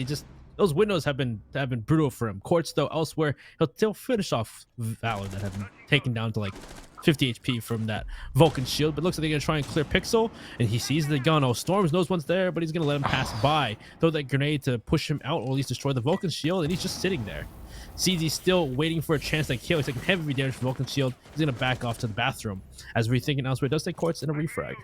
Those windows have been brutal for him. Quartz though elsewhere, he'll still finish off Valor that have been taken down to like 50 HP from that Vulcan shield, but looks like they're gonna try and clear Pixel, and he sees the gun. Oh, Storms knows one's there, but he's gonna let him pass by, throw that grenade to push him out, or at least destroy the Vulcan shield, and he's just sitting there. CZ still waiting for a chance to kill. He's taking heavy damage from Vulcan shield. He's gonna back off to the bathroom as rethinking elsewhere. Does take Quartz in a refrag.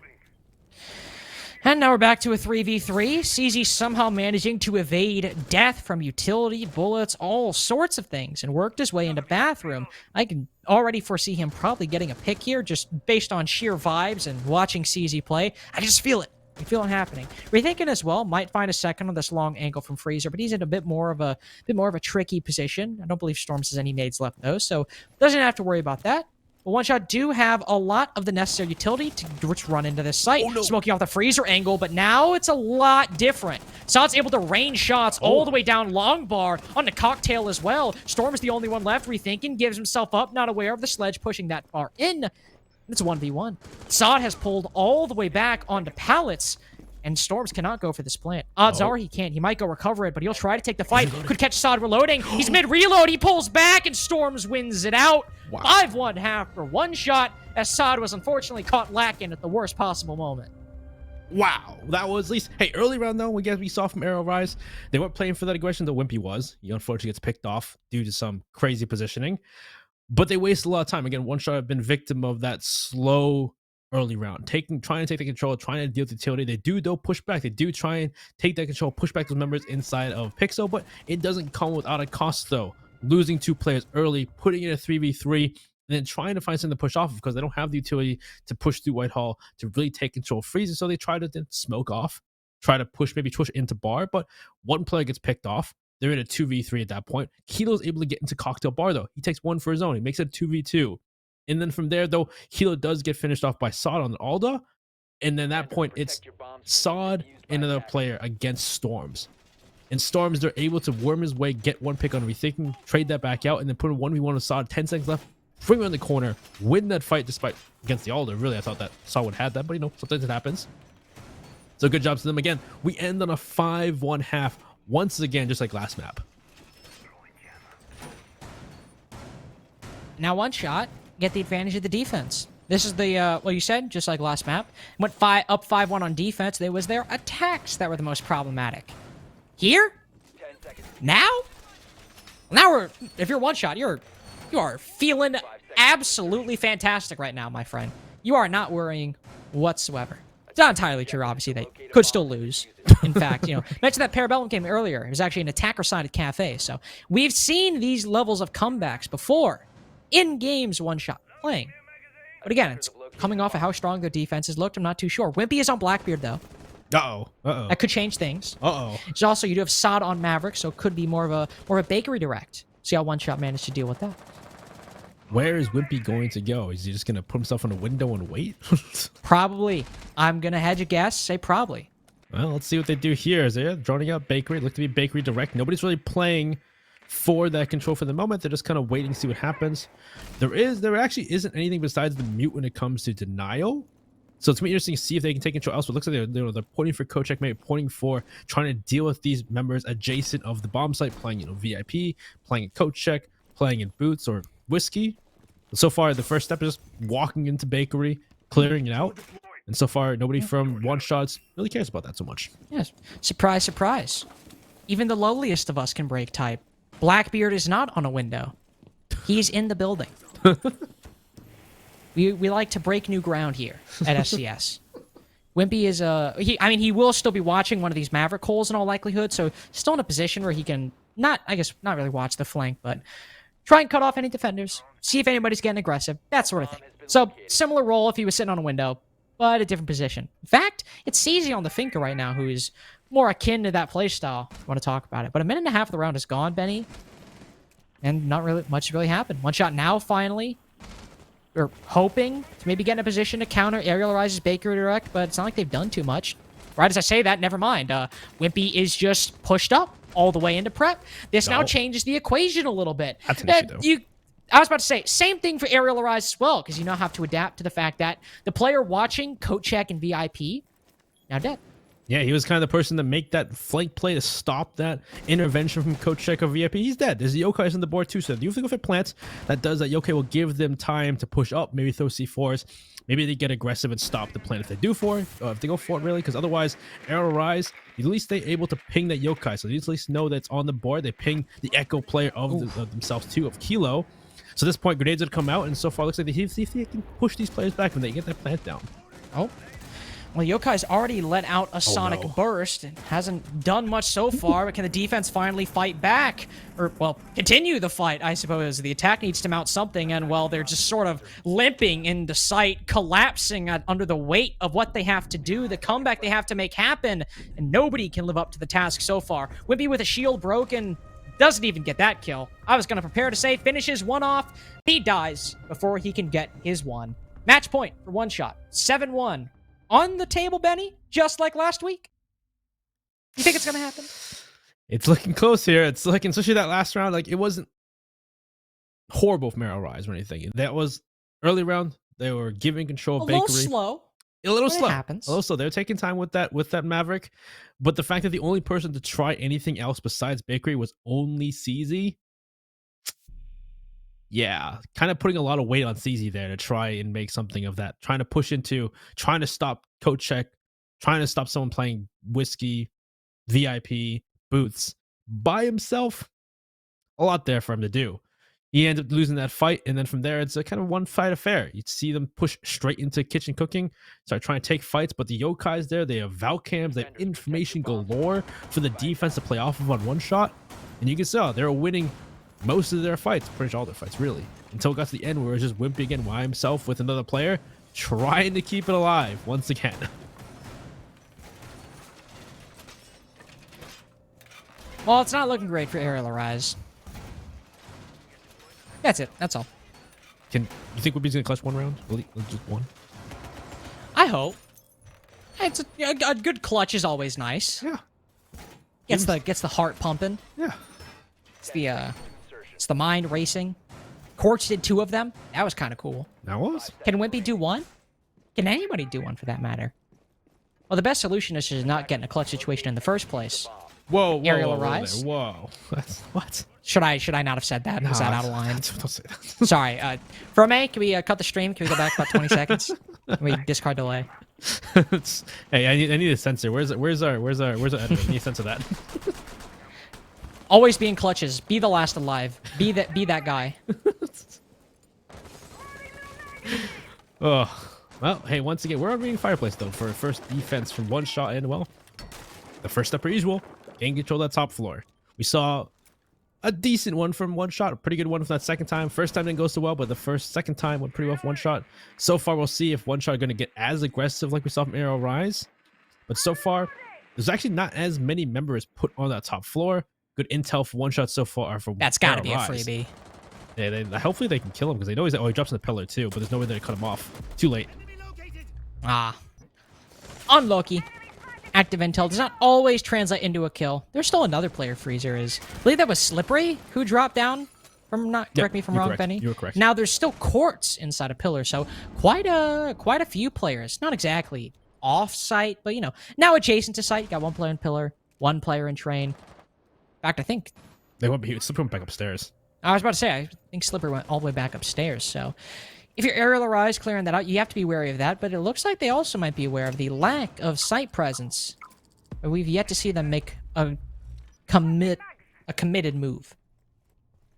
And now we're back to a 3v3. CZ somehow managing to evade death from utility, bullets, all sorts of things, and worked his way into bathroom. I can already foresee him probably getting a pick here, just based on sheer vibes and watching CZ play. I can just feel it. I feel it happening. Rethinking as well, might find a second on this long angle from Freezer, but he's in a bit more of a tricky position. I don't believe Storms has any nades left though, so doesn't have to worry about that. But One Shot do have a lot of the necessary utility to run into this site, smoking off the Freezer angle, but now it's a lot different. Sod's able to rain shots all the way down long bar on the cocktail as well. Storm is the only one left. Rethinking gives himself up, not aware of the sledge pushing that far in. It's a 1v1. Sod has pulled all the way back onto pallets, and Storms cannot go for this plant. Odds are he can't. He might go recover it, but he'll try to take the fight. Could catch Sod reloading. He's mid-reload. He pulls back, and Storms wins it out. 5-1 half for One Shot, as Sod was unfortunately caught lacking at the worst possible moment. Wow, that was at least. Hey, early round though, we saw from Arrow Rise, they weren't playing for that aggression. The Wimpy was. He unfortunately gets picked off due to some crazy positioning. But they waste a lot of time. Again, One Shot have been victim of that slow early round, trying to take the control, trying to deal with utility. They do though push back. They do try and take that control, push back those members inside of Pixel, but it doesn't come without a cost though. Losing 2 players early, putting in a 3v3, and then trying to find something to push off of because they don't have the utility to push through Whitehall to really take control of Freezer. So they try to then smoke off, try to push into bar, but one player gets picked off. They're in a 2v3 at that point. Kilo's able to get into cocktail bar though. He takes one for his own. He makes it a 2v2. And then from there, though, Hilo does get finished off by Sod on Alda. And then at that point, it's Sod and another player against Storms. And Storms, they're able to worm his way, get one pick on Rethinking, trade that back out, and then put a 1v1 with Sod, 10 seconds left, bring around the corner, win that fight despite against the Alda. Really, I thought that Sod would have that, but sometimes it happens. So good job to them again. We end on a 5-1 half once again, just like last map. Now one shot, get the advantage of the defense. This is the, well, you said, just like last map, went up 5-1 on defense. There was their attacks that were the most problematic. Here? Now? Now if you're one shot, you are feeling absolutely fantastic right now, my friend. You are not worrying whatsoever. It's not entirely true, obviously. They could still lose. In fact, mentioned that Parabellum game earlier. It was actually an attacker-sided cafe. So we've seen these levels of comebacks before in games one-shot playing. But again, it's coming off of how strong their defenses looked. I'm not too sure. Wimpy is on Blackbeard, though. Uh-oh. Uh-oh. That could change things. Uh-oh. There's also, you do have Sod on Maverick, so it could be more of a bakery direct. See how one shot managed to deal with that. Where is Wimpy going to go? Is he just going to put himself in a window and wait? Probably. I'm going to hedge a guess, say probably. Well, let's see what they do here. Is they're droning out bakery. Look to be bakery direct. Nobody's really playing for that control for the moment. They're just kind of waiting to see what happens. There actually isn't anything besides the mute when it comes to denial. So it's gonna be interesting to see if they can take control elsewhere. It looks like they're pointing for co-check, maybe pointing for trying to deal with these members adjacent of the bomb site, playing VIP, playing in co-check, playing in boots or whiskey. So far, the first step is just walking into bakery, clearing it out. And so far, nobody from one shots really cares about that so much. Yes. Surprise, surprise. Even the lowliest of us can break type. Blackbeard is not on a window. He's in the building. We like to break new ground here at SCS. Wimpy is he will still be watching one of these Maverick holes in all likelihood, so still in a position where he can not really watch the flank, but try and cut off any defenders, see if anybody's getting aggressive, that sort of thing. So similar role if he was sitting on a window, but a different position. In fact, it's CZ on the Finka right now, who is more akin to that playstyle. I want to talk about it. But a minute and a half of the round is gone, Benny. And not really much really happened. One shot now, finally. We're hoping to maybe get in a position to counter Aerial Rise's Bakery Direct, but it's not like they've done too much. Right as I say that, never mind. Wimpy is just pushed up all the way into prep. This now changes the equation a little bit. That's an issue, though. I was about to say, same thing for Aerial Rise as well, because you now have to adapt to the fact that the player watching Coat Check and VIP now dead. Yeah, he was kind of the person to make that flank play to stop that intervention from Coach Check or VIP. He's dead. There's the Yokai's on the board too, so if you think if it plants, that does that. Yokai will give them time to push up, maybe throw C4s. Maybe they get aggressive and stop the plant if they do for it, or if they go for it really, because otherwise, Aerial Rise, at least they're able to ping that Yokai, so they at least know that it's on the board. They ping the Echo player of themselves too, of Kilo. So at this point, grenades would come out, and so far looks like they see if they can push these players back when they get that plant down. Oh. Well, Yokai's already let out a sonic burst and hasn't done much so far, but can the defense finally fight back? Or, well, continue the fight, I suppose. The attack needs to mount something, and, well, they're just sort of limping into sight, collapsing under the weight of what they have to do, the comeback they have to make happen, and nobody can live up to the task so far. Wimpy with a shield broken doesn't even get that kill. I was going to prepare to say finishes one off. He dies before he can get his one. Match point for one shot. 7-1. On the table, Benny, just like last week. You think it's going to happen? It's looking close here. It's looking, especially that last round, like it wasn't horrible from Aerial Rise or anything. That was early round. They were giving control of Bakery. A little slow. It happens. A little slow. They're taking time with that Maverick. But the fact that the only person to try anything else besides Bakery was only CZ. Yeah, kind of putting a lot of weight on CZ there to try and make something of that. Trying to push into, trying to stop Coat Check, trying to stop someone playing Whiskey, VIP, Boots by himself. A lot there for him to do. He ended up losing that fight, and then from there, it's a kind of one-fight affair. You'd see them push straight into kitchen cooking, start trying to take fights, but the Yokai's there, they have Valcams, they have information galore for the defense to play off of on one shot, and you can see they're winning most of their fights, pretty much all their fights, really. Until it got to the end where it was just Wimpy again by himself with another player, trying to keep it alive once again. Well, it's not looking great for Aerial Rise. That's it. That's all. you think Whippy's gonna clutch one round? Just one? I hope. It's a good clutch is always nice. Yeah. Gets the heart pumping. Yeah. It's the mind racing. Corch did 2 of them. That was kind of cool. That was. Can Wimpy do 1? Can anybody do 1 for that matter? Well, the best solution is to not get in a clutch situation in the first place. Whoa, Aerial whoa, Arise? Whoa. That's what? Should I not have said that? Was that out of line? Don't say that. Sorry. From A, can we cut the stream? Can we go back about 20 seconds? Can we discard delay? Hey, I need a sensor. Where's our editor? I need a sensor of that. Always be in clutches. Be the last alive. Be that guy. Oh. Well, hey, once again, we're on Reading Fireplace, though, for first defense from one shot, and, well, the first step per usual, gain control of that top floor. We saw a decent one from one shot, a pretty good one from that second time. First time didn't go so well, but the second time went pretty well for one shot. So far, we'll see if one shot are going to get as aggressive like we saw from Aerial Rise. But so far, there's actually not as many members put on that top floor. Good intel for one shot so far. That's got to be a Rise. freebie. Yeah, hopefully they can kill him because they know he drops in the pillar too, but there's no way to cut him off. Too late. Ah. Unlucky. Active intel does not always translate into a kill. There's still another player Freezer is. I believe that was Slippery who dropped down from correct me if I'm wrong, correct. Benny. You were correct. Now there's still Quartz inside a pillar, so quite a few players. Not exactly off site, but now adjacent to site. You got 1 player in pillar, 1 player in train. In fact, I think They won't be. Slippery went back upstairs. I was about to say, I think Slipper went all the way back upstairs, so if you're Aerial Arise clearing that out, you have to be wary of that, but it looks like they also might be aware of the lack of site presence. But we've yet to see them make a committed move.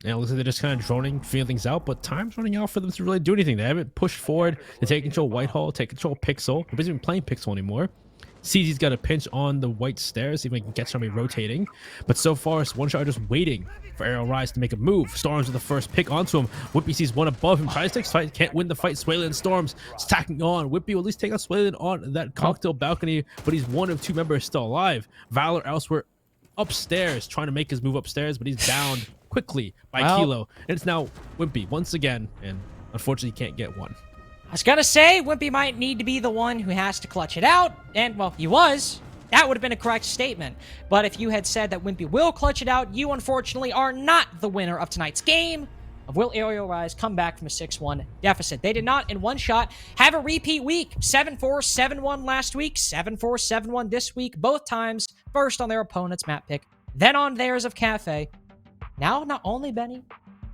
Yeah, it looks like they're just kind of droning, feeling things out, but time's running out for them to really do anything. They haven't pushed forward to take control of Whitehall, take control of Pixel. Nobody's even playing Pixel anymore. CZ's got a pinch on the white stairs, see if he can get somebody rotating. But so far, it's one shot just waiting for Aerial Rise to make a move. Storms with the first pick onto him. Whippy sees one above him, tries to take fight, can't win the fight. Swaylin Storms is tacking on. Whippy will at least take out Swaylin on that cocktail balcony, but he's 1 of 2 members still alive. Valor elsewhere upstairs, trying to make his move upstairs, but he's downed quickly by Kilo. And it's now Wimpy once again, and unfortunately can't get one. I was gonna say, Wimpy might need to be the one who has to clutch it out, and, well, he was. That would have been a correct statement. But if you had said that Wimpy will clutch it out, you unfortunately are not the winner of tonight's game. Of will Aerial Rise come back from a 6-1 deficit? They did not, in one shot, have a repeat week. 7-4, 7-1 last week, 7-4, 7-1 this week, both times first on their opponent's map pick, then on theirs of Cafe. Now, not only, Benny,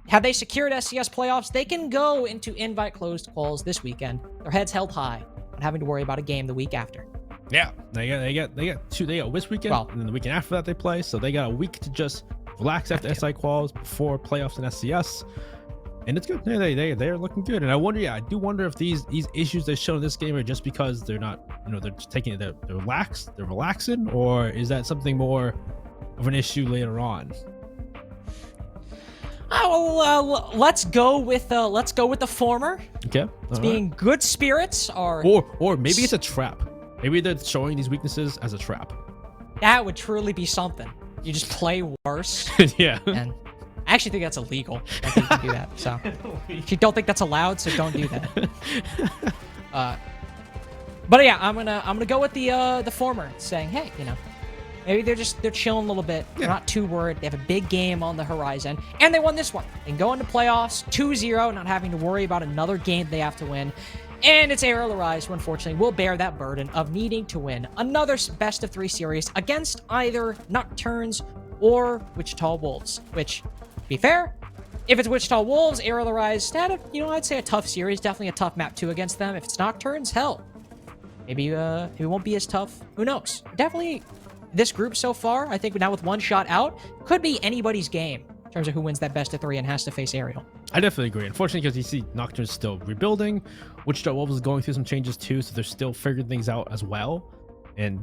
have they secured SCS playoffs, they can go into invite closed quals this weekend. Their heads held high, not having to worry about a game the week after. Yeah, they got this weekend, and then the weekend after that they play, so they got a week to just relax after SI quals before playoffs and SCS, and it's good. They're looking good, and I do wonder if these issues they show in this game are just because they're not, they're just taking it, they're relaxing, or is that something more of an issue later on? Let's go with the former. Okay, It's being good spirits are, or maybe it's a trap. Maybe they're showing these weaknesses as a trap. That would truly be something. You just play worse. Yeah. And I actually think that's illegal. I think you can do that. So if you don't think that's allowed, so don't do that. But yeah, I'm gonna go with the former, saying, hey, maybe they're chilling a little bit. They're not too worried. They have a big game on the horizon, and they won this one. They can go into playoffs 2-0, not having to worry about another game they have to win. And it's Aerial Rise who unfortunately will bear that burden of needing to win another best of 3 series against either Nocturnes or Wichita Wolves. Which, to be fair, if it's Wichita Wolves, Aerial Rise, I'd say a tough series, definitely a tough map 2 against them. If it's Nocturnes, hell, maybe it won't be as tough. Who knows? Definitely, this group so far, I think now with one shot out, could be anybody's game in terms of who wins that best of 3 and has to face Aerial. I definitely agree. Unfortunately, because you see Nocturne's still rebuilding, Wichita Wolves is going through some changes too, so they're still figuring things out as well. And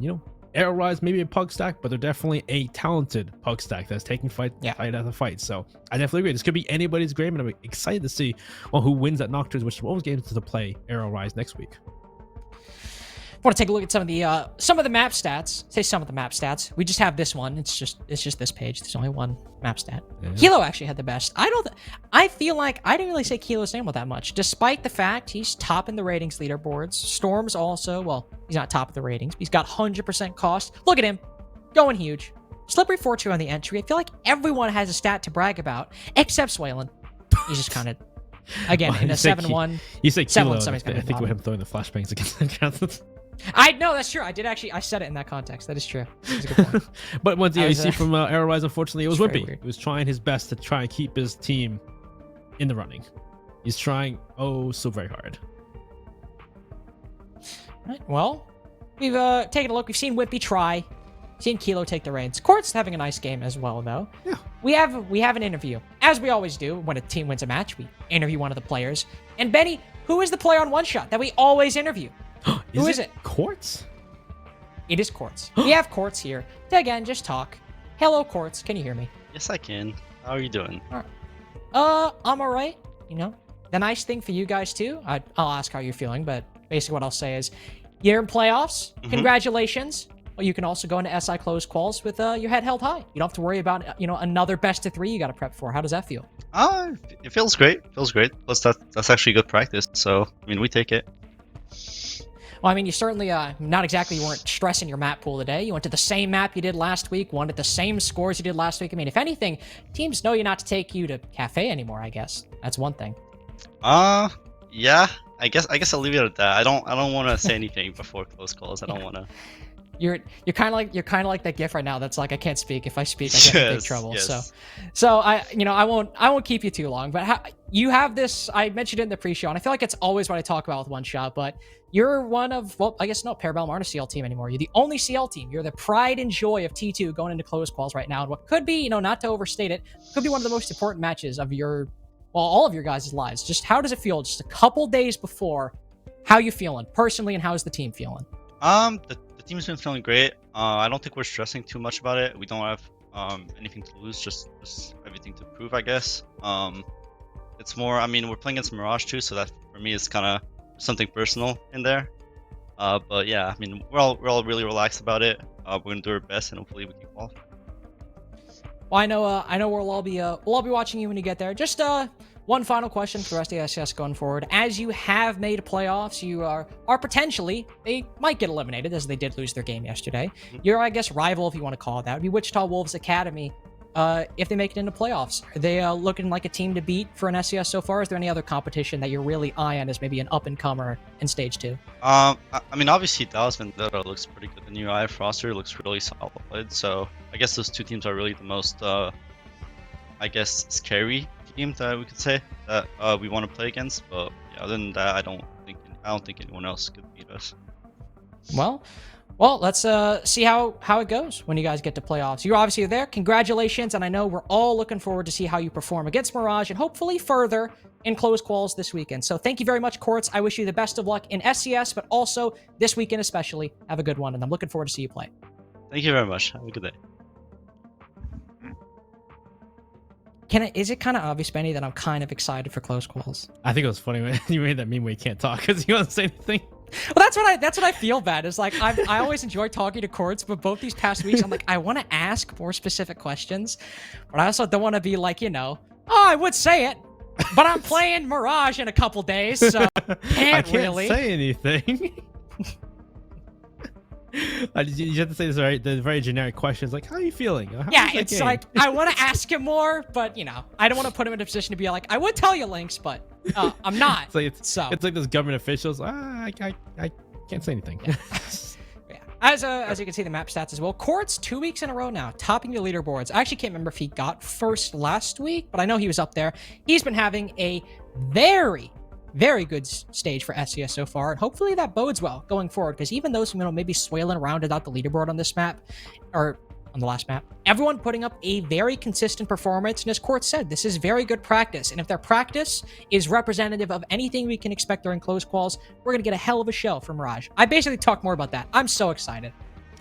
Aerial Rise maybe a pug stack, but they're definitely a talented pug stack that's taking fight after fight. So I definitely agree. This could be anybody's game, and I'm excited to see who wins that Nocturne's Wichita Wolves game to play Aerial Rise next week. Want to take a look at some of the map stats. Say some of the map stats. We just have this one. It's just this page. There's only one map stat. Yeah. Kilo actually had the best. I feel like I didn't really say Kilo's name all that much, despite the fact he's top in the ratings leaderboards. Storm's also, well, he's not top of the ratings, but he's got 100% cost. Look at him, going huge. Slippery 4-2 on the entry. I feel like everyone has a stat to brag about, except Swaylin. He's just kind of, again, in a 7-1. You say Kilo, I somebody's gonna think be with him throwing the flashbangs against the Johnson. I know that's true. I did actually. I said it in that context. That is true. That's a good point. But once you see from Arrow Rise, unfortunately, it was very Wimpy. weird. He was trying his best to try and keep his team in the running. He's trying so very hard. Right, well, we've taken a look. We've seen Wimpy try. Seen Kilo take the reins. Court's having a nice game as well, though. Yeah. We have an interview, as we always do when a team wins a match. We interview one of the players. And Benny, who is the player on One Shot that we always interview? Who is it? Quartz? It is Quartz. We have Quartz here to again just talk. Hello, Quartz. Can you hear me? Yes, I can. How are you doing? I'm alright. You know, the nice thing for you guys too. I'll ask how you're feeling, but basically what I'll say is, you're in playoffs. Congratulations. Well, you can also go into SI closed quals with your head held high. You don't have to worry about another best of 3 you got to prep for. How does that feel? It feels great. Feels great. Plus that's actually good practice. So I mean, we take it. Well, I mean, you certainly not exactly, you weren't stressing your map pool today. You went to the same map you did last week, won at the same scores you did last week. I mean, if anything, teams know you not to take you to cafe anymore, I guess. That's one thing. Yeah. I guess I'll leave it at that. I don't want to say anything before close calls. I don't want to. You're kind of like that gif right now that's like, I can't speak. If I speak, I get in big Yes, trouble. yes. So I won't keep you too long. But you have this. I mentioned it in the pre-show, and I feel like it's always what I talk about with One Shot. But you're one of, well, I guess no, Parabellum aren't a CL team anymore. You're the only CL team. You're the pride and joy of T2 going into close calls right now, and what could be, not to overstate it, could be one of the most important matches of all of your guys' lives. Just how does it feel? Just a couple days before, how you feeling personally, and how's the team feeling? The team's been feeling great. I don't think we're stressing too much about it. We don't have anything to lose, just everything to prove, I guess. It's more, I mean, we're playing against Mirage too, so that for me is kind of something personal in there. But yeah, I mean, we're all really relaxed about it. We're gonna do our best, and hopefully we can qualify. Well, I know we'll all be watching you when you get there. Just one final question for the rest of the SCS going forward. As you have made playoffs, you are potentially, they might get eliminated as they did lose their game yesterday. Your, I guess, rival, if you want to call it that, would be Wichita Wolves Academy. If they make it into playoffs, are they looking like a team to beat for an SCS so far? Is there any other competition that you're really eyeing as maybe an up-and-comer in Stage 2? I mean, obviously Dallas Vendetta looks pretty good. The new IF roster looks really solid. So I guess those two teams are really the most, I guess, scary team that we could say that we want to play against. But yeah, other than that, I don't think anyone else could beat us. Well, let's see how it goes when you guys get to playoffs. You're obviously there. Congratulations, and I know we're all looking forward to see how you perform against Mirage and hopefully further in close quals this weekend. So thank you very much, Quartz. I wish you the best of luck in SCS, but also this weekend especially. Have a good one, and I'm looking forward to see you play. Thank you very much. Have a good day. Is it kind of obvious, Benny, that I'm kind of excited for close quals? I think it was funny when you made that meme where you can't talk because you don't say anything. Well, that's what I feel bad. Is like I always enjoy talking to Quartz, but both these past weeks I'm like, I want to ask more specific questions, but I also don't want to be like, I would say it, but I'm playing Mirage in a couple days, so I can't really say anything. You have to say the very generic questions like, how are you feeling? Yeah, it's game? Like I want to ask him more, but I don't want to put him in a position to be like, I would tell you links, but I'm not. It's like those government officials. I can't say anything. Yeah. Yeah. As you can see, the map stats as well. Quartz 2 weeks in a row now, topping your leaderboards. I actually can't remember if he got first last week, but I know he was up there. He's been having a very, very good stage for SCS so far, and hopefully that bodes well going forward, because even those maybe swailing around without the leaderboard on this map, or on the last map, everyone putting up a very consistent performance, and as Quartz said, this is very good practice, and if their practice is representative of anything we can expect during close quals, we're gonna get a hell of a show from Mirage. I basically talk more about that. I'm so excited.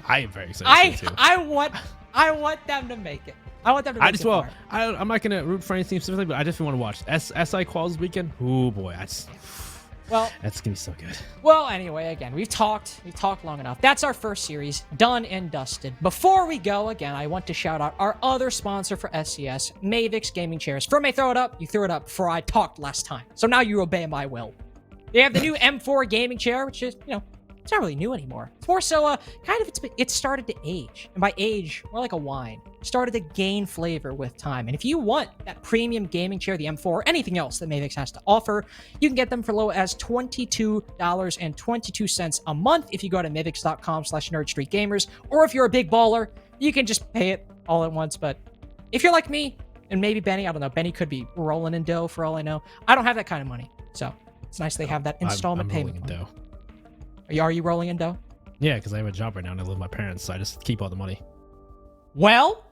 I am very excited too. I want them to make it. I want them to make it far. I'm not gonna root for any team specifically, but I just want to watch SI quals this weekend. Oh boy, Well, That's gonna be so good. Well, anyway, again, we've talked long enough. That's our first series, done and dusted. Before we go, again, I want to shout out our other sponsor for SCS, Mavix Gaming Chairs. From I throw it up, you threw it up before I talked last time. So now you obey my will. They have the new M4 gaming chair, which is, it's not really new anymore. It's more so, it started to age. And by age, more like a wine. Started to gain flavor with time. And if you want that premium gaming chair, the M4, or anything else that Mavix has to offer, you can get them for low as $22.22 a month if you go to mavix.com/nerdstreetgamers. Or if you're a big baller, you can just pay it all at once. But if you're like me, and maybe Benny, I don't know, Benny could be rolling in dough for all I know. I don't have that kind of money. So it's nice they have that installment I'm rolling payment. in dough. Are you rolling in dough? Yeah, because I have a job right now and I live with my parents, so I just keep all the money. Well,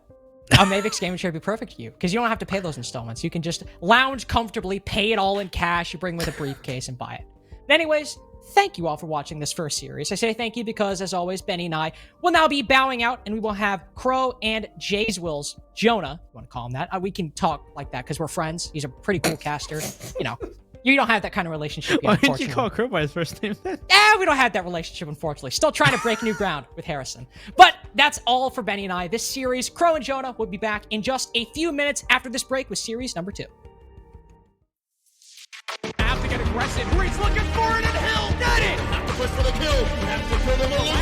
a Mavix gaming chair would be perfect for you because you don't have to pay those installments. You can just lounge comfortably, pay it all in cash, you bring with a briefcase and buy it. But anyways, thank you all for watching this first series. I say thank you because, as always, Benny and I will now be bowing out, and we will have Crow and Jay's Wills, Jonah, you want to call him that. We can talk like that because we're friends. He's a pretty cool caster. You don't have that kind of relationship yet, Why didn't you unfortunately. call Crow by his first name then? We don't have that relationship, unfortunately. Still trying to break new ground with Harrison. But that's all for Benny and I this series. Crow and Jonah will be back in just a few minutes after this break with series number 2. Have to get aggressive. Breach looking for it, and Hill got it. Have to push for the kill. Have to kill them.